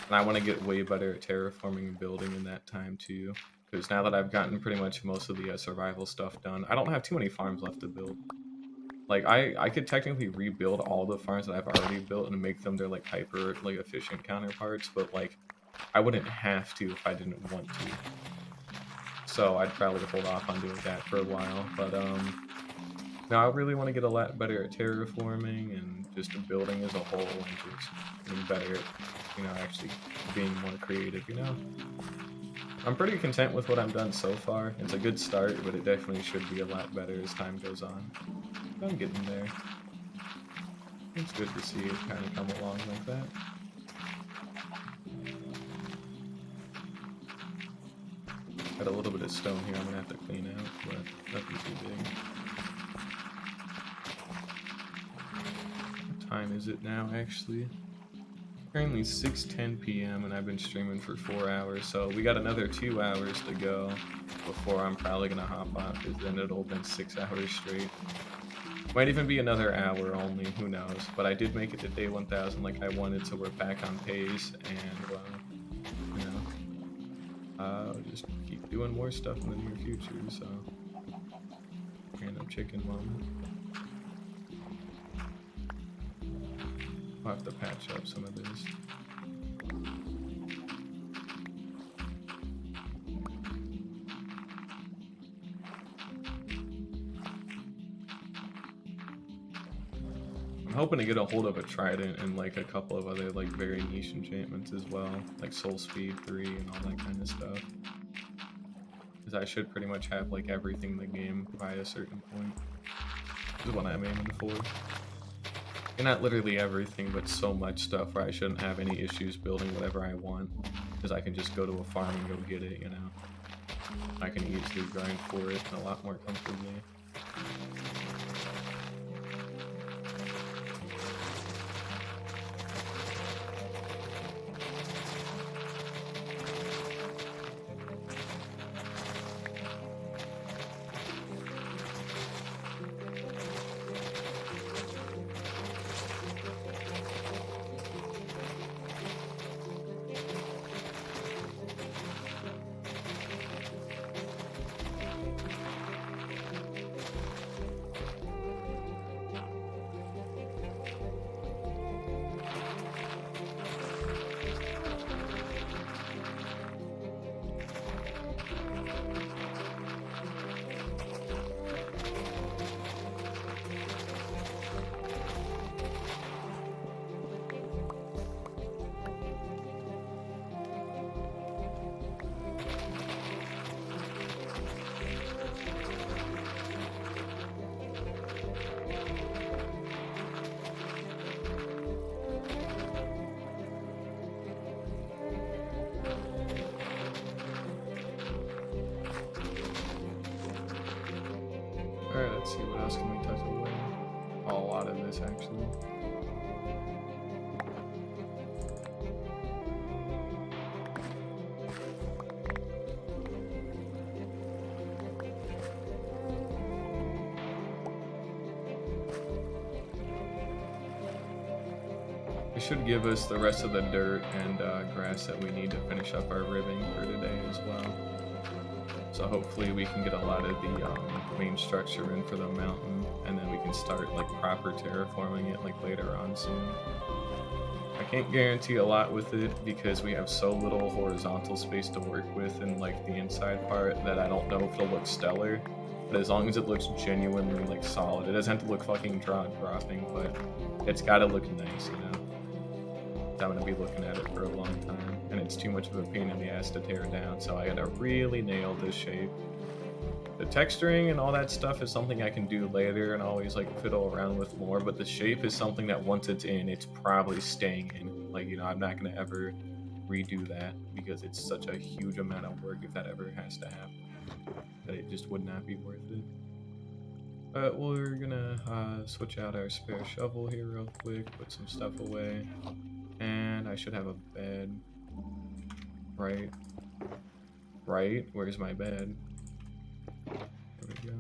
And I want to get way better at terraforming and building in that time too. Because now that I've gotten pretty much most of the survival stuff done, I don't have too many farms left to build. Like I could technically rebuild all the farms that I've already built and make them their like hyper like efficient counterparts, but like I wouldn't have to if I didn't want to. So I'd probably hold off on doing that for a while. But now I really want to get a lot better at terraforming and just building as a whole, and just getting better at, you know, actually being more creative, you know? I'm pretty content with what I've done so far. It's a good start, but it definitely should be a lot better as time goes on. I'm getting there. It's good to see it kind of come along like that. Got a little bit of stone here I'm gonna have to clean out, but nothing too big. What time is it now, actually? Currently 6:10 p.m. and I've been streaming for 4 hours, so we got another 2 hours to go before I'm probably gonna hop off, because then it'll have been 6 hours straight. Might even be another hour only, who knows. But I did make it to day 1,000 like I wanted, so we're back on pace, and, you know, just keep doing more stuff in the near future, so. Random chicken moment. I'll have to patch up some of this. I'm hoping to get a hold of a trident and like a couple of other like very niche enchantments as well, like soul speed 3 and all that kind of stuff. Because I should pretty much have like everything in the game by a certain point. Is what I'm aiming for. And not literally everything, but so much stuff where I shouldn't have any issues building whatever I want. Because I can just go to a farm and go get it, you know. I can easily grind for it a lot more comfortably. Alright, let's see, what else can we tuck away? Oh, a lot of this, actually. It should give us the rest of the dirt and grass that we need to finish up our ribbing for today as well. So hopefully we can get a lot of the main structure in for the mountain, and then we can start like proper terraforming it like later on soon. I can't guarantee a lot with it because we have so little horizontal space to work with in like the inside part that I don't know if it'll look stellar. But as long as it looks genuinely like solid, it doesn't have to look fucking dropping, but it's gotta look nice, you know. I'm gonna be looking at it for a long time, and it's too much of a pain in the ass to tear down, so I gotta really nail this shape. The texturing and all that stuff is something I can do later and always like fiddle around with more, but the shape is something that once it's in, it's probably staying in. Like, you know, I'm not gonna ever redo that because it's such a huge amount of work if that ever has to happen, that it just would not be worth it. But we're gonna switch out our spare shovel here real quick, put some stuff away, and I should have a bed. Right? Where's my bed? There we go.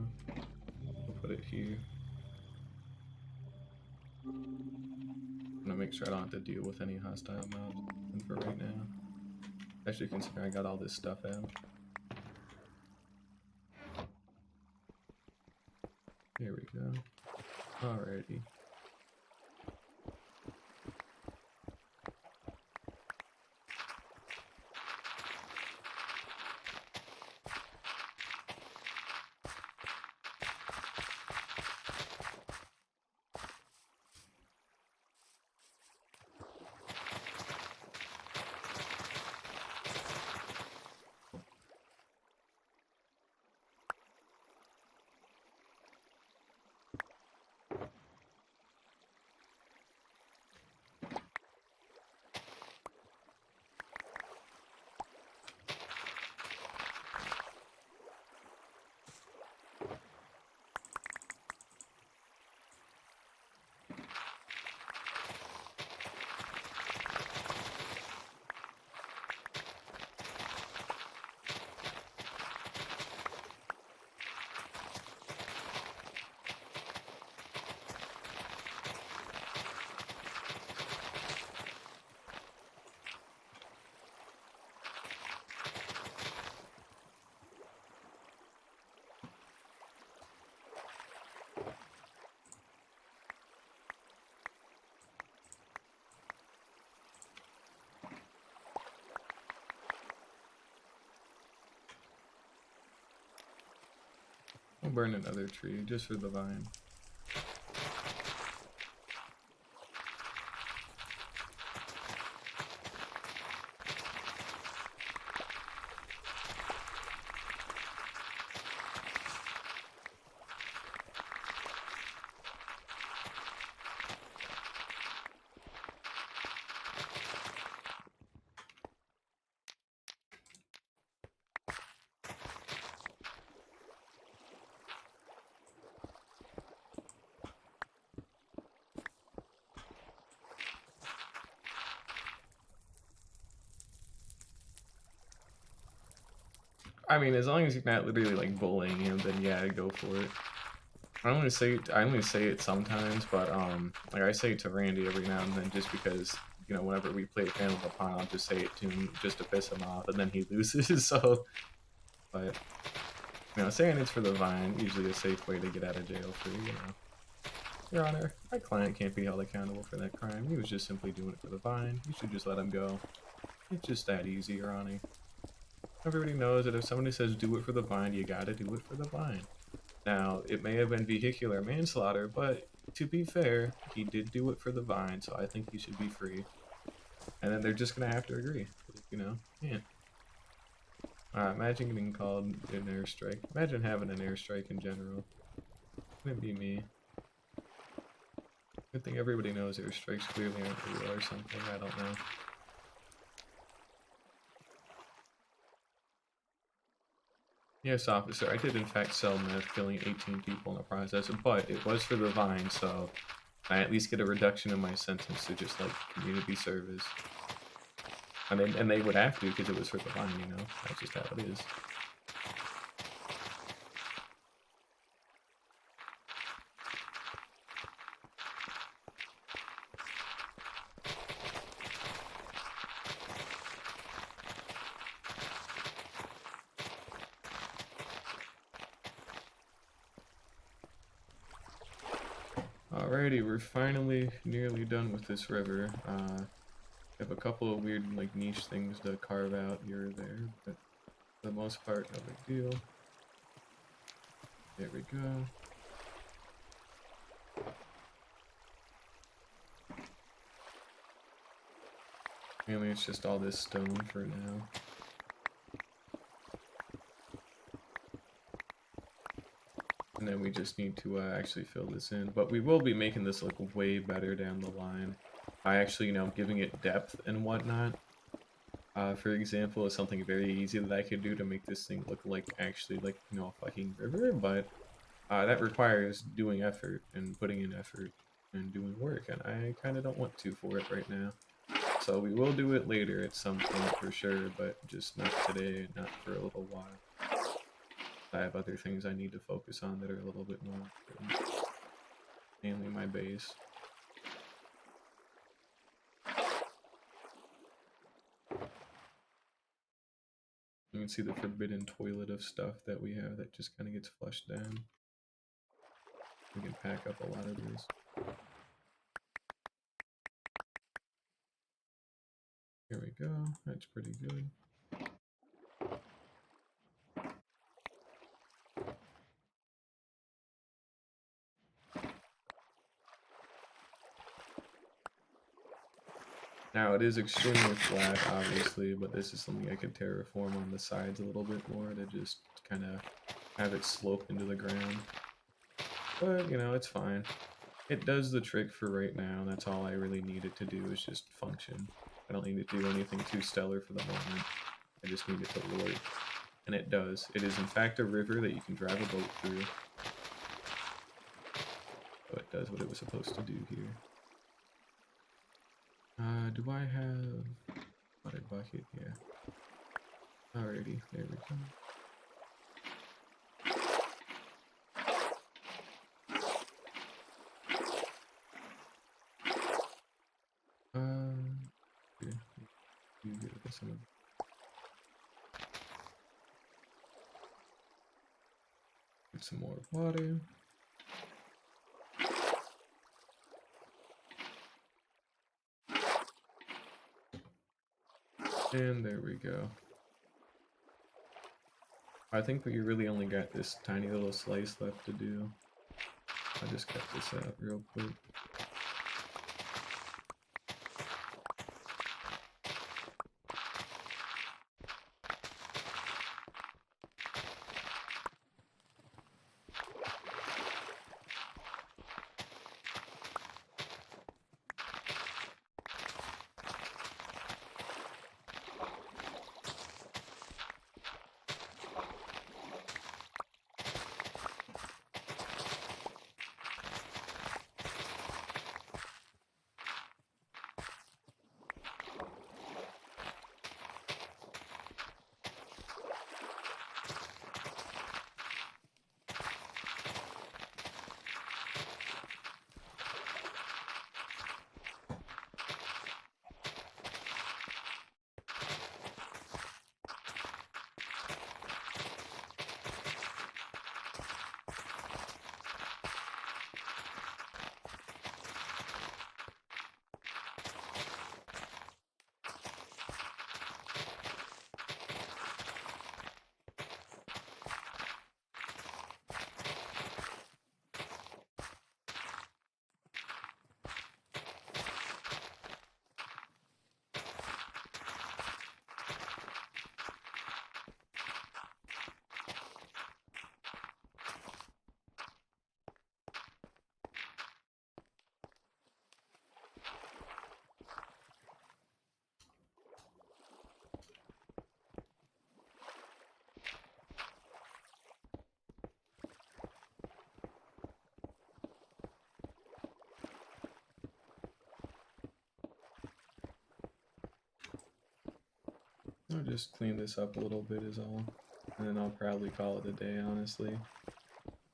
We'll put it here. I'm gonna make sure I don't have to deal with any hostile mobs for right now. Especially considering I got all this stuff out. There we go. Alrighty. I'll burn another tree just for the vine. I mean, as long as you're not literally like bullying him, then yeah, go for it. I only say it sometimes, but like I say it to Randy every now and then, just because, you know, whenever we play Phantom of the Pawn, I'll just say it to him just to piss him off, and then he loses. So, but you know, saying it's for the vine usually a safe way to get out of jail free. You know, Your Honor, my client can't be held accountable for that crime. He was just simply doing it for the vine. You should just let him go. It's just that easy, Your Honor. Everybody knows that if somebody says do it for the vine, you gotta do it for the vine. Now, it may have been vehicular manslaughter, but to be fair, he did do it for the vine, so I think he should be free. And then they're just gonna have to agree, you know? Yeah. Imagine getting called an airstrike. Imagine having an airstrike in general. Wouldn't be me. Good thing everybody knows airstrikes clearly aren't real or something, I don't know. Yes, officer, I did in fact sell meth, killing 18 people in the process, but it was for the vine, so I at least get a reduction in my sentence to just, like, community service. And they would have to, because it was for the vine, you know? That's just how it is. Alrighty, we're finally nearly done with this river. I have a couple of weird, like, niche things to carve out here or there, but for the most part, no big deal. There we go. Mainly it's just all this stone for now. And then we just need to actually fill this in. But we will be making this look way better down the line by actually, you know, giving it depth and whatnot. For example, is something very easy that I could do to make this thing look like actually like, you know, a fucking river, but that requires doing effort and putting in effort and doing work, and I kind of don't want to for it right now. So we will do it later at some point for sure, but just not today, not for a little while. I have other things I need to focus on that are a little bit more important. Mainly my base. You can see the forbidden toilet of stuff that we have that just kind of gets flushed down. We can pack up a lot of this. Here we go. That's pretty good. Now it is extremely flat, obviously, but this is something I could terraform on the sides a little bit more to just kind of have it slope into the ground. But, you know, it's fine. It does the trick for right now, and that's all I really need it to do is just function. I don't need to do anything too stellar for the moment. I just need it to work. And it does. It is in fact a river that you can drive a boat through. So it does what it was supposed to do here. Do I have water bucket? Yeah. Alrighty, there we go. Here, you get some of get some more water. And there we go. I think we really only got this tiny little slice left to do. I'll just cut this out real quick. I'll just clean this up a little bit is all. And then I'll probably call it a day, honestly.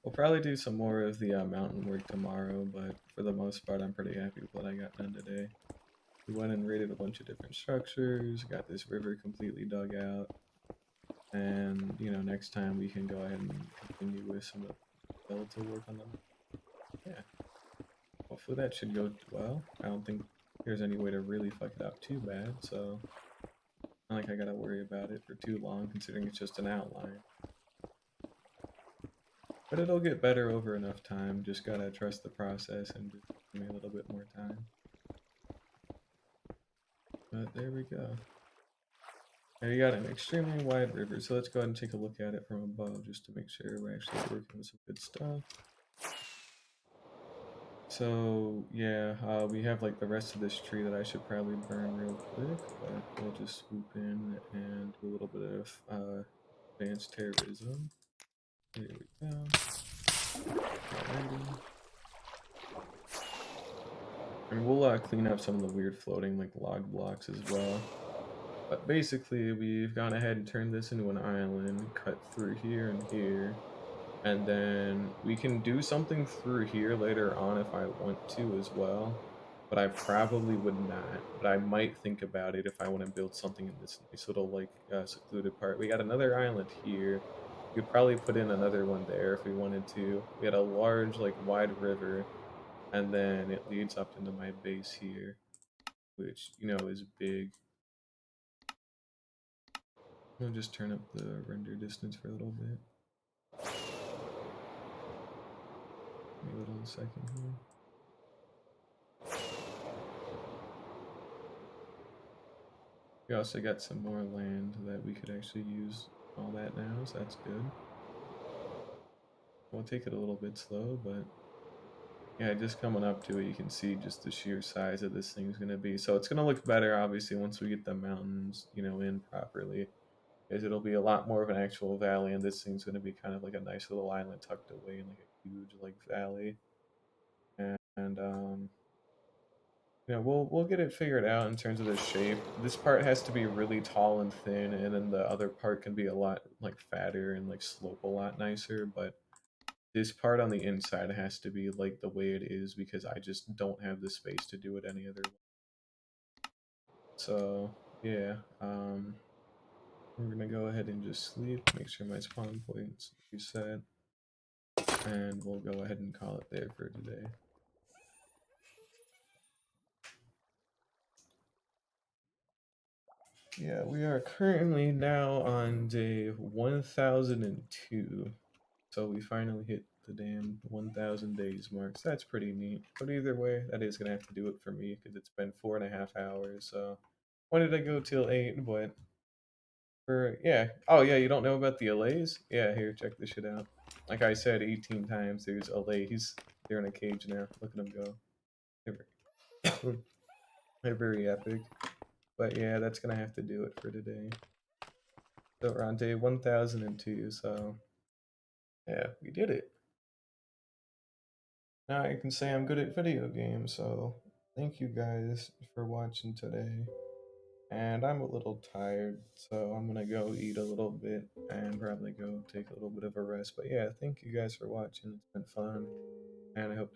We'll probably do some more of the mountain work tomorrow, but for the most part I'm pretty happy with what I got done today. We went and raided a bunch of different structures, got this river completely dug out, and, you know, next time we can go ahead and continue with some of the skeletal work on them. Yeah. Hopefully that should go well. I don't think there's any way to really fuck it up too bad, so not like I gotta worry about it for too long, considering it's just an outline. But it'll get better over enough time, just gotta trust the process and just give me a little bit more time. But there we go. And we got an extremely wide river, so let's go ahead and take a look at it from above just to make sure we're actually working with some good stuff. So yeah, we have like the rest of this tree that I should probably burn real quick, but we'll just swoop in and do a little bit of advanced terrorism. There we go. Alrighty. And we'll clean up some of the weird floating like log blocks as well. But basically, we've gone ahead and turned this into an island, cut through here and here. And then we can do something through here later on if I want to as well. But I probably would not. But I might think about it if I want to build something in this nice little like secluded part. We got another island here. We could probably put in another one there if we wanted to. We had a large like wide river. And then it leads up into my base here, which, you know, is big. I'll just turn up the render distance for a little bit. Wait a little second here. We also got some more land that we could actually use all that now, so that's good. We'll take it a little bit slow, but yeah, just coming up to it, you can see just the sheer size of this thing's going to be. So it's going to look better, obviously, once we get the mountains, you know, in properly. Because it'll be a lot more of an actual valley, and this thing's going to be kind of like a nice little island tucked away in like a huge like valley. And you know, we'll get it figured out in terms of the shape. This part has to be really tall and thin, and then the other part can be a lot like fatter and like slope a lot nicer. But this part on the inside has to be like the way it is because I just don't have the space to do it any other way. So yeah, we're gonna go ahead and just sleep. Make sure my spawn point's reset, and we'll go ahead and call it there for today. Yeah, we are currently now on day 1002. So we finally hit the damn 1000 days mark. So that's pretty neat. But either way, that is going to have to do it for me because it's been 4.5 hours. So wanted to go till 8, but for, yeah. Oh, yeah, you don't know about the allays? Yeah, here, check this shit out. Like I said 18 times, there's allays. They're in a cage now. Look at them go. They're very epic. But yeah, that's going to have to do it for today. So we're on day 1002, so yeah, we did it. Now I can say I'm good at video games, so thank you guys for watching today. And I'm a little tired, so I'm gonna go eat a little bit and probably go take a little bit of a rest. But yeah, thank you guys for watching. It's been fun, and I hope